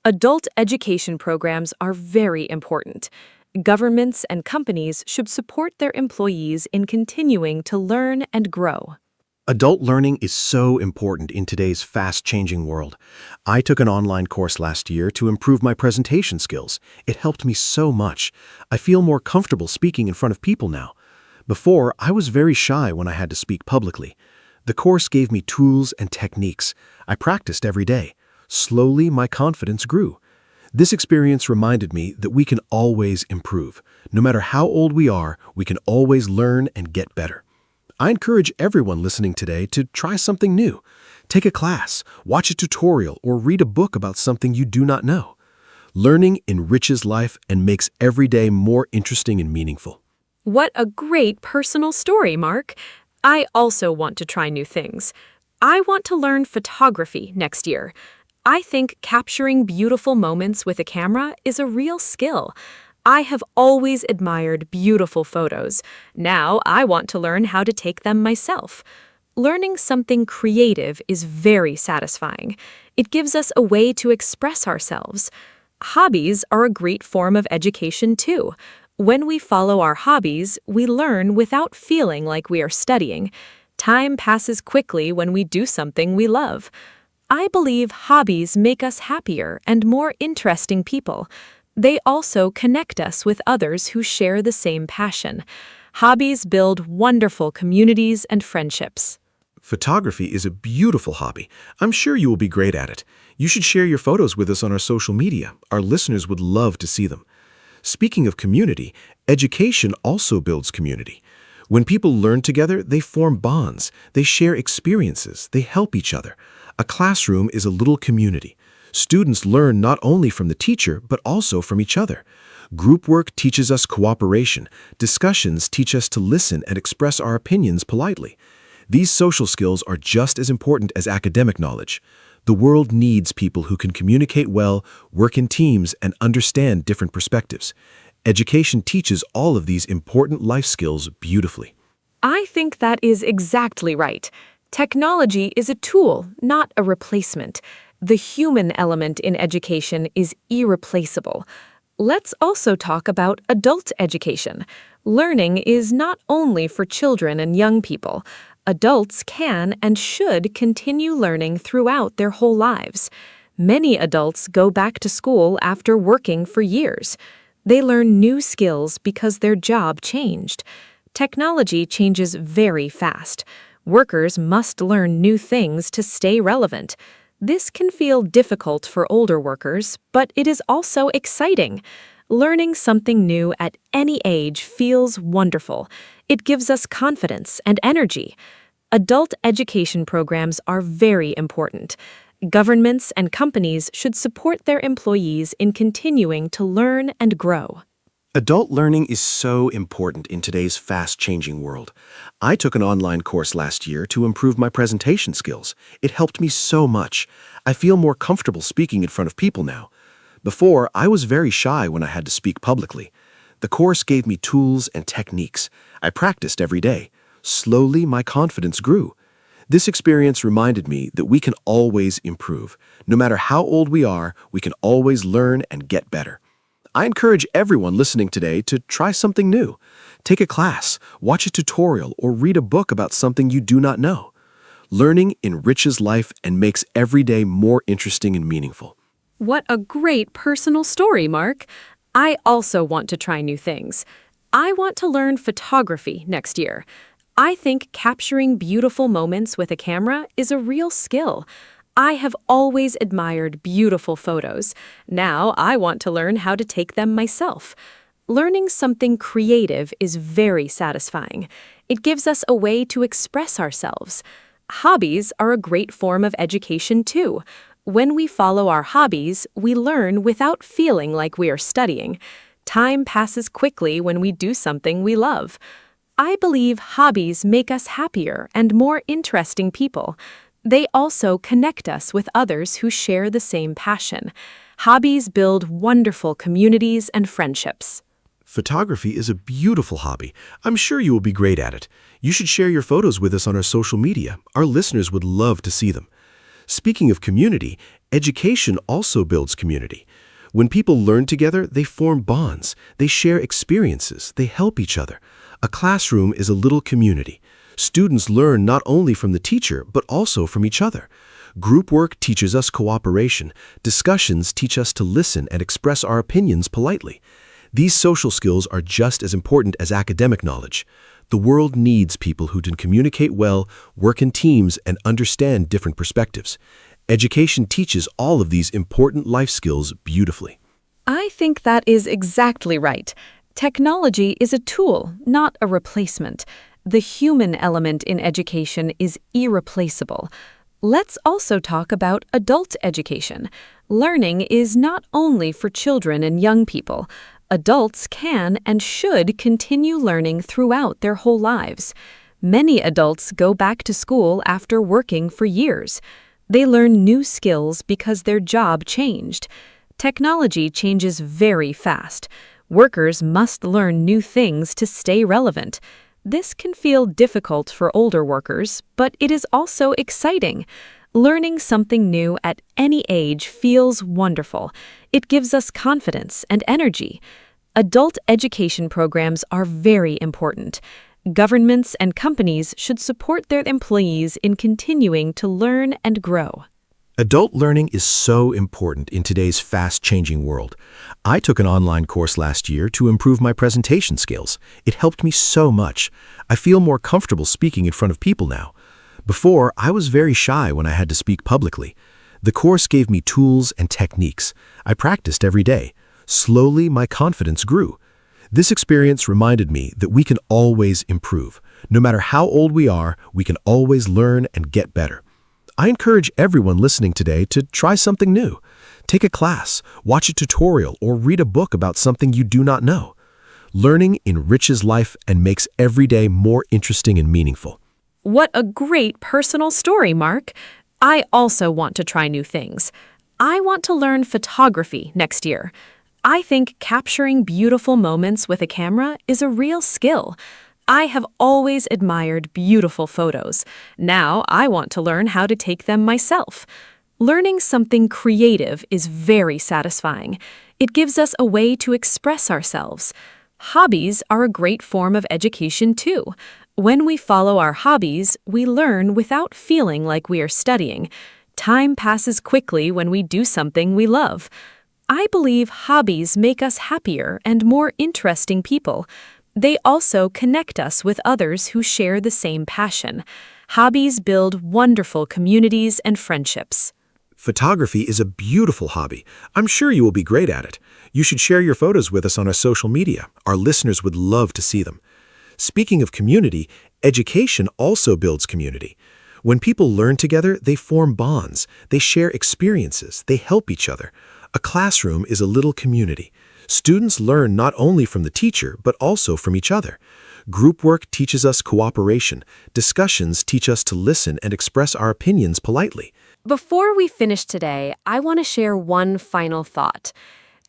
Adult education programs are very important. Governments and companies should support their employees in continuing to learn and grow. Adult learning is so important in today's fast-changing world. I took an online course last year to improve my presentation skills. It helped me so much. I feel more comfortable speaking in front of people now. Before, I was very shy when I had to speak publicly. The course gave me tools and techniques. I practiced every day. Slowly, my confidence grew. This experience reminded me that we can always improve. No matter how old we are, we can always learn and get better. I encourage everyone listening today to try something new. Take a class, watch a tutorial, or read a book about something you do not know. Learning enriches life and makes every day more interesting and meaningful. What a great personal story, Mark. I also want to try new things. I want to learn photography next year. I think capturing beautiful moments with a camera is a real skill. I have always admired beautiful photos. Now I want to learn how to take them myself. Learning something creative is very satisfying. It gives us a way to express ourselves. Hobbies are a great form of education too. When we follow our hobbies, we learn without feeling like we are studying. Time passes quickly when we do something we love. I believe hobbies make us happier and more interesting people. They also connect us with others who share the same passion. Hobbies build wonderful communities and friendships. Photography is a beautiful hobby. I'm sure you will be great at it. You should share your photos with us on our social media. Our listeners would love to see them. Speaking of community, education also builds community. When people learn together, they form bonds, they share experiences, they help each other. A classroom is a little community. Students learn not only from the teacher, but also from each other. Group work teaches us cooperation. Discussions teach us to listen and express our opinions politely. These social skills are just as important as academic knowledge. The world needs people who can communicate well, work in teams, and understand different perspectives. Education teaches all of these important life skills beautifully. I think that is exactly right. Technology is a tool, not a replacement. The human element in education is irreplaceable. Let's also talk about adult education. Learning is not only for children and young people. Adults can and should continue learning throughout their whole lives. Many adults go back to school after working for years. They learn new skills because their job changed. Technology changes very fast. Workers must learn new things to stay relevant. This can feel difficult for older workers, but it is also exciting. Learning something new at any age feels wonderful. It gives us confidence and energy. Adult education programs are very important. Governments and companies should support their employees in continuing to learn and grow. Adult learning is so important in today's fast-changing world. I took an online course last year to improve my presentation skills. It helped me so much. I feel more comfortable speaking in front of people now. Before, I was very shy when I had to speak publicly. The course gave me tools and techniques. I practiced every day. Slowly, my confidence grew. This experience reminded me that we can always improve. No matter how old we are, we can always learn and get better. I encourage everyone listening today to try something new. Take a class, watch a tutorial, or read a book about something you do not know. Learning enriches life and makes every day more interesting and meaningful. What a great personal story, Mark. I also want to try new things. I want to learn photography next year. I think capturing beautiful moments with a camera is a real skill. I have always admired beautiful photos. Now I want to learn how to take them myself. Learning something creative is very satisfying. It gives us a way to express ourselves. Hobbies are a great form of education too. When we follow our hobbies, we learn without feeling like we are studying. Time passes quickly when we do something we love. I believe hobbies make us happier and more interesting people. They also connect us with others who share the same passion. Hobbies build wonderful communities and friendships. Photography is a beautiful hobby. I'm sure you will be great at it. You should share your photos with us on our social media. Our listeners would love to see them. Speaking of community, education also builds community. When people learn together, they form bonds. They share experiences. They help each other. A classroom is a little community. Students learn not only from the teacher, but also from each other. Group work teaches us cooperation. Discussions teach us to listen and express our opinions politely. These social skills are just as important as academic knowledge. The world needs people who can communicate well, work in teams, and understand different perspectives. Education teaches all of these important life skills beautifully. I think that is exactly right. Technology is a tool, not a replacement. The human element in education is irreplaceable. Let's also talk about adult education. Learning is not only for children and young people. Adults can and should continue learning throughout their whole lives. Many adults go back to school after working for years. They learn new skills because their job changed. Technology changes very fast. Workers must learn new things to stay relevant. This can feel difficult for older workers, but it is also exciting. Learning something new at any age feels wonderful. It gives us confidence and energy. Adult education programs are very important. Governments and companies should support their employees in continuing to learn and grow. Adult learning is so important in today's fast-changing world. I took an online course last year to improve my presentation skills. It helped me so much. I feel more comfortable speaking in front of people now. Before, I was very shy when I had to speak publicly. The course gave me tools and techniques. I practiced every day. Slowly, my confidence grew. This experience reminded me that we can always improve. No matter how old we are, we can always learn and get better. I encourage everyone listening today to try something new. Take a class, watch a tutorial, or read a book about something you do not know. Learning enriches life and makes every day more interesting and meaningful. What a great personal story, Mark. I also want to try new things. I want to learn photography next year. I think capturing beautiful moments with a camera is a real skill. I have always admired beautiful photos. Now I want to learn how to take them myself. Learning something creative is very satisfying. It gives us a way to express ourselves. Hobbies are a great form of education too. When we follow our hobbies, we learn without feeling like we are studying. Time passes quickly when we do something we love. I believe hobbies make us happier and more interesting people. They also connect us with others who share the same passion. Hobbies build wonderful communities and friendships. Photography is a beautiful hobby. I'm sure you will be great at it. You should share your photos with us on our social media. Our listeners would love to see them. Speaking of community, education also builds community. When people learn together, they form bonds. They share experiences. They help each other. A classroom is a little community. Students learn not only from the teacher, but also from each other. Group work teaches us cooperation. Discussions teach us to listen and express our opinions politely. Before we finish today, I want to share one final thought.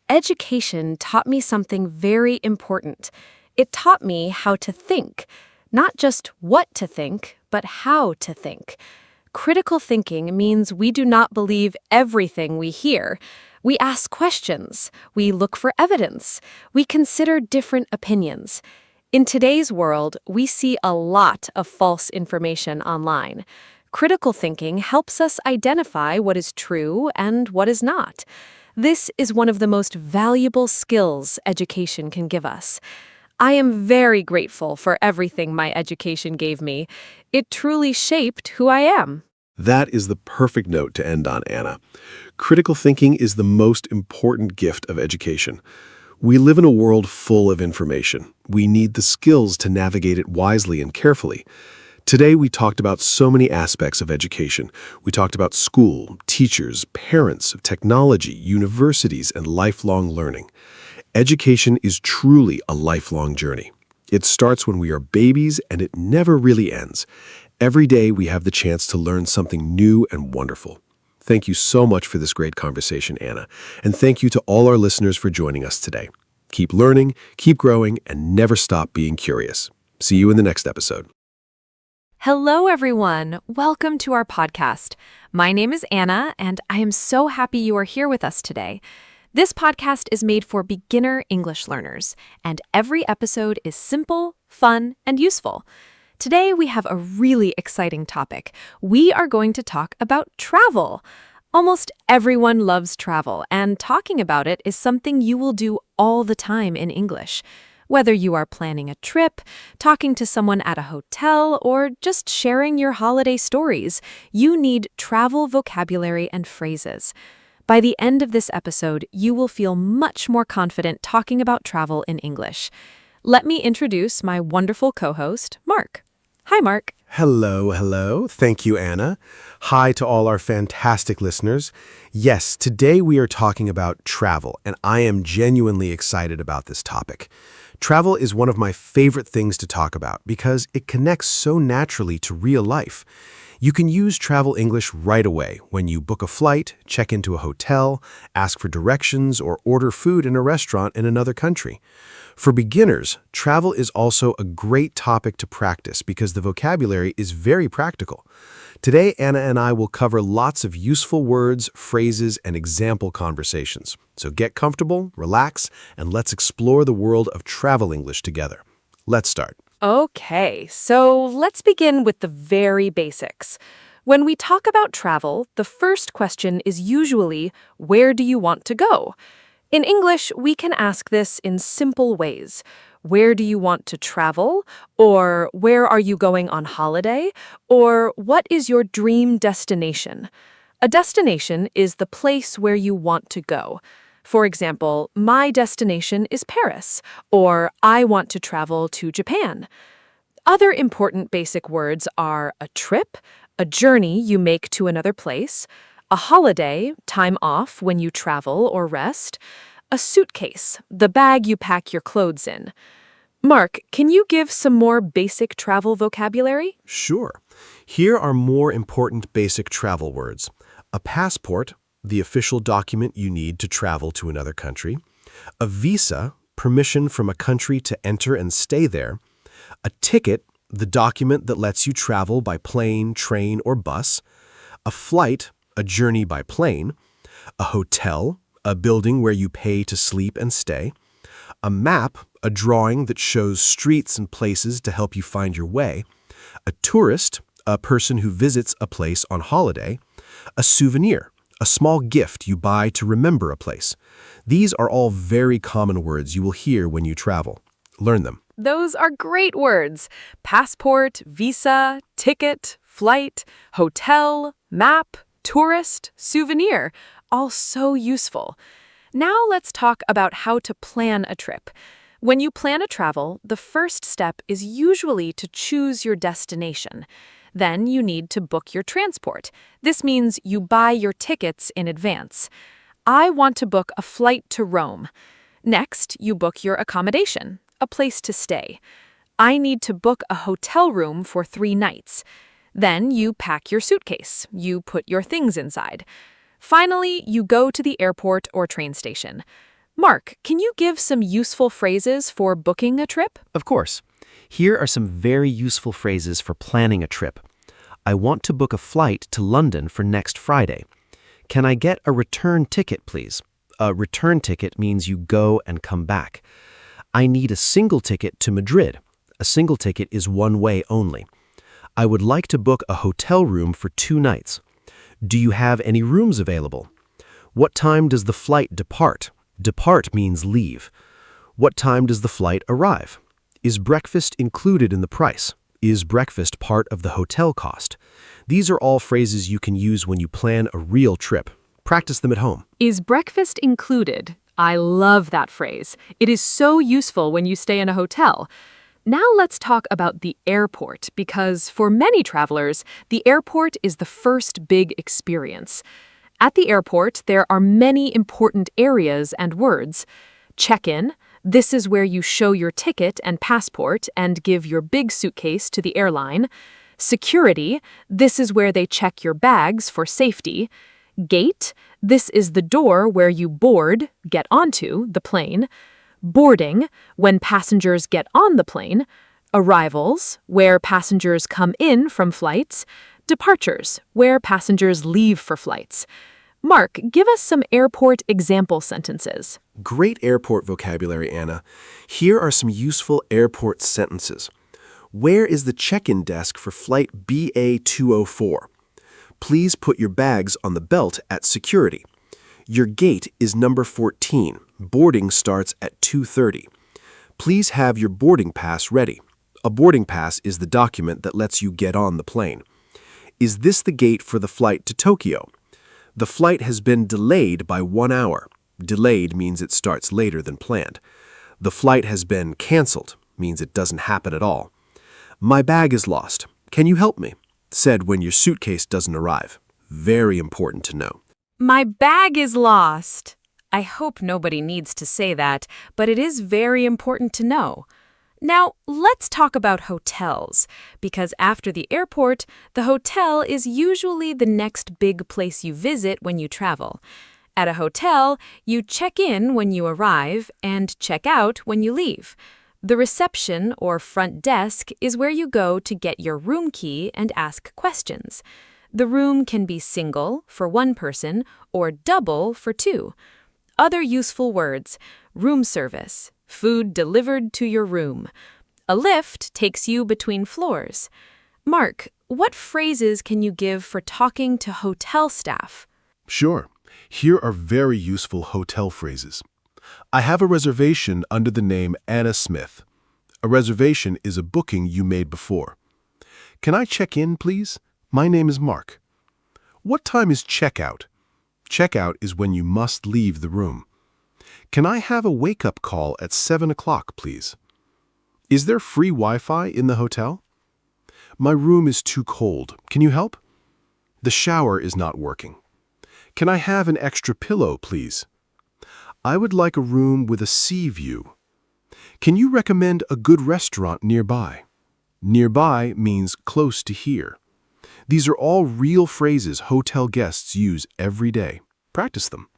Education taught me something very important. It taught me how to think. Not just what to think, but how to think. Critical thinking means we do not believe everything we hear. We ask questions. We look for evidence. We consider different opinions. In today's world, we see a lot of false information online. Critical thinking helps us identify what is true and what is not. This is one of the most valuable skills education can give us. I am very grateful for everything my education gave me. It truly shaped who I am. That is the perfect note to end on, Anna. Critical thinking is the most important gift of education. We live in a world full of information. We need the skills to navigate it wisely and carefully. Today, we talked about so many aspects of education. We talked about school, teachers, parents, technology, universities, and lifelong learning. Education is truly a lifelong journey. It starts when we are babies, and it never really ends. Every day, we have the chance to learn something new and wonderful. Thank you so much for this great conversation, Anna. And thank you to all our listeners for joining us today. Keep learning, keep growing, and never stop being curious. See you in the next episode. Hello, everyone. Welcome to our podcast. My name is Anna, and I am so happy you are here with us today. This podcast is made for beginner English learners, and every episode is simple, fun, and useful. Today, we have a really exciting topic. We are going to talk about travel. Almost everyone loves travel, and talking about it is something you will do all the time in English. Whether you are planning a trip, talking to someone at a hotel, or just sharing your holiday stories, you need travel vocabulary and phrases. By the end of this episode, you will feel much more confident talking about travel in English. Let me introduce my wonderful co-host, Mark. Hi, Mark. Hello. Thank you, Anna. Hi to all our fantastic listeners. Yes, today we are talking about travel, and I am genuinely excited about this topic. Travel is one of my favorite things to talk about because it connects so naturally to real life. You can use travel English right away when you book a flight, check into a hotel, ask for directions, or order food in a restaurant in another country. For beginners, travel is also a great topic to practice because the vocabulary is very practical. Today, Anna and I will cover lots of useful words, phrases, and example conversations. So get comfortable, relax, and let's explore the world of travel English together. Let's start. Okay, so let's begin with the very basics. When we talk about travel, the first question is usually, where do you want to go? In English, we can ask this in simple ways. Where do you want to travel? Or where are you going on holiday? Or what is your dream destination? A destination is the place where you want to go. For example, my destination is Paris, or I want to travel to Japan. Other important basic words are a trip, a journey you make to another place, a holiday, time off when you travel or rest, a suitcase, the bag you pack your clothes in. Mark, can you give some more basic travel vocabulary? Sure. Here are more important basic travel words. A passport, the official document you need to travel to another country. A visa, permission from a country to enter and stay there. A ticket, the document that lets you travel by plane, train, or bus. A flight, a journey by plane. A hotel, a building where you pay to sleep and stay. A map, a drawing that shows streets and places to help you find your way. A tourist, a person who visits a place on holiday. A souvenir, a small gift you buy to remember a place. These are all very common words you will hear when you travel. Learn them. Those are great words. Passport, visa, ticket, flight, hotel, map, tourist, souvenir. All so useful. Now let's talk about how to plan a trip. When you plan a travel, the first step is usually to choose your destination. Then you need to book your transport. This means you buy your tickets in advance. I want to book a flight to Rome. Next, you book your accommodation, a place to stay. I need to book a hotel room for 3 nights. Then you pack your suitcase. You put your things inside. Finally, you go to the airport or train station. Mark, can you give some useful phrases for booking a trip? Of course. Here are some very useful phrases for planning a trip. I want to book a flight to London for next Friday. Can I get a return ticket, please? A return ticket means you go and come back. I need a single ticket to Madrid. A single ticket is one way only. I would like to book a hotel room for 2 nights. Do you have any rooms available? What time does the flight depart? Depart means leave. What time does the flight arrive? Is breakfast included in the price? Is breakfast part of the hotel cost? These are all phrases you can use when you plan a real trip. Practice them at home. Is breakfast included? I love that phrase. It is so useful when you stay in a hotel. Now let's talk about the airport, because for many travelers, the airport is the first big experience. At the airport, there are many important areas and words. Check-in. This is where you show your ticket and passport and give your big suitcase to the airline. Security. This is where they check your bags for safety. Gate. This is the door where you board, get onto, the plane. Boarding, when passengers get on the plane. Arrivals, where passengers come in from flights. Departures, where passengers leave for flights. Mark, give us some airport example sentences. Great airport vocabulary, Anna. Here are some useful airport sentences. Where is the check-in desk for flight BA204? Please put your bags on the belt at security. Your gate is number 14. Boarding starts at 2:30. Please have your boarding pass ready. A boarding pass is the document that lets you get on the plane. Is this the gate for the flight to Tokyo? The flight has been delayed by 1 hour. Delayed means it starts later than planned. The flight has been canceled, means it doesn't happen at all. My bag is lost. Can you help me? Said when your suitcase doesn't arrive. Very important to know. My bag is lost. I hope nobody needs to say that, but it is very important to know. Now, let's talk about hotels, because after the airport, the hotel is usually the next big place you visit when you travel. At a hotel, you check in when you arrive and check out when you leave. The reception or front desk is where you go to get your room key and ask questions. The room can be single for 1 person or double for 2. Other useful words: room service, food delivered to your room. A lift takes you between floors. Mark, what phrases can you give for talking to hotel staff? Sure. Here are very useful hotel phrases. I have a reservation under the name Anna Smith. A reservation is a booking you made before. Can I check in, please? My name is Mark. What time is checkout? Checkout is when you must leave the room. Can I have a wake-up call at 7 o'clock, please? Is there free Wi-Fi in the hotel? My room is too cold. Can you help? The shower is not working. Can I have an extra pillow, please? I would like a room with a sea view. Can you recommend a good restaurant nearby? Nearby means close to here. These are all real phrases hotel guests use every day. Practice them.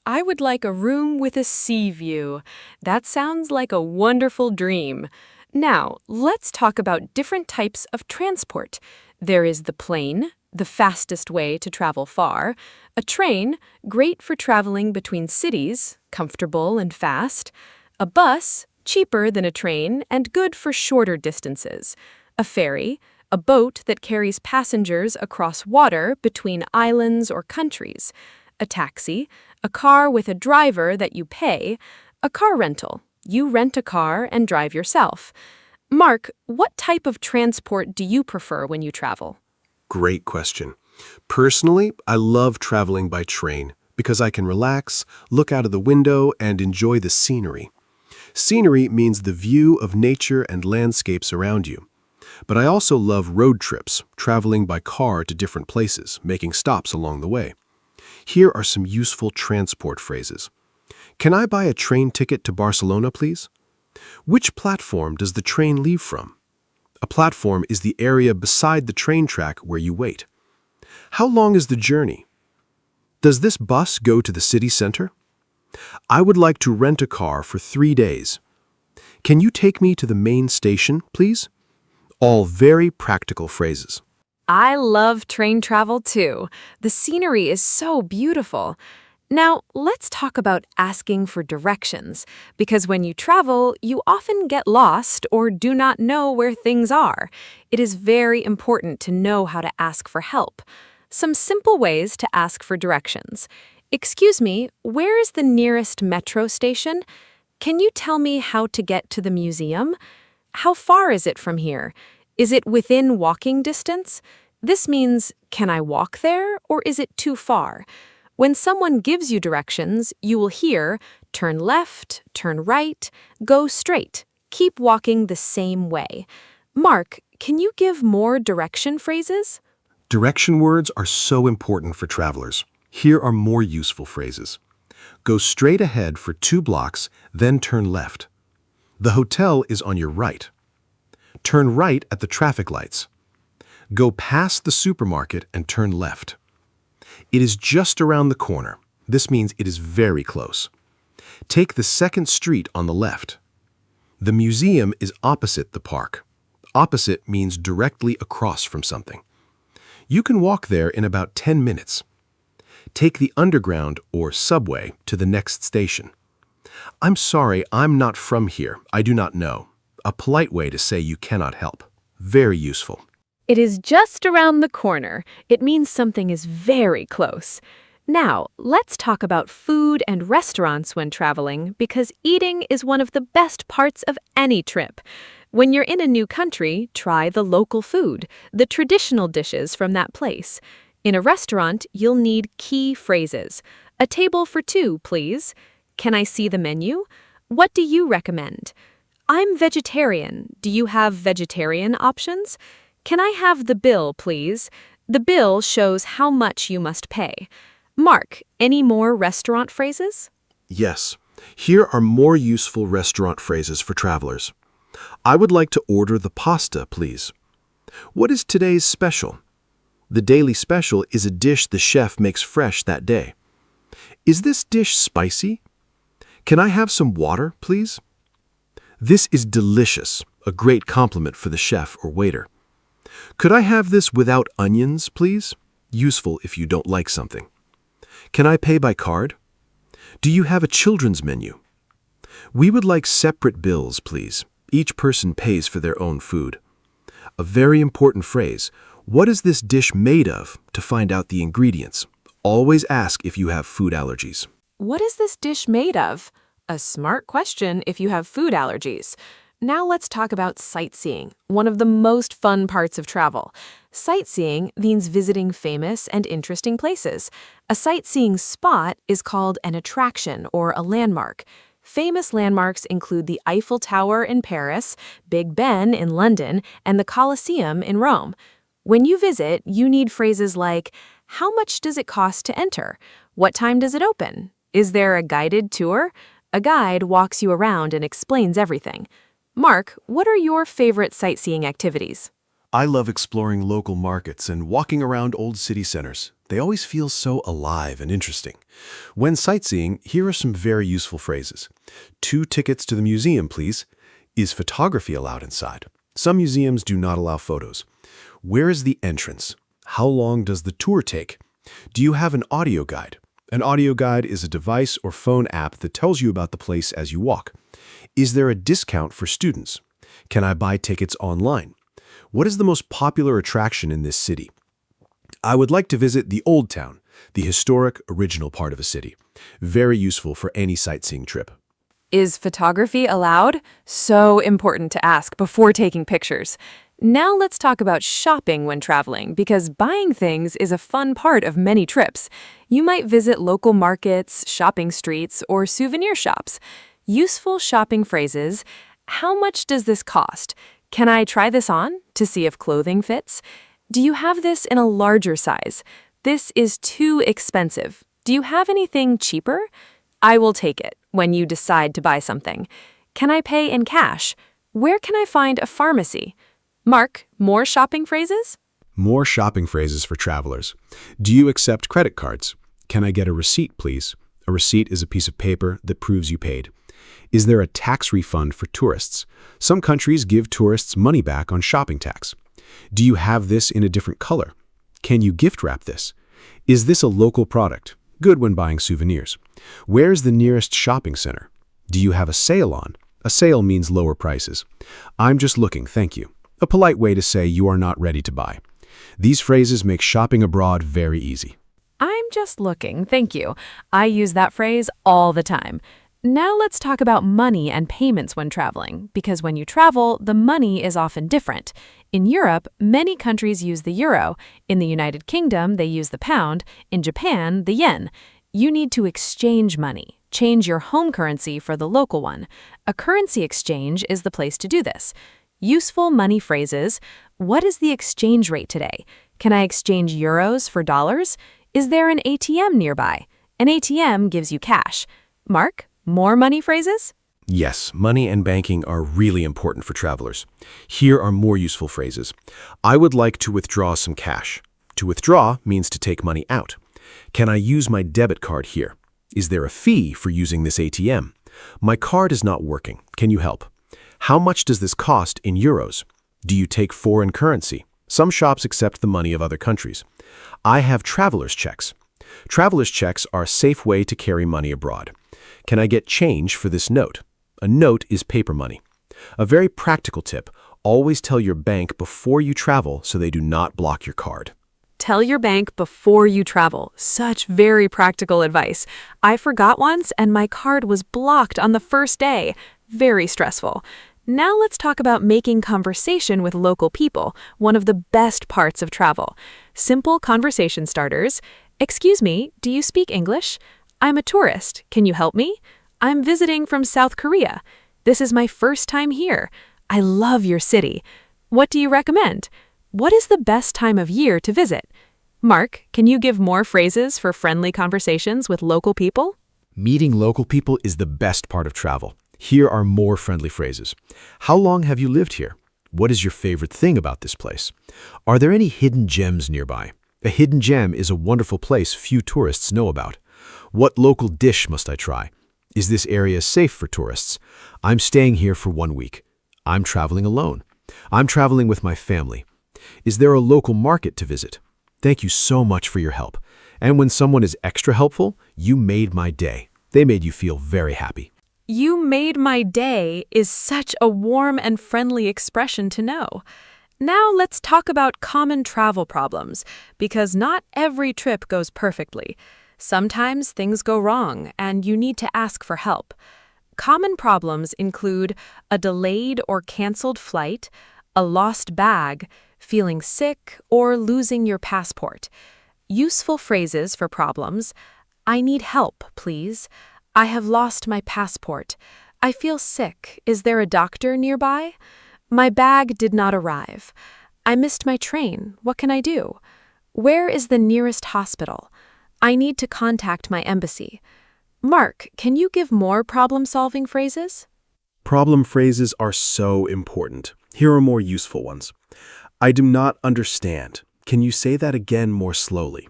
I would like a room with a sea view. That sounds like a wonderful dream. Now, let's talk about different types of transport. There is the plane, the fastest way to travel far. A train, great for traveling between cities, comfortable and fast. A bus, cheaper than a train and good for shorter distances. A ferry, a boat that carries passengers across water between islands or countries. A taxi, a car with a driver that you pay. A car rental, you rent a car and drive yourself. Mark, what type of transport do you prefer when you travel? Great question. Personally, I love traveling by train because I can relax, look out of the window, and enjoy the scenery. Scenery means the view of nature and landscapes around you. But I also love road trips, traveling by car to different places, making stops along the way. Here are some useful transport phrases. Can I buy a train ticket to Barcelona, please? Which platform does the train leave from? A platform is the area beside the train track where you wait. How long is the journey? Does this bus go to the city center? I would like to rent a car for 3 days. Can you take me to the main station, please? All very practical phrases. I love train travel too. The scenery is so beautiful. Now, let's talk about asking for directions, because when you travel, you often get lost or do not know where things are. It is very important to know how to ask for help. Some simple ways to ask for directions. Excuse me, where is the nearest metro station? Can you tell me how to get to the museum? How far is it from here? Is it within walking distance? This means, can I walk there, or is it too far? When someone gives you directions, you will hear, turn left, turn right, go straight. Keep walking the same way. Mark, can you give more direction phrases? Direction words are so important for travelers. Here are more useful phrases. Go straight ahead for 2 blocks, then turn left. The hotel is on your right. Turn right at the traffic lights. Go past the supermarket and turn left. It is just around the corner. This means it is very close. Take the second street on the left. The museum is opposite the park. Opposite means directly across from something. You can walk there in about 10 minutes. Take the underground or subway to the next station. I'm sorry, I'm not from here. I do not know. A polite way to say you cannot help. Very useful. It is just around the corner. It means something is very close. Now, let's talk about food and restaurants when traveling, because eating is one of the best parts of any trip. When you're in a new country, try the local food, the traditional dishes from that place. In a restaurant, you'll need key phrases. A table for 2, please. Can I see the menu? What do you recommend? I'm vegetarian. Do you have vegetarian options? Can I have the bill, please? The bill shows how much you must pay. Mark, any more restaurant phrases? Yes. Here are more useful restaurant phrases for travelers. I would like to order the pasta, please. What is today's special? The daily special is a dish the chef makes fresh that day. Is this dish spicy? Can I have some water, please? This is delicious, a great compliment for the chef or waiter. Could I have this without onions, please? Useful if you don't like something. Can I pay by card? Do you have a children's menu? We would like separate bills, please. Each person pays for their own food. A very important phrase. What is this dish made of? To find out the ingredients. Always ask if you have food allergies. What is this dish made of? A smart question if you have food allergies. Now let's talk about sightseeing, one of the most fun parts of travel. Sightseeing means visiting famous and interesting places. A sightseeing spot is called an attraction or a landmark. Famous landmarks include the Eiffel Tower in Paris, Big Ben in London, and the Colosseum in Rome. When you visit, you need phrases like, how much does it cost to enter? What time does it open? Is there a guided tour? A guide walks you around and explains everything. Mark, what are your favorite sightseeing activities? I love exploring local markets and walking around old city centers. They always feel so alive and interesting. When sightseeing, here are some very useful phrases. 2 tickets to the museum, please. Is photography allowed inside? Some museums do not allow photos. Where is the entrance? How long does the tour take? Do you have an audio guide? An audio guide is a device or phone app that tells you about the place as you walk. Is there a discount for students? Can I buy tickets online? What is the most popular attraction in this city? I would like to visit the Old Town, the historic, original part of a city. Very useful for any sightseeing trip. Is photography allowed? So important to ask before taking pictures. Now let's talk about shopping when traveling, because buying things is a fun part of many trips. You might visit local markets, shopping streets, or souvenir shops. Useful shopping phrases. How much does this cost? Can I try this on to see if clothing fits? Do you have this in a larger size? This is too expensive. Do you have anything cheaper? I will take it when you decide to buy something. Can I pay in cash? Where can I find a pharmacy? Mark, more shopping phrases? More shopping phrases for travelers. Do you accept credit cards? Can I get a receipt, please? A receipt is a piece of paper that proves you paid. Is there a tax refund for tourists? Some countries give tourists money back on shopping tax. Do you have this in a different color? Can you gift wrap this? Is this a local product? Good when buying souvenirs. Where's the nearest shopping center? Do you have a sale on? A sale means lower prices. I'm just looking, thank you. A polite way to say you are not ready to buy. These phrases make shopping abroad very easy. I'm just looking, thank you. I use that phrase all the time. Now let's talk about money and payments when traveling, because when you travel, the money is often different. In Europe, many countries use the euro. In the United Kingdom, they use the pound. In Japan, the yen. You need to exchange money. Change your home currency for the local one. A currency exchange is the place to do this. Useful money phrases. What is the exchange rate today? Can I exchange euros for dollars? Is there an ATM nearby? An ATM gives you cash. Mark, more money phrases? Yes, money and banking are really important for travelers. Here are more useful phrases. I would like to withdraw some cash. To withdraw means to take money out. Can I use my debit card here? Is there a fee for using this ATM? My card is not working. Can you help? How much does this cost in euros? Do you take foreign currency? Some shops accept the money of other countries. I have traveler's checks. Traveler's checks are a safe way to carry money abroad. Can I get change for this note? A note is paper money. A very practical tip, always tell your bank before you travel so they do not block your card. Tell your bank before you travel. Such very practical advice. I forgot once and my card was blocked on the first day. Very stressful. Now let's talk about making conversation with local people, one of the best parts of travel. Simple conversation starters. Excuse me, do you speak English? I'm a tourist. Can you help me? I'm visiting from South Korea. This is my first time here. I love your city. What do you recommend? What is the best time of year to visit? Mark, can you give more phrases for friendly conversations with local people? Meeting local people is the best part of travel. Here are more friendly phrases. How long have you lived here? What is your favorite thing about this place? Are there any hidden gems nearby? A hidden gem is a wonderful place few tourists know about. What local dish must I try? Is this area safe for tourists? I'm staying here for 1 week. I'm traveling alone. I'm traveling with my family. Is there a local market to visit? Thank you so much for your help. And when someone is extra helpful, you made my day. They made you feel very happy. "You made my day" is such a warm and friendly expression to know. Now let's talk about common travel problems, because not every trip goes perfectly. Sometimes things go wrong, and you need to ask for help. Common problems include a delayed or canceled flight, a lost bag, feeling sick, or losing your passport. Useful phrases for problems: "I need help, please." "I have lost my passport." "I feel sick. Is there a doctor nearby?" "My bag did not arrive." "I missed my train. What can I do?" "Where is the nearest hospital?" "I need to contact my embassy." Mark, can you give more problem-solving phrases? Problem phrases are so important. Here are more useful ones. I do not understand. Can you say that again more slowly?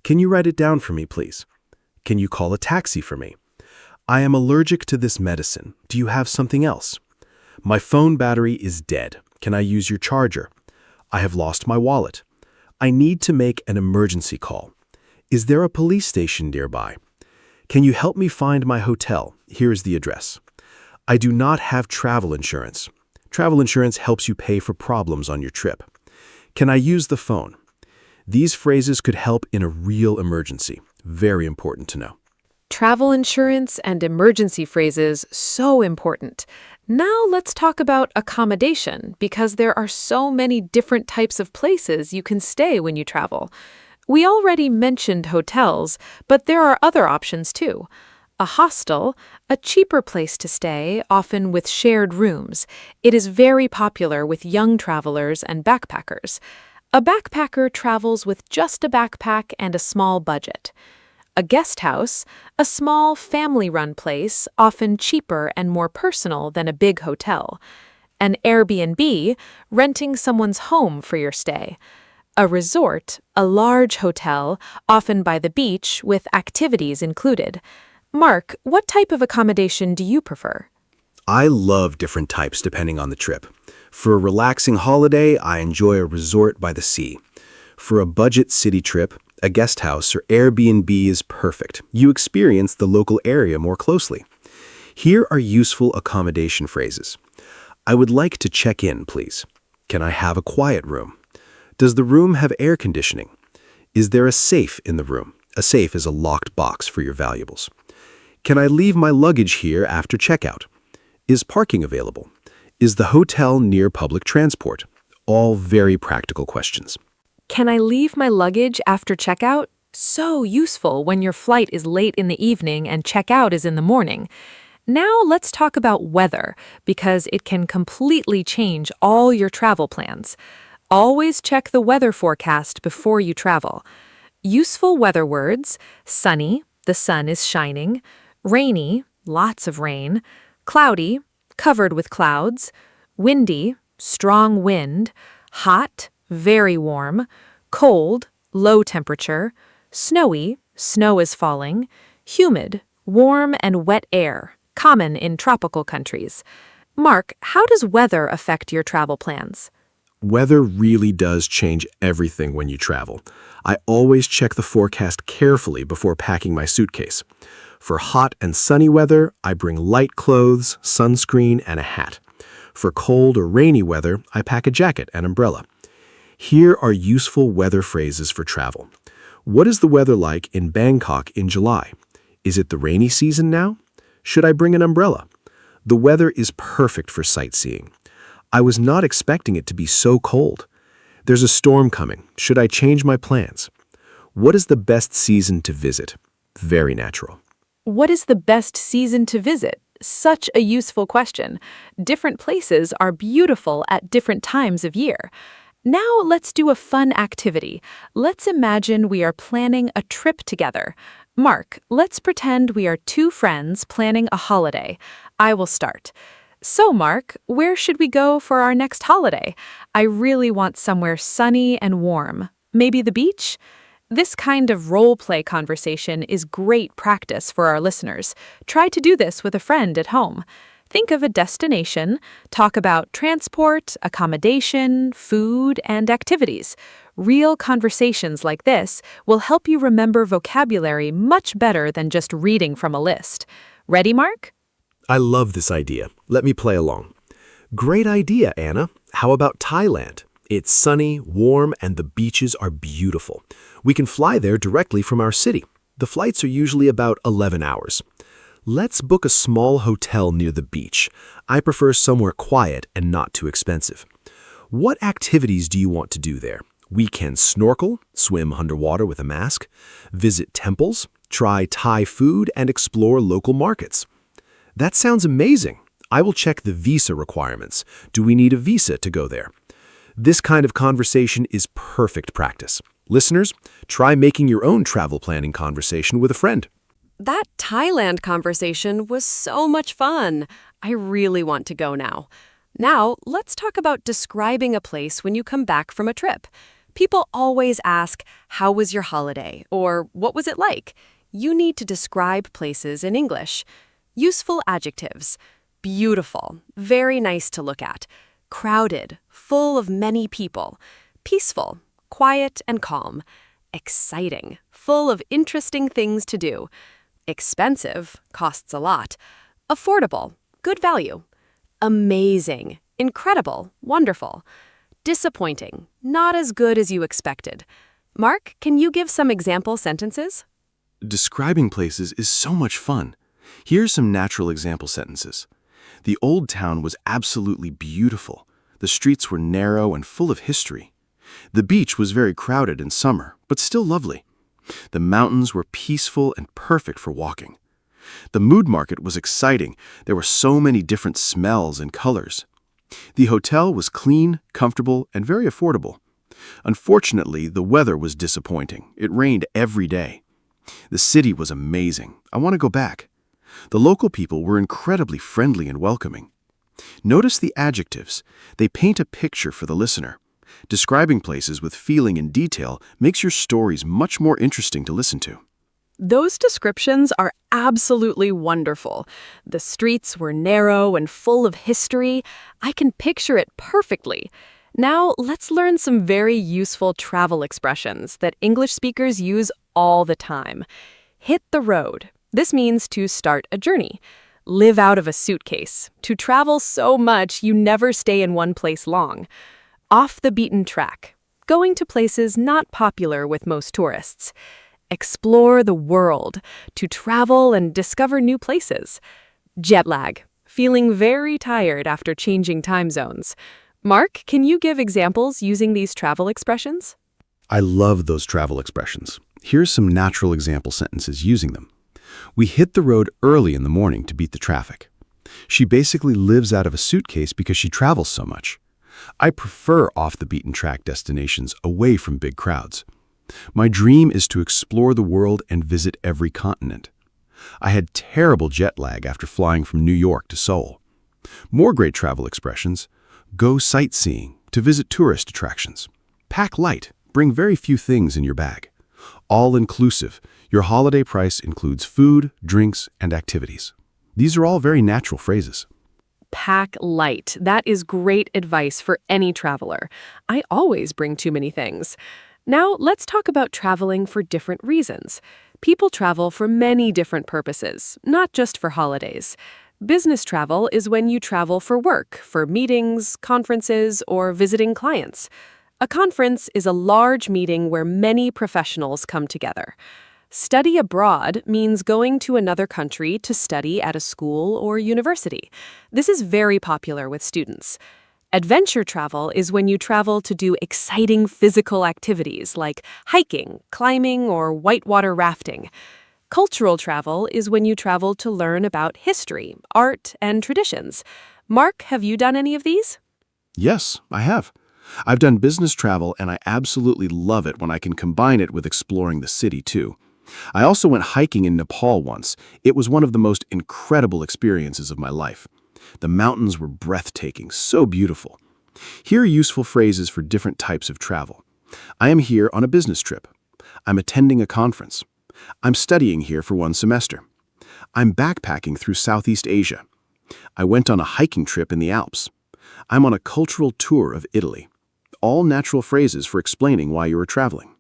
Can you write it down for me, please? Can you call a taxi for me? I am allergic to this medicine. Do you have something else? My phone battery is dead. Can I use your charger? I have lost my wallet. I need to make an emergency call. Is there a police station nearby? Can you help me find my hotel? Here is the address. I do not have travel insurance. Travel insurance helps you pay for problems on your trip. Can I use the phone? These phrases could help in a real emergency. Very important to know. Travel insurance and emergency phrases, so important. Now let's talk about accommodation, because there are so many different types of places you can stay when you travel. We already mentioned hotels, but there are other options too. A hostel, a cheaper place to stay, often with shared rooms. It is very popular with young travelers and backpackers. A backpacker travels with just a backpack and a small budget. A guest house, a small family-run place, often cheaper and more personal than a big hotel. An Airbnb, renting someone's home for your stay. A resort, a large hotel, often by the beach, with activities included. Mark, what type of accommodation do you prefer? I love different types depending on the trip. For a relaxing holiday, I enjoy a resort by the sea. For a budget city trip, a guest house or Airbnb is perfect. You experience the local area more closely. Here are useful accommodation phrases. I would like to check in, please. Can I have a quiet room? Does the room have air conditioning? Is there a safe in the room? A safe is a locked box for your valuables. Can I leave my luggage here after checkout? Is parking available? Is the hotel near public transport? All very practical questions. Can I leave my luggage after checkout? So useful when your flight is late in the evening and checkout is in the morning. Now let's talk about weather, because it can completely change all your travel plans. Always check the weather forecast before you travel. Useful weather words: sunny, the sun is shining; rainy, lots of rain; cloudy, covered with clouds; windy, strong wind; hot, very warm; cold, low temperature; snowy, snow is falling; humid, warm and wet air, common in tropical countries. Mark, how does weather affect your travel plans? Weather really does change everything when you travel. I always check the forecast carefully before packing my suitcase. For hot and sunny weather, I bring light clothes, sunscreen, and a hat. For cold or rainy weather, I pack a jacket and umbrella. Here are useful weather phrases for travel. What is the weather like in Bangkok in July? Is it the rainy season now? Should I bring an umbrella? The weather is perfect for sightseeing. I was not expecting it to be so cold. There's a storm coming. Should I change my plans? What is the best season to visit? Very natural. What is the best season to visit? Such a useful question. Different places are beautiful at different times of year. Now let's do a fun activity. Let's imagine we are planning a trip together. Mark, let's pretend we are two friends planning a holiday. I will start. So, Mark, where should we go for our next holiday? I really want somewhere sunny and warm. Maybe the beach? This kind of role-play conversation is great practice for our listeners. Try to do this with a friend at home. Think of a destination, talk about transport, accommodation, food, and activities. Real conversations like this will help you remember vocabulary much better than just reading from a list. Ready, Mark? I love this idea. Let me play along. Great idea, Anna. How about Thailand? It's sunny, warm, and the beaches are beautiful. We can fly there directly from our city. The flights are usually about 11 hours. Let's book a small hotel near the beach. I prefer somewhere quiet and not too expensive. What activities do you want to do there? We can snorkel, swim underwater with a mask, visit temples, try Thai food, and explore local markets. That sounds amazing. I will check the visa requirements. Do we need a visa to go there? This kind of conversation is perfect practice. Listeners, try making your own travel planning conversation with a friend. That Thailand conversation was so much fun. I really want to go now. Now, let's talk about describing a place when you come back from a trip. People always ask, "How was your holiday?" or "What was it like?" You need to describe places in English. Useful adjectives: beautiful, very nice to look at; crowded, full of many people; peaceful, quiet and calm; exciting, full of interesting things to do; expensive, costs a lot; affordable, good value; amazing, incredible, wonderful; disappointing, not as good as you expected. Mark, can you give some example sentences? Describing places is so much fun. Here's some natural example sentences. The old town was absolutely beautiful. The streets were narrow and full of history. The beach was very crowded in summer, but still lovely. The mountains were peaceful and perfect for walking. The mood market was exciting. There were so many different smells and colors. The hotel was clean, comfortable, and very affordable. Unfortunately, the weather was disappointing. It rained every day. The city was amazing. I want to go back. The local people were incredibly friendly and welcoming. Notice the adjectives. They paint a picture for the listener. Describing places with feeling and detail makes your stories much more interesting to listen to. Those descriptions are absolutely wonderful. The streets were narrow and full of history. I can picture it perfectly. Now, let's learn some very useful travel expressions that English speakers use all the time. Hit the road. This means to start a journey. Live out of a suitcase. To travel so much you never stay in one place long. Off the beaten track. Going to places not popular with most tourists. Explore the world. To travel and discover new places. Jet lag. Feeling very tired after changing time zones. Mark, can you give examples using these travel expressions? I love those travel expressions. Here's some natural example sentences using them. We hit the road early in the morning to beat the traffic. She basically lives out of a suitcase because she travels so much. I prefer off-the-beaten-track destinations away from big crowds. My dream is to explore the world and visit every continent. I had terrible jet lag after flying from New York to Seoul. More great travel expressions: go sightseeing, to visit tourist attractions. Pack light, bring very few things in your bag. All-inclusive, your holiday price includes food, drinks, and activities. These are all very natural phrases. Pack light. That is great advice for any traveler. I always bring too many things. Now, let's talk about traveling for different reasons. People travel for many different purposes, not just for holidays. Business travel is when you travel for work, for meetings, conferences, or visiting clients. A conference is a large meeting where many professionals come together. Study abroad means going to another country to study at a school or university. This is very popular with students. Adventure travel is when you travel to do exciting physical activities like hiking, climbing, or whitewater rafting. Cultural travel is when you travel to learn about history, art, and traditions. Mark, have you done any of these? Yes, I have. I've done business travel, and I absolutely love it when I can combine it with exploring the city, too. I also went hiking in Nepal once. It was one of the most incredible experiences of my life. The mountains were breathtaking, so beautiful. Here are useful phrases for different types of travel. I am here on a business trip. I'm attending a conference. I'm studying here for one semester. I'm backpacking through Southeast Asia. I went on a hiking trip in the Alps. I'm on a cultural tour of Italy. All natural phrases for explaining why you are traveling.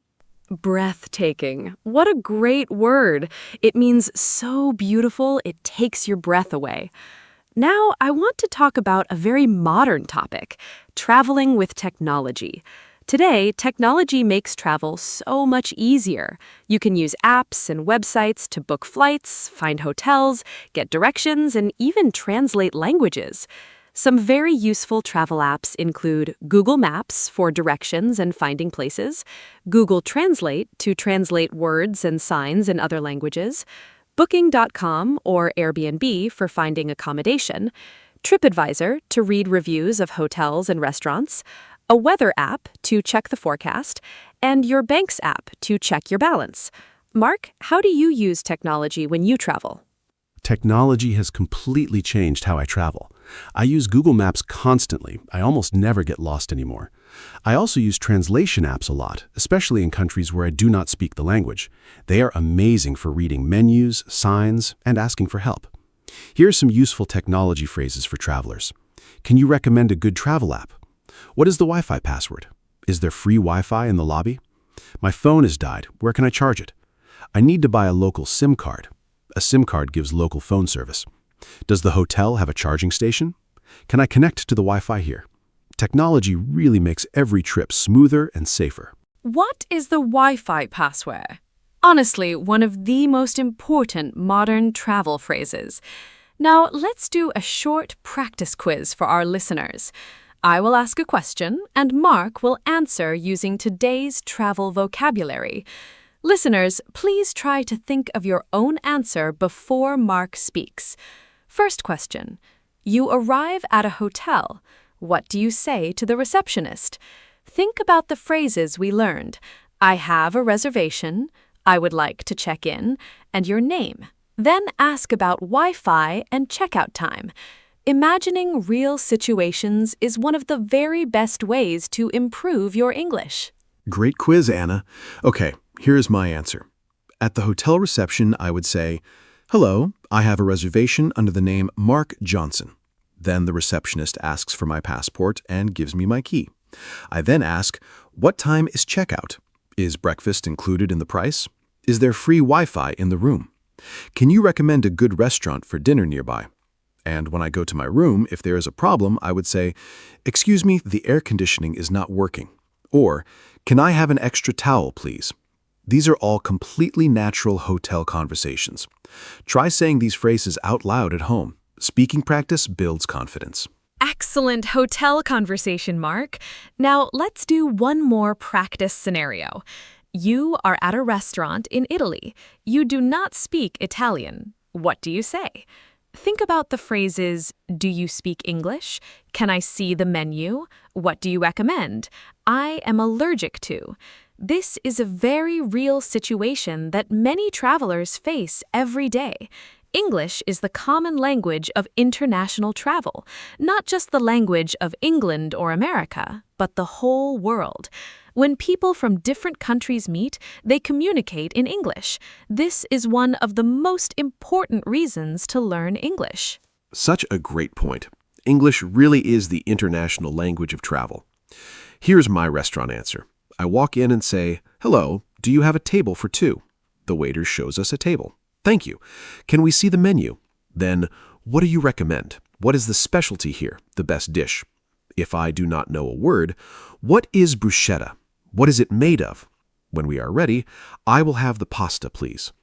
Breathtaking. What a great word. It means so beautiful, it takes your breath away. Now, I want to talk about a very modern topic, traveling with technology. Today, technology makes travel so much easier. You can use apps and websites to book flights, find hotels, get directions, and even translate languages. Some very useful travel apps include Google Maps for directions and finding places, Google Translate to translate words and signs in other languages, Booking.com or Airbnb for finding accommodation, TripAdvisor to read reviews of hotels and restaurants, a weather app to check the forecast, and your bank's app to check your balance. Mark, how do you use technology when you travel? Technology has completely changed how I travel. I use Google Maps constantly. I almost never get lost anymore. I also use translation apps a lot, especially in countries where I do not speak the language. They are amazing for reading menus, signs, and asking for help. Here are some useful technology phrases for travelers. Can you recommend a good travel app? What is the Wi-Fi password? Is there free Wi-Fi in the lobby? My phone has died. Where can I charge it? I need to buy a local SIM card. A SIM card gives local phone service. Does the hotel have a charging station? Can I connect to the Wi-Fi here? Technology really makes every trip smoother and safer. What is the Wi-Fi password? Honestly, one of the most important modern travel phrases. Now, let's do a short practice quiz for our listeners. I will ask a question, and Mark will answer using today's travel vocabulary. Listeners, please try to think of your own answer before Mark speaks. First question. You arrive at a hotel. What do you say to the receptionist? Think about the phrases we learned. I have a reservation, I would like to check in, and your name. Then ask about Wi-Fi and checkout time. Imagining real situations is one of the very best ways to improve your English. Great quiz, Anna. Okay, here's my answer. At the hotel reception, I would say, "Hello, I have a reservation under the name Mark Johnson." Then the receptionist asks for my passport and gives me my key. I then ask, "What time is checkout? Is breakfast included in the price? Is there free Wi-Fi in the room? Can you recommend a good restaurant for dinner nearby?" And when I go to my room, if there is a problem, I would say, "Excuse me, the air conditioning is not working." Or, "Can I have an extra towel, please?" These are all completely natural hotel conversations. Try saying these phrases out loud at home. Speaking practice builds confidence. Excellent hotel conversation, Mark. Now, let's do one more practice scenario. You are at a restaurant in Italy. You do not speak Italian. What do you say? Think about the phrases, do you speak English? Can I see the menu? What do you recommend? I am allergic to. This is a very real situation that many travelers face every day. English is the common language of international travel, not just the language of England or America, but the whole world. When people from different countries meet, they communicate in English. This is one of the most important reasons to learn English. Such a great point. English really is the international language of travel. Here's my restaurant answer. I walk in and say, "Hello, do you have a table for two?" The waiter shows us a table. "Thank you. Can we see the menu?" Then, "What do you recommend? What is the specialty here, the best dish?" If I do not know a word, "What is bruschetta? What is it made of?" When we are ready, I will have the pasta, please.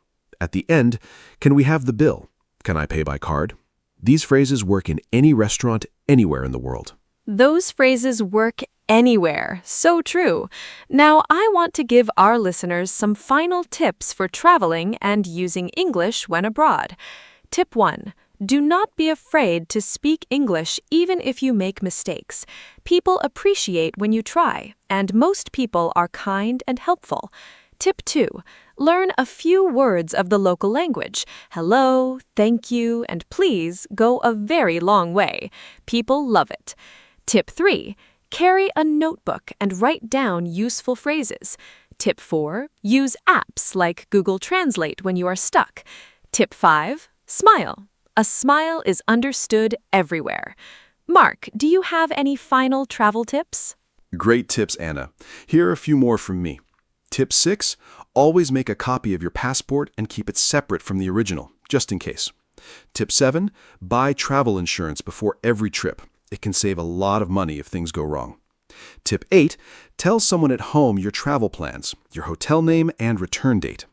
At the end, "Can we have the bill? Can I pay by card?" These phrases work in any restaurant anywhere in the world. Those phrases work anywhere. So true. Now, I want to give our listeners some final tips for traveling and using English when abroad. Tip 1. Do not be afraid to speak English even if you make mistakes. People appreciate when you try, and most people are kind and helpful. Tip 2. Learn a few words of the local language. Hello, thank you, and please go a very long way. People love it. Tip 3. Carry a notebook and write down useful phrases. Tip 4. Use apps like Google Translate when you are stuck. Tip 5. Smile. A smile is understood everywhere. Mark, do you have any final travel tips? Great tips, Anna. Here are a few more from me. Tip 6, always make a copy of your passport and keep it separate from the original, just in case. Tip 7, buy travel insurance before every trip. It can save a lot of money if things go wrong. Tip 8, tell someone at home your travel plans, your hotel name, and return date.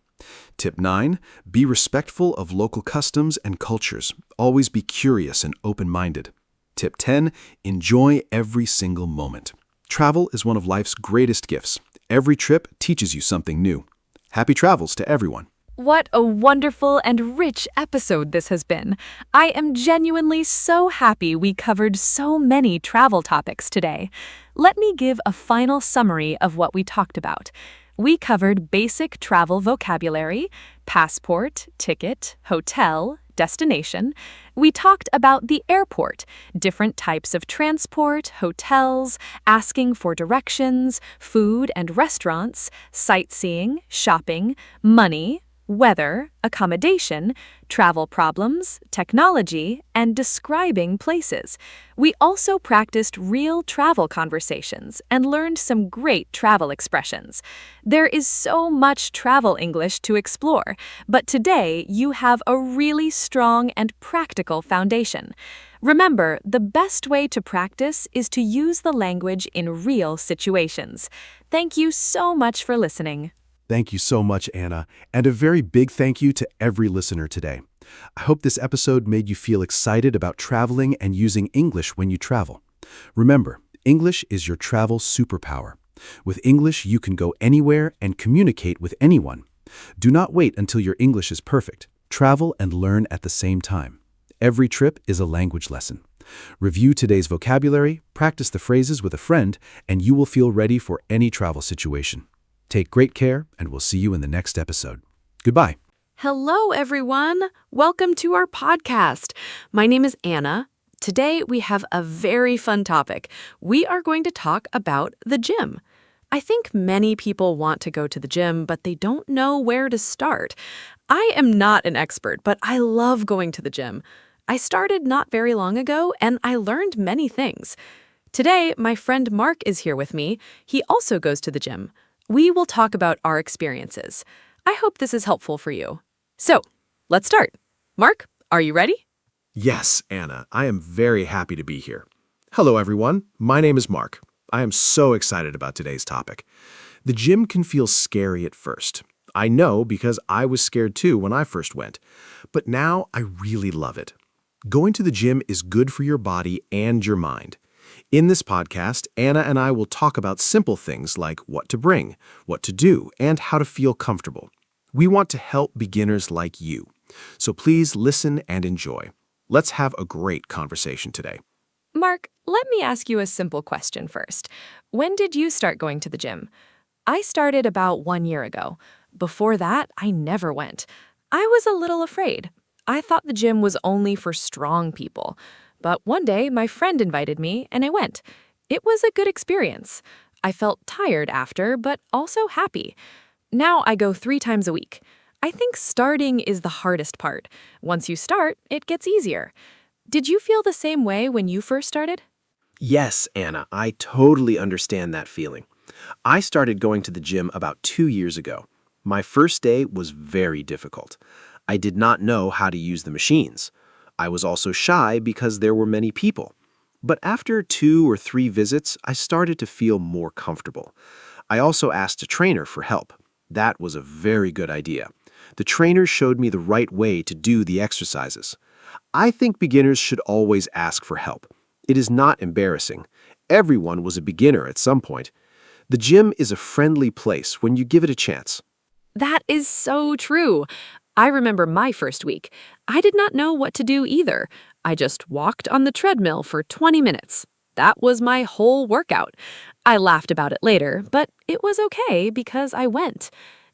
Tip 9, be respectful of local customs and cultures. Always be curious and open-minded. Tip 10, enjoy every single moment. Travel is one of life's greatest gifts. Every trip teaches you something new. Happy travels to everyone. What a wonderful and rich episode this has been. I am genuinely so happy we covered so many travel topics today. Let me give a final summary of what we talked about. We covered basic travel vocabulary, passport, ticket, hotel, destination. We talked about the airport, different types of transport, hotels, asking for directions, food and restaurants, sightseeing, shopping, money, weather, accommodation, travel problems, technology, and describing places. We also practiced real travel conversations and learned some great travel expressions. There is so much travel English to explore, but today you have a really strong and practical foundation. Remember, the best way to practice is to use the language in real situations. Thank you so much for listening. Thank you so much, Anna, and a very big thank you to every listener today. I hope this episode made you feel excited about traveling and using English when you travel. Remember, English is your travel superpower. With English, you can go anywhere and communicate with anyone. Do not wait until your English is perfect. Travel and learn at the same time. Every trip is a language lesson. Review today's vocabulary, practice the phrases with a friend, and you will feel ready for any travel situation. Take great care, and we'll see you in the next episode. Goodbye. Hello, everyone. Welcome to our podcast. My name is Anna. Today, we have a very fun topic. We are going to talk about the gym. I think many people want to go to the gym, but they don't know where to start. I am not an expert, but I love going to the gym. I started not very long ago, and I learned many things. Today, my friend Mark is here with me. He also goes to the gym. We will talk about our experiences. I hope this is helpful for you. So, let's start. Mark, are you ready? Yes, Anna, I am very happy to be here. Hello, everyone. My name is Mark. I am so excited about today's topic. The gym can feel scary at first. I know because I was scared too when I first went. But now I really love it. Going to the gym is good for your body and your mind. In this podcast, Anna and I will talk about simple things like what to bring, what to do, and how to feel comfortable. We want to help beginners like you. So please listen and enjoy. Let's have a great conversation today. Mark, let me ask you a simple question first. When did you start going to the gym? I started about 1 year ago. Before that, I never went. I was a little afraid. I thought the gym was only for strong people. But one day, my friend invited me, and I went. It was a good experience. I felt tired after, but also happy. Now I go 3 times a week. I think starting is the hardest part. Once you start, it gets easier. Did you feel the same way when you first started? Yes, Anna, I totally understand that feeling. I started going to the gym about 2 years ago. My first day was very difficult. I did not know how to use the machines. I was also shy because there were many people. But after 2 or 3 visits, I started to feel more comfortable. I also asked a trainer for help. That was a very good idea. The trainer showed me the right way to do the exercises. I think beginners should always ask for help. It is not embarrassing. Everyone was a beginner at some point. The gym is a friendly place when you give it a chance. That is so true. I remember my first week. I did not know what to do either. I just walked on the treadmill for 20 minutes. That was my whole workout. I laughed about it later, but it was okay because I went.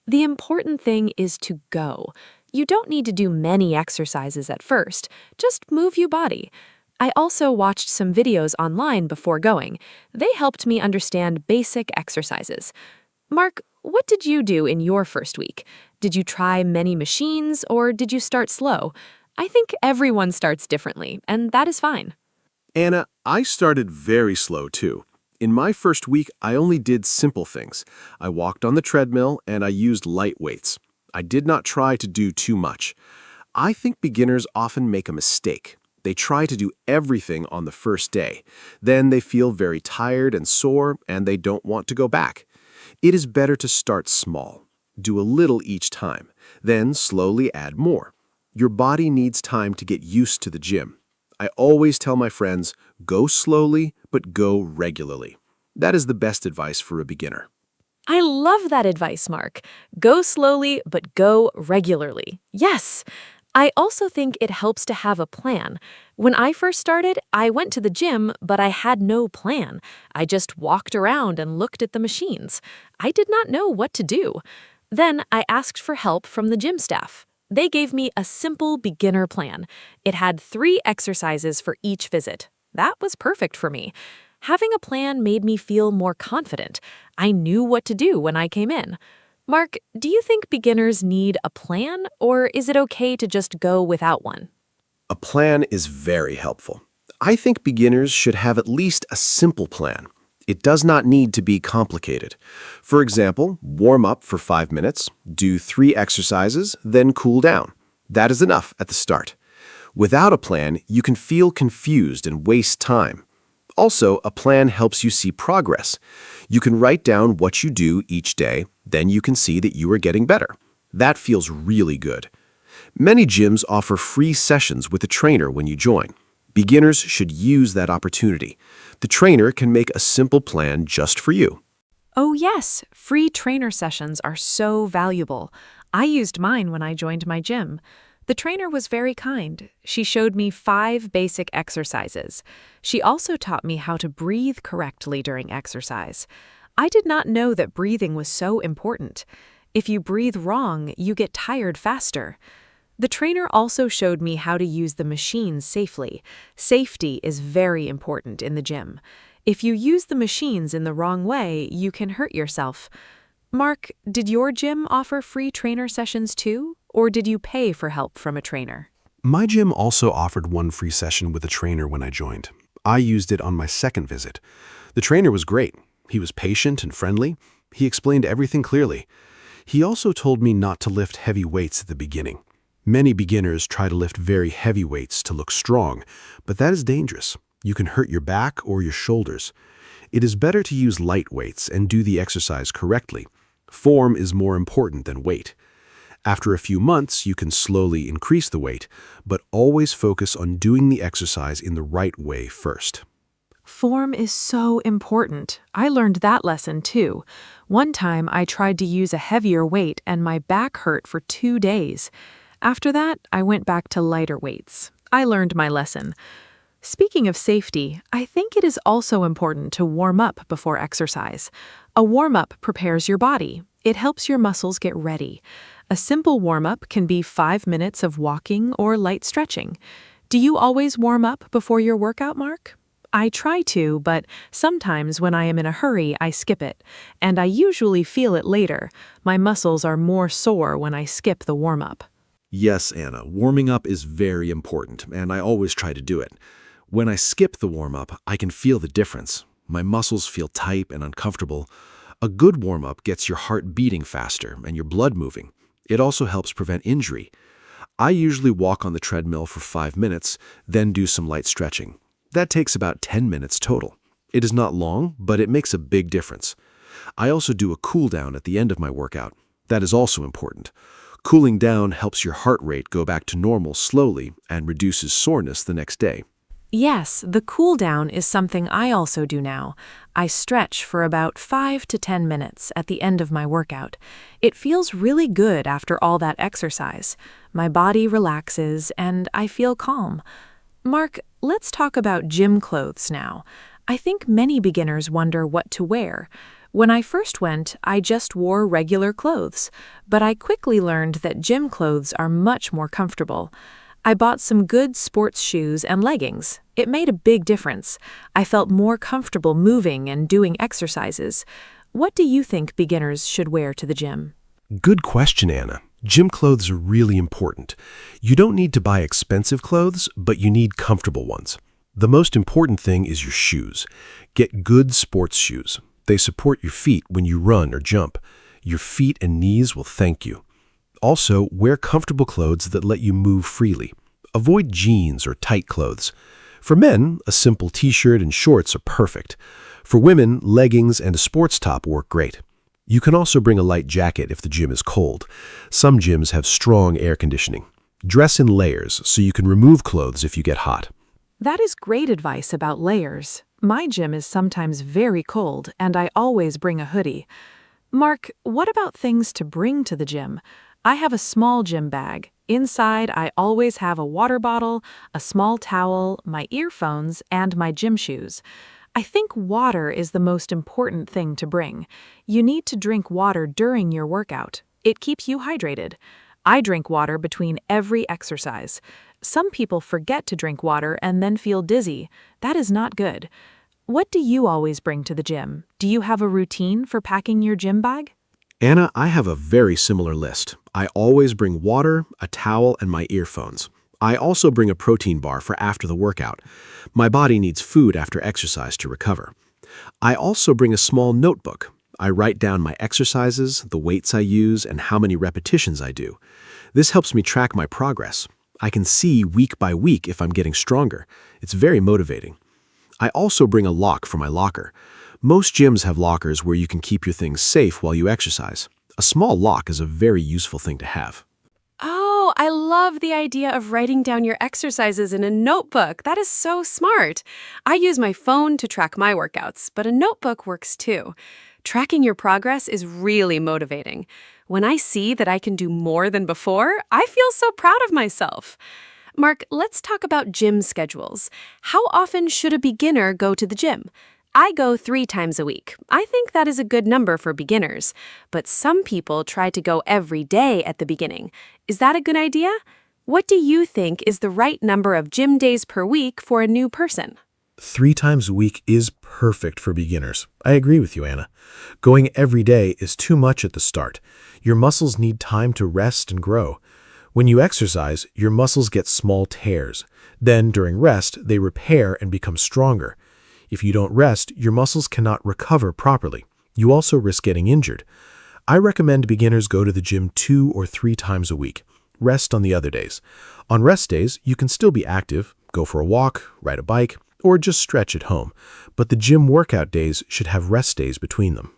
The important thing is to go. You don't need to do many exercises at first. Just move your body. I also watched some videos online before going. They helped me understand basic exercises. Mark, what did you do in your first week? Did you try many machines or did you start slow? I think everyone starts differently, and that is fine. Anna, I started very slow too. In my first week, I only did simple things. I walked on the treadmill and I used light weights. I did not try to do too much. I think beginners often make a mistake. They try to do everything on the first day. Then they feel very tired and sore and they don't want to go back. It is better to start small. Do a little each time, then slowly add more. Your body needs time to get used to the gym. I always tell my friends, go slowly, but go regularly. That is the best advice for a beginner. I love that advice, Mark. Go slowly, but go regularly. Yes. I also think it helps to have a plan. When I first started, I went to the gym, but I had no plan. I just walked around and looked at the machines. I did not know what to do. Then I asked for help from the gym staff. They gave me a simple beginner plan. It had 3 exercises for each visit. That was perfect for me. Having a plan made me feel more confident. I knew what to do when I came in. Mark, do you think beginners need a plan, or is it okay to just go without one? A plan is very helpful. I think beginners should have at least a simple plan. It does not need to be complicated. For example, warm up for 5 minutes, do 3 exercises, then cool down. That is enough at the start. Without a plan, you can feel confused and waste time. Also, a plan helps you see progress. You can write down what you do each day, then you can see that you are getting better. That feels really good. Many gyms offer free sessions with a trainer when you join. Beginners should use that opportunity. The trainer can make a simple plan just for you. Oh yes, free trainer sessions are so valuable. I used mine when I joined my gym. The trainer was very kind. She showed me 5 basic exercises. She also taught me how to breathe correctly during exercise. I did not know that breathing was so important. If you breathe wrong, you get tired faster. The trainer also showed me how to use the machines safely. Safety is very important in the gym. If you use the machines in the wrong way, you can hurt yourself. Mark, did your gym offer free trainer sessions too, or did you pay for help from a trainer? My gym also offered one free session with a trainer when I joined. I used it on my second visit. The trainer was great. He was patient and friendly. He explained everything clearly. He also told me not to lift heavy weights at the beginning. Many beginners try to lift very heavy weights to look strong, but that is dangerous. You can hurt your back or your shoulders. It is better to use light weights and do the exercise correctly. Form is more important than weight. After a few months, you can slowly increase the weight, but always focus on doing the exercise in the right way first. Form is so important. I learned that lesson too. One time I tried to use a heavier weight and my back hurt for 2 days. After that, I went back to lighter weights. I learned my lesson. Speaking of safety, I think it is also important to warm up before exercise. A warm-up prepares your body. It helps your muscles get ready. A simple warm-up can be 5 minutes of walking or light stretching. Do you always warm up before your workout, Mark? I try to, but sometimes when I am in a hurry, I skip it. And I usually feel it later. My muscles are more sore when I skip the warm-up. Yes, Anna, warming up is very important, and I always try to do it. When I skip the warm-up, I can feel the difference. My muscles feel tight and uncomfortable. A good warm-up gets your heart beating faster and your blood moving. It also helps prevent injury. I usually walk on the treadmill for 5 minutes, then do some light stretching. That takes about 10 minutes total. It is not long, but it makes a big difference. I also do a cool down at the end of my workout. That is also important. Cooling down helps your heart rate go back to normal slowly and reduces soreness the next day. Yes, the cool down is something I also do now. I stretch for about 5 to 10 minutes at the end of my workout. It feels really good after all that exercise. My body relaxes and I feel calm. Mark, let's talk about gym clothes now. I think many beginners wonder what to wear. When I first went, I just wore regular clothes, but I quickly learned that gym clothes are much more comfortable. I bought some good sports shoes and leggings. It made a big difference. I felt more comfortable moving and doing exercises. What do you think beginners should wear to the gym? Good question, Anna. Gym clothes are really important. You don't need to buy expensive clothes, but you need comfortable ones. The most important thing is your shoes. Get good sports shoes. They support your feet when you run or jump. Your feet and knees will thank you. Also, wear comfortable clothes that let you move freely. Avoid jeans or tight clothes. For men, a simple t-shirt and shorts are perfect. For women, leggings and a sports top work great. You can also bring a light jacket if the gym is cold. Some gyms have strong air conditioning. Dress in layers so you can remove clothes if you get hot. That is great advice about layers. My gym is sometimes very cold, and I always bring a hoodie. Mark, what about things to bring to the gym? I have a small gym bag. Inside, I always have a water bottle, a small towel, my earphones, and my gym shoes. I think water is the most important thing to bring. You need to drink water during your workout. It keeps you hydrated. I drink water between every exercise. Some people forget to drink water and then feel dizzy. That is not good. What do you always bring to the gym? Do you have a routine for packing your gym bag? Anna, I have a very similar list. I always bring water, a towel, and my earphones. I also bring a protein bar for after the workout. My body needs food after exercise to recover. I also bring a small notebook. I write down my exercises, the weights I use, and how many repetitions I do. This helps me track my progress. I can see week by week if I'm getting stronger. It's very motivating. I also bring a lock for my locker. Most gyms have lockers where you can keep your things safe while you exercise. A small lock is a very useful thing to have. Oh, I love the idea of writing down your exercises in a notebook. That is so smart. I use my phone to track my workouts, but a notebook works too. Tracking your progress is really motivating. When I see that I can do more than before, I feel so proud of myself. Mark, let's talk about gym schedules. How often should a beginner go to the gym? I go 3 times a week. I think that is a good number for beginners. But some people try to go every day at the beginning. Is that a good idea? What do you think is the right number of gym days per week for a new person? 3 times a week is perfect for beginners. I agree with you, Anna. Going every day is too much at the start. Your muscles need time to rest and grow. When you exercise, your muscles get small tears. Then, during rest, they repair and become stronger. If you don't rest, your muscles cannot recover properly. You also risk getting injured. I recommend beginners go to the gym 2 or 3 times a week. Rest on the other days. On rest days, you can still be active, go for a walk, ride a bike, or just stretch at home. But the gym workout days should have rest days between them.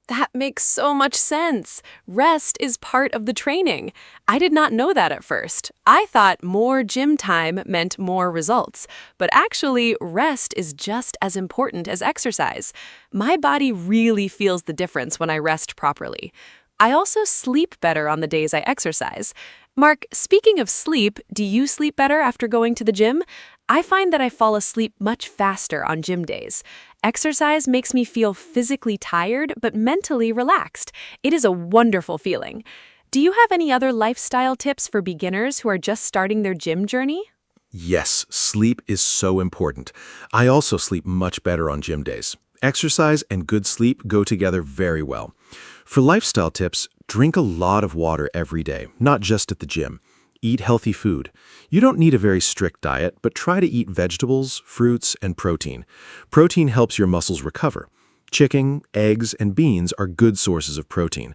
That makes so much sense. Rest is part of the training. I did not know that at first. I thought more gym time meant more results. But actually, rest is just as important as exercise. My body really feels the difference when I rest properly. I also sleep better on the days I exercise. Mark, speaking of sleep, do you sleep better after going to the gym? I find that I fall asleep much faster on gym days. Exercise makes me feel physically tired but mentally relaxed. It is a wonderful feeling. Do you have any other lifestyle tips for beginners who are just starting their gym journey? Yes, sleep is so important. I also sleep much better on gym days. Exercise and good sleep go together very well. For lifestyle tips, drink a lot of water every day, not just at the gym. Eat healthy food. You don't need a very strict diet, but try to eat vegetables, fruits, and protein. Protein helps your muscles recover. Chicken, eggs, and beans are good sources of protein.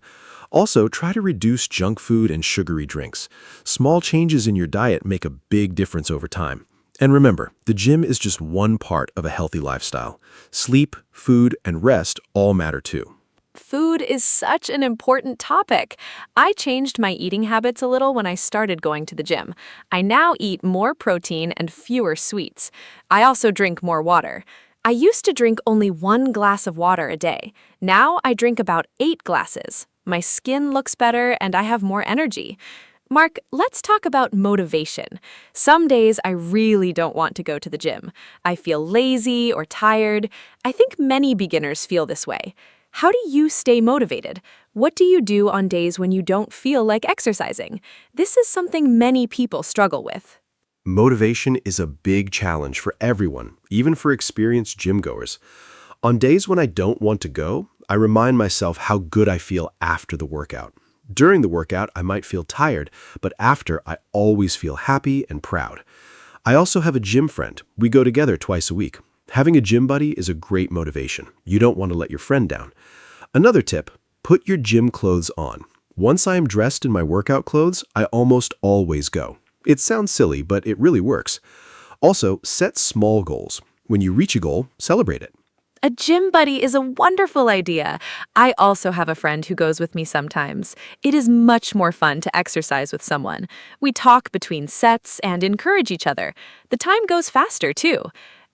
Also, try to reduce junk food and sugary drinks. Small changes in your diet make a big difference over time. And remember, the gym is just one part of a healthy lifestyle. Sleep, food, and rest all matter too. Food is such an important topic. I changed my eating habits a little when I started going to the gym. I now eat more protein and fewer sweets. I also drink more water. I used to drink only 1 glass of water a day. Now I drink about 8 glasses. My skin looks better and I have more energy. Mark, let's talk about motivation. Some days I really don't want to go to the gym. I feel lazy or tired. I think many beginners feel this way. How do you stay motivated? What do you do on days when you don't feel like exercising? This is something many people struggle with. Motivation is a big challenge for everyone, even for experienced gym goers. On days when I don't want to go, I remind myself how good I feel after the workout. During the workout, I might feel tired, but after, I always feel happy and proud. I also have a gym friend. We go together twice a week. Having a gym buddy is a great motivation. You don't want to let your friend down. Another tip, put your gym clothes on. Once I am dressed in my workout clothes, I almost always go. It sounds silly, but it really works. Also, set small goals. When you reach a goal, celebrate it. A gym buddy is a wonderful idea. I also have a friend who goes with me sometimes. It is much more fun to exercise with someone. We talk between sets and encourage each other. The time goes faster, too.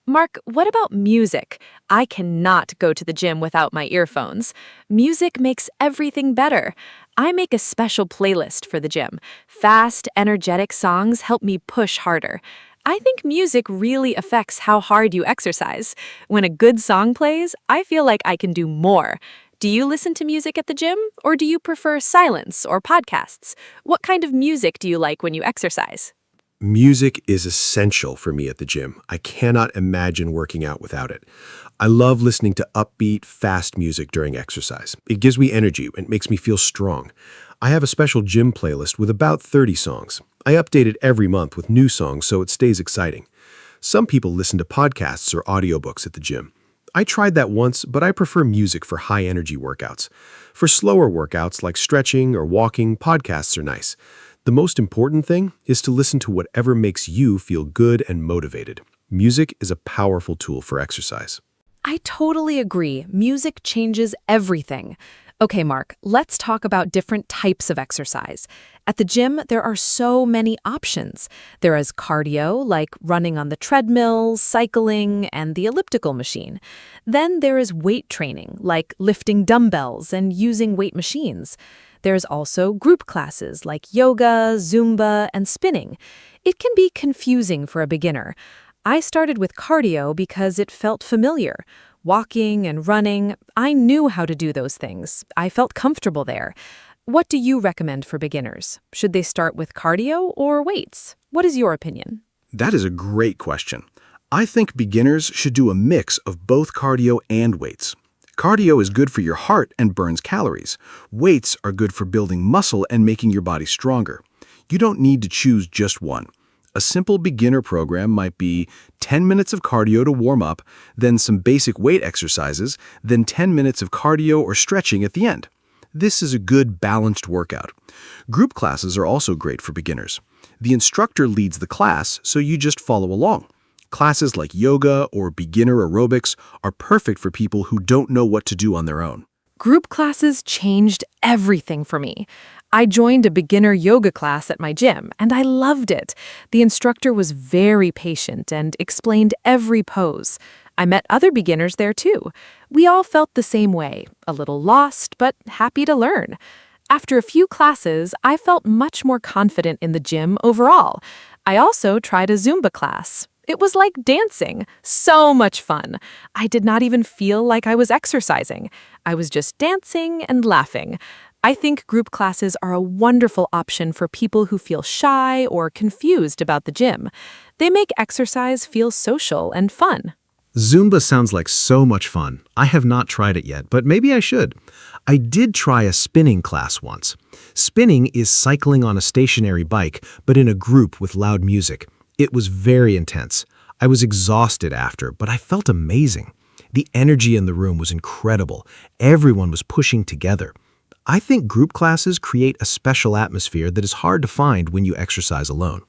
Mark, what about music? I cannot go to the gym without my earphones. Music makes everything better. I make a special playlist for the gym. Fast, energetic songs help me push harder. I think music really affects how hard you exercise. When a good song plays, I feel like I can do more. Do you listen to music at the gym, or do you prefer silence or podcasts? What kind of music do you like when you exercise? Music is essential for me at the gym. I cannot imagine working out without it. I love listening to upbeat, fast music during exercise. It gives me energy and makes me feel strong. I have a special gym playlist with about 30 songs. I update it every month with new songs so it stays exciting. Some people listen to podcasts or audiobooks at the gym. I tried that once, but I prefer music for high-energy workouts. For slower workouts like stretching or walking, podcasts are nice. The most important thing is to listen to whatever makes you feel good and motivated. Music is a powerful tool for exercise. I totally agree. Music changes everything. Okay, Mark, let's talk about different types of exercise. At the gym, there are so many options. There is cardio, like running on the treadmill, cycling, and the elliptical machine. Then there is weight training, like lifting dumbbells and using weight machines. There's also group classes like yoga, Zumba, and spinning. It can be confusing for a beginner. I started with cardio because it felt familiar. Walking and running, I knew how to do those things. I felt comfortable there. What do you recommend for beginners? Should they start with cardio or weights? What is your opinion? That is a great question. I think beginners should do a mix of both cardio and weights. Cardio is good for your heart and burns calories. Weights are good for building muscle and making your body stronger. You don't need to choose just one. A simple beginner program might be 10 minutes of cardio to warm up, then some basic weight exercises, then 10 minutes of cardio or stretching at the end. This is a good balanced workout. Group classes are also great for beginners. The instructor leads the class, so you just follow along. Classes like yoga or beginner aerobics are perfect for people who don't know what to do on their own. Group classes changed everything for me. I joined a beginner yoga class at my gym, and I loved it. The instructor was very patient and explained every pose. I met other beginners there too. We all felt the same way, a little lost, but happy to learn. After a few classes, I felt much more confident in the gym overall. I also tried a Zumba class. It was like dancing. So much fun. I did not even feel like I was exercising. I was just dancing and laughing. I think group classes are a wonderful option for people who feel shy or confused about the gym. They make exercise feel social and fun. Zumba sounds like so much fun. I have not tried it yet, but maybe I should. I did try a spinning class once. Spinning is cycling on a stationary bike, but in a group with loud music. It was very intense. I was exhausted after, but I felt amazing. The energy in the room was incredible. Everyone was pushing together. I think group classes create a special atmosphere that is hard to find when you exercise alone.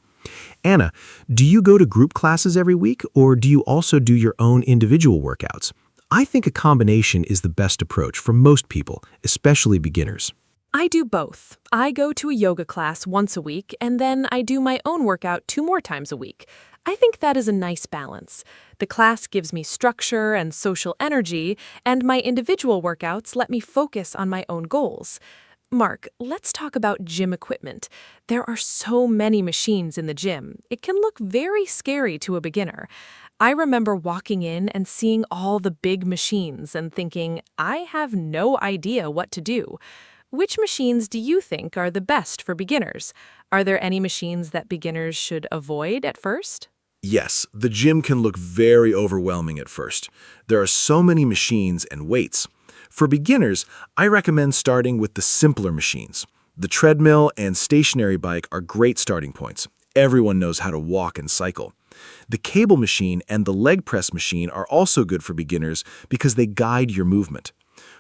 Anna, do you go to group classes every week, or do you also do your own individual workouts? I think a combination is the best approach for most people, especially beginners. I do both. I go to a yoga class once a week, and then I do my own workout 2 more times a week. I think that is a nice balance. The class gives me structure and social energy, and my individual workouts let me focus on my own goals. Mark, let's talk about gym equipment. There are so many machines in the gym. It can look very scary to a beginner. I remember walking in and seeing all the big machines and thinking, I have no idea what to do. Which machines do you think are the best for beginners? Are there any machines that beginners should avoid at first? Yes, the gym can look very overwhelming at first. There are so many machines and weights. For beginners, I recommend starting with the simpler machines. The treadmill and stationary bike are great starting points. Everyone knows how to walk and cycle. The cable machine and the leg press machine are also good for beginners because they guide your movement.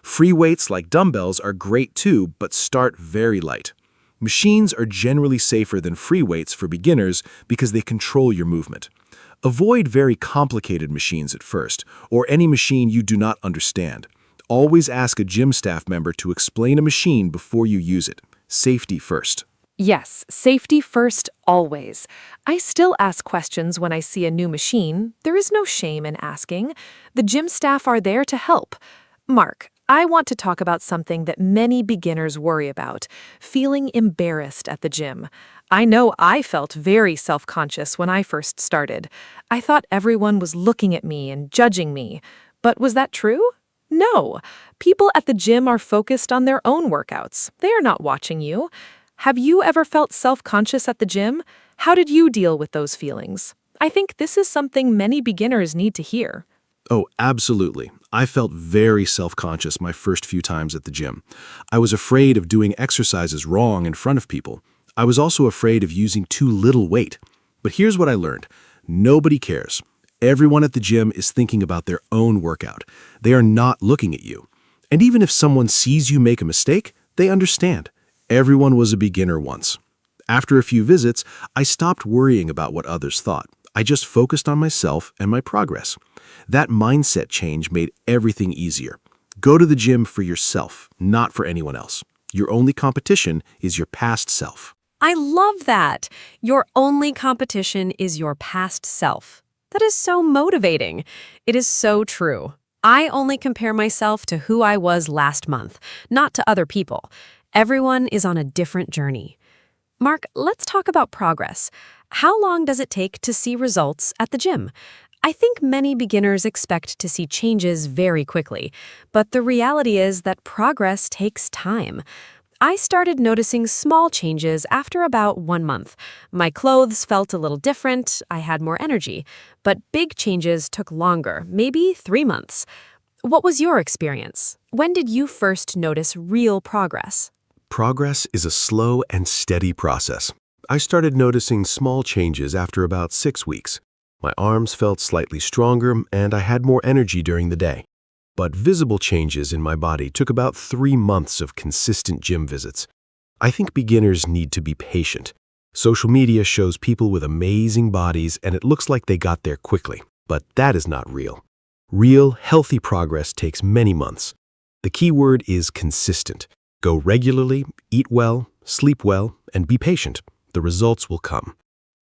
Free weights like dumbbells are great too, but start very light. Machines are generally safer than free weights for beginners because they control your movement. Avoid very complicated machines at first, or any machine you do not understand. Always ask a gym staff member to explain a machine before you use it. Safety first. Yes, safety first, always. I still ask questions when I see a new machine. There is no shame in asking. The gym staff are there to help. Mark, I want to talk about something that many beginners worry about, feeling embarrassed at the gym. I know I felt very self-conscious when I first started. I thought everyone was looking at me and judging me. But was that true? No. People at the gym are focused on their own workouts. They are not watching you. Have you ever felt self-conscious at the gym? How did you deal with those feelings? I think this is something many beginners need to hear. Oh, absolutely. I felt very self-conscious my first few times at the gym. I was afraid of doing exercises wrong in front of people. I was also afraid of using too little weight. But here's what I learned. Nobody cares. Everyone at the gym is thinking about their own workout. They are not looking at you. And even if someone sees you make a mistake, they understand. Everyone was a beginner once. After a few visits, I stopped worrying about what others thought. I just focused on myself and my progress. That mindset change made everything easier. Go to the gym for yourself, not for anyone else. Your only competition is your past self. I love that. Your only competition is your past self. That is so motivating. It is so true. I only compare myself to who I was last month, not to other people. Everyone is on a different journey. Mark, let's talk about progress. How long does it take to see results at the gym? I think many beginners expect to see changes very quickly, but the reality is that progress takes time. I started noticing small changes after about 1 month. My clothes felt a little different, I had more energy, but big changes took longer, maybe 3 months. What was your experience? When did you first notice real progress? Progress is a slow and steady process. I started noticing small changes after about 6 weeks. My arms felt slightly stronger and I had more energy during the day. But visible changes in my body took about 3 months of consistent gym visits. I think beginners need to be patient. Social media shows people with amazing bodies and it looks like they got there quickly, but that is not real. Real, healthy progress takes many months. The key word is consistent. Go regularly, eat well, sleep well, and be patient. The results will come.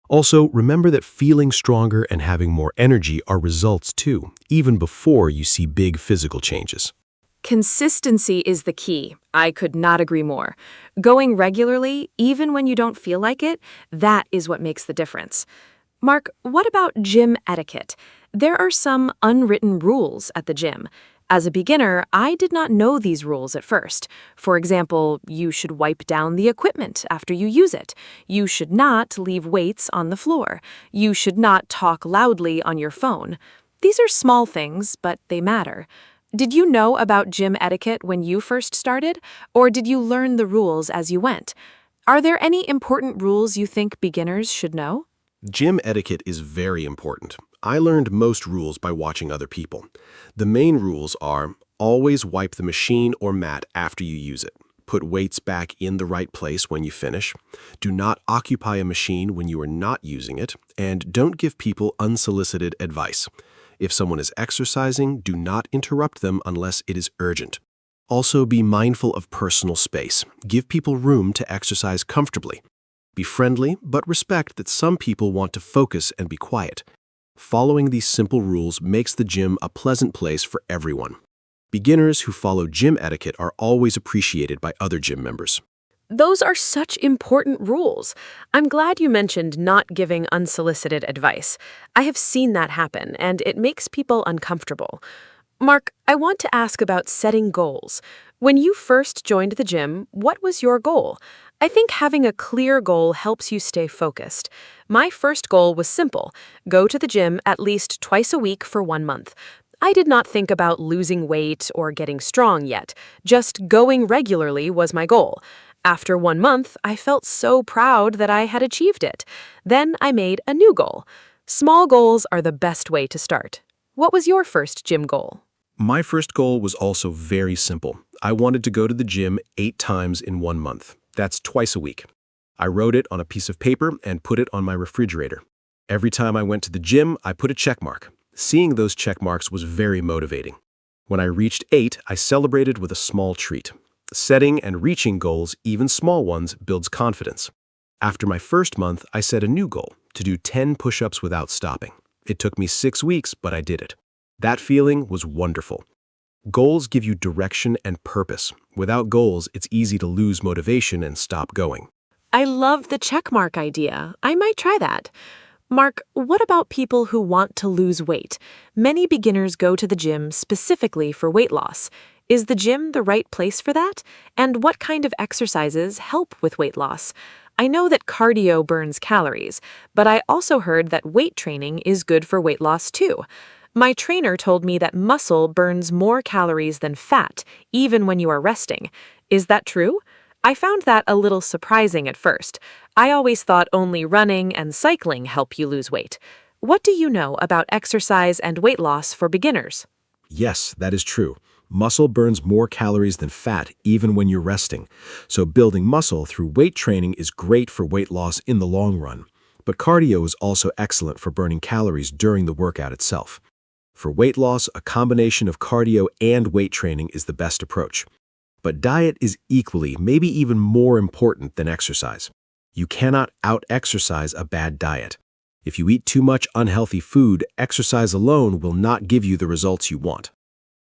Also, remember that feeling stronger and having more energy are results too, even before you see big physical changes. Consistency is the key. I could not agree more. Going regularly, even when you don't feel like it, that is what makes the difference. Mark, what about gym etiquette? There are some unwritten rules at the gym. As a beginner, I did not know these rules at first. For example, you should wipe down the equipment after you use it. You should not leave weights on the floor. You should not talk loudly on your phone. These are small things, but they matter. Did you know about gym etiquette when you first started, or did you learn the rules as you went? Are there any important rules you think beginners should know? Gym etiquette is very important. I learned most rules by watching other people. The main rules are always wipe the machine or mat after you use it. Put weights back in the right place when you finish. Do not occupy a machine when you are not using it. And don't give people unsolicited advice. If someone is exercising, do not interrupt them unless it is urgent. Also, be mindful of personal space. Give people room to exercise comfortably. Be friendly, but respect that some people want to focus and be quiet. Following these simple rules makes the gym a pleasant place for everyone. Beginners who follow gym etiquette are always appreciated by other gym members. Those are such important rules. I'm glad you mentioned not giving unsolicited advice. I have seen that happen, and it makes people uncomfortable. Mark, I want to ask about setting goals. When you first joined the gym, what was your goal? I think having a clear goal helps you stay focused. My first goal was simple: go to the gym at least twice a week for 1 month. I did not think about losing weight or getting strong yet. Just going regularly was my goal. After 1 month, I felt so proud that I had achieved it. Then I made a new goal. Small goals are the best way to start. What was your first gym goal? My first goal was also very simple. I wanted to go to the gym 8 times in 1 month. That's twice a week. I wrote it on a piece of paper and put it on my refrigerator. Every time I went to the gym, I put a check mark. Seeing those check marks was very motivating. When I reached 8, I celebrated with a small treat. Setting and reaching goals, even small ones, builds confidence. After my first month, I set a new goal, to do 10 push-ups without stopping. It took me 6 weeks, but I did it. That feeling was wonderful. Goals give you direction and purpose. Without goals, it's easy to lose motivation and stop going. I love the checkmark idea. I might try that. Mark, what about people who want to lose weight? Many beginners go to the gym specifically for weight loss. Is the gym the right place for that? And what kind of exercises help with weight loss? I know that cardio burns calories, but I also heard that weight training is good for weight loss too. My trainer told me that muscle burns more calories than fat, even when you are resting. Is that true? I found that a little surprising at first. I always thought only running and cycling help you lose weight. What do you know about exercise and weight loss for beginners? Yes, that is true. Muscle burns more calories than fat even when you're resting. So building muscle through weight training is great for weight loss in the long run. But cardio is also excellent for burning calories during the workout itself. For weight loss, a combination of cardio and weight training is the best approach. But diet is equally, maybe even more important than exercise. You cannot out-exercise a bad diet. If you eat too much unhealthy food, exercise alone will not give you the results you want.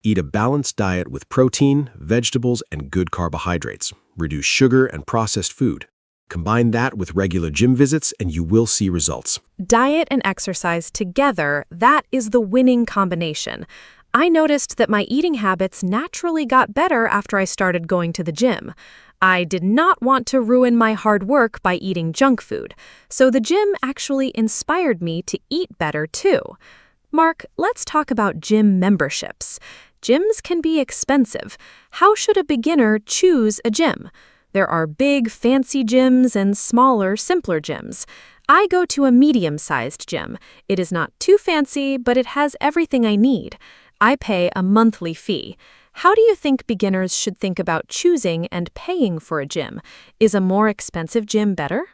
Eat a balanced diet with protein, vegetables, and good carbohydrates. Reduce sugar and processed food. Combine that with regular gym visits and you will see results. Diet and exercise together, that is the winning combination. I noticed that my eating habits naturally got better after I started going to the gym. I did not want to ruin my hard work by eating junk food, so the gym actually inspired me to eat better too. Mark, let's talk about gym memberships. Gyms can be expensive. How should a beginner choose a gym? There are big, fancy gyms and smaller, simpler gyms. I go to a medium-sized gym. It is not too fancy, but it has everything I need. I pay a monthly fee. How do you think beginners should think about choosing and paying for a gym? Is a more expensive gym better?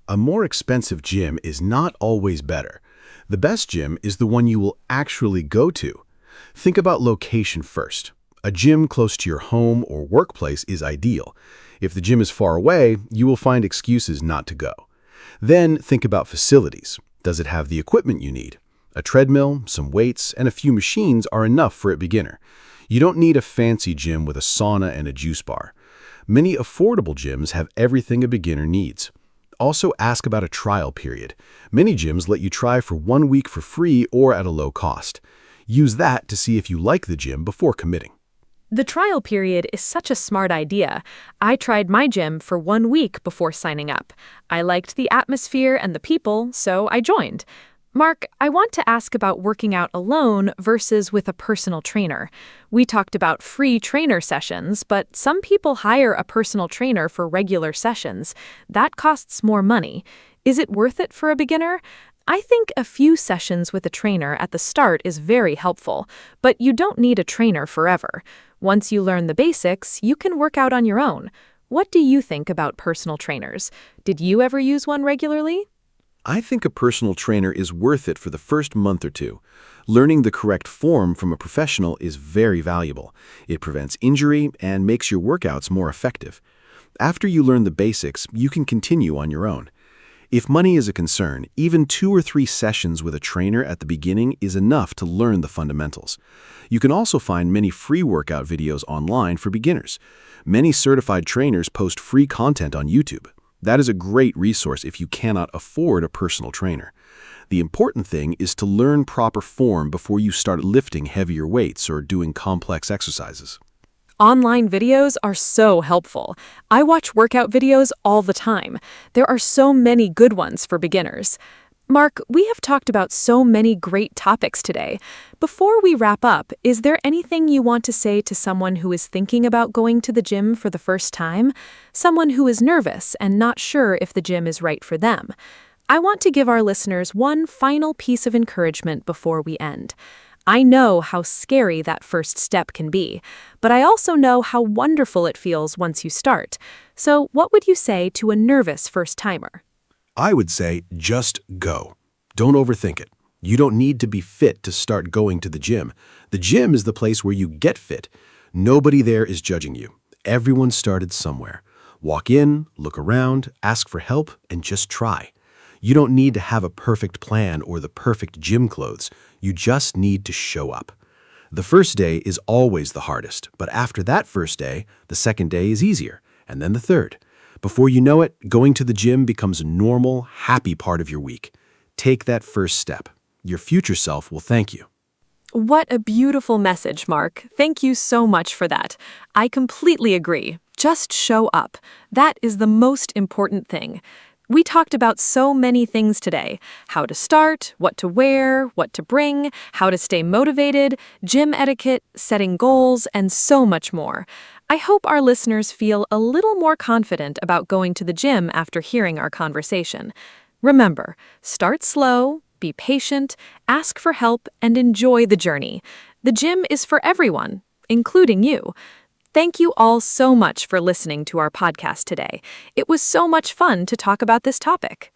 A more expensive gym is not always better. The best gym is the one you will actually go to. Think about location first. A gym close to your home or workplace is ideal. If the gym is far away, you will find excuses not to go. Then think about facilities. Does it have the equipment you need? A treadmill, some weights, and a few machines are enough for a beginner. You don't need a fancy gym with a sauna and a juice bar. Many affordable gyms have everything a beginner needs. Also ask about a trial period. Many gyms let you try for 1 week for free or at a low cost. Use that to see if you like the gym before committing. The trial period is such a smart idea. I tried my gym for 1 week before signing up. I liked the atmosphere and the people, so I joined. Mark, I want to ask about working out alone versus with a personal trainer. We talked about free trainer sessions, but some people hire a personal trainer for regular sessions. That costs more money. Is it worth it for a beginner? I think a few sessions with a trainer at the start is very helpful, but you don't need a trainer forever. Once you learn the basics, you can work out on your own. What do you think about personal trainers? Did you ever use one regularly? I think a personal trainer is worth it for the first month or two. Learning the correct form from a professional is very valuable. It prevents injury and makes your workouts more effective. After you learn the basics, you can continue on your own. If money is a concern, even 2 or 3 sessions with a trainer at the beginning is enough to learn the fundamentals. You can also find many free workout videos online for beginners. Many certified trainers post free content on YouTube. That is a great resource if you cannot afford a personal trainer. The important thing is to learn proper form before you start lifting heavier weights or doing complex exercises. Online videos are so helpful. I watch workout videos all the time. There are so many good ones for beginners. Mark, we have talked about so many great topics today. Before we wrap up, is there anything you want to say to someone who is thinking about going to the gym for the first time? Someone who is nervous and not sure if the gym is right for them. I want to give our listeners one final piece of encouragement before we end. I know how scary that first step can be, but I also know how wonderful it feels once you start. So, what would you say to a nervous first-timer? I would say just go. Don't overthink it. You don't need to be fit to start going to the gym. The gym is the place where you get fit. Nobody there is judging you. Everyone started somewhere. Walk in, look around, ask for help, and just try. You don't need to have a perfect plan or the perfect gym clothes. You just need to show up. The first day is always the hardest, but after that first day, the second day is easier, and then the third. Before you know it, going to the gym becomes a normal, happy part of your week. Take that first step. Your future self will thank you. What a beautiful message, Mark. Thank you so much for that. I completely agree. Just show up. That is the most important thing. We talked about so many things today: how to start, what to wear, what to bring, how to stay motivated, gym etiquette, setting goals, and so much more. I hope our listeners feel a little more confident about going to the gym after hearing our conversation. Remember, start slow, be patient, ask for help, and enjoy the journey. The gym is for everyone, including you. Thank you all so much for listening to our podcast today. It was so much fun to talk about this topic.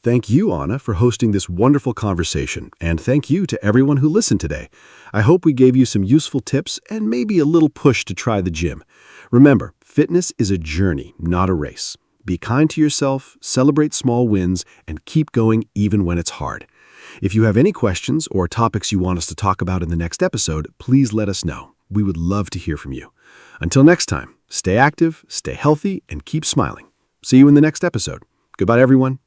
Thank you, Anna, for hosting this wonderful conversation, and thank you to everyone who listened today. I hope we gave you some useful tips and maybe a little push to try the gym. Remember, fitness is a journey, not a race. Be kind to yourself, celebrate small wins, and keep going even when it's hard. If you have any questions or topics you want us to talk about in the next episode, please let us know. We would love to hear from you. Until next time, stay active, stay healthy, and keep smiling. See you in the next episode. Goodbye, everyone.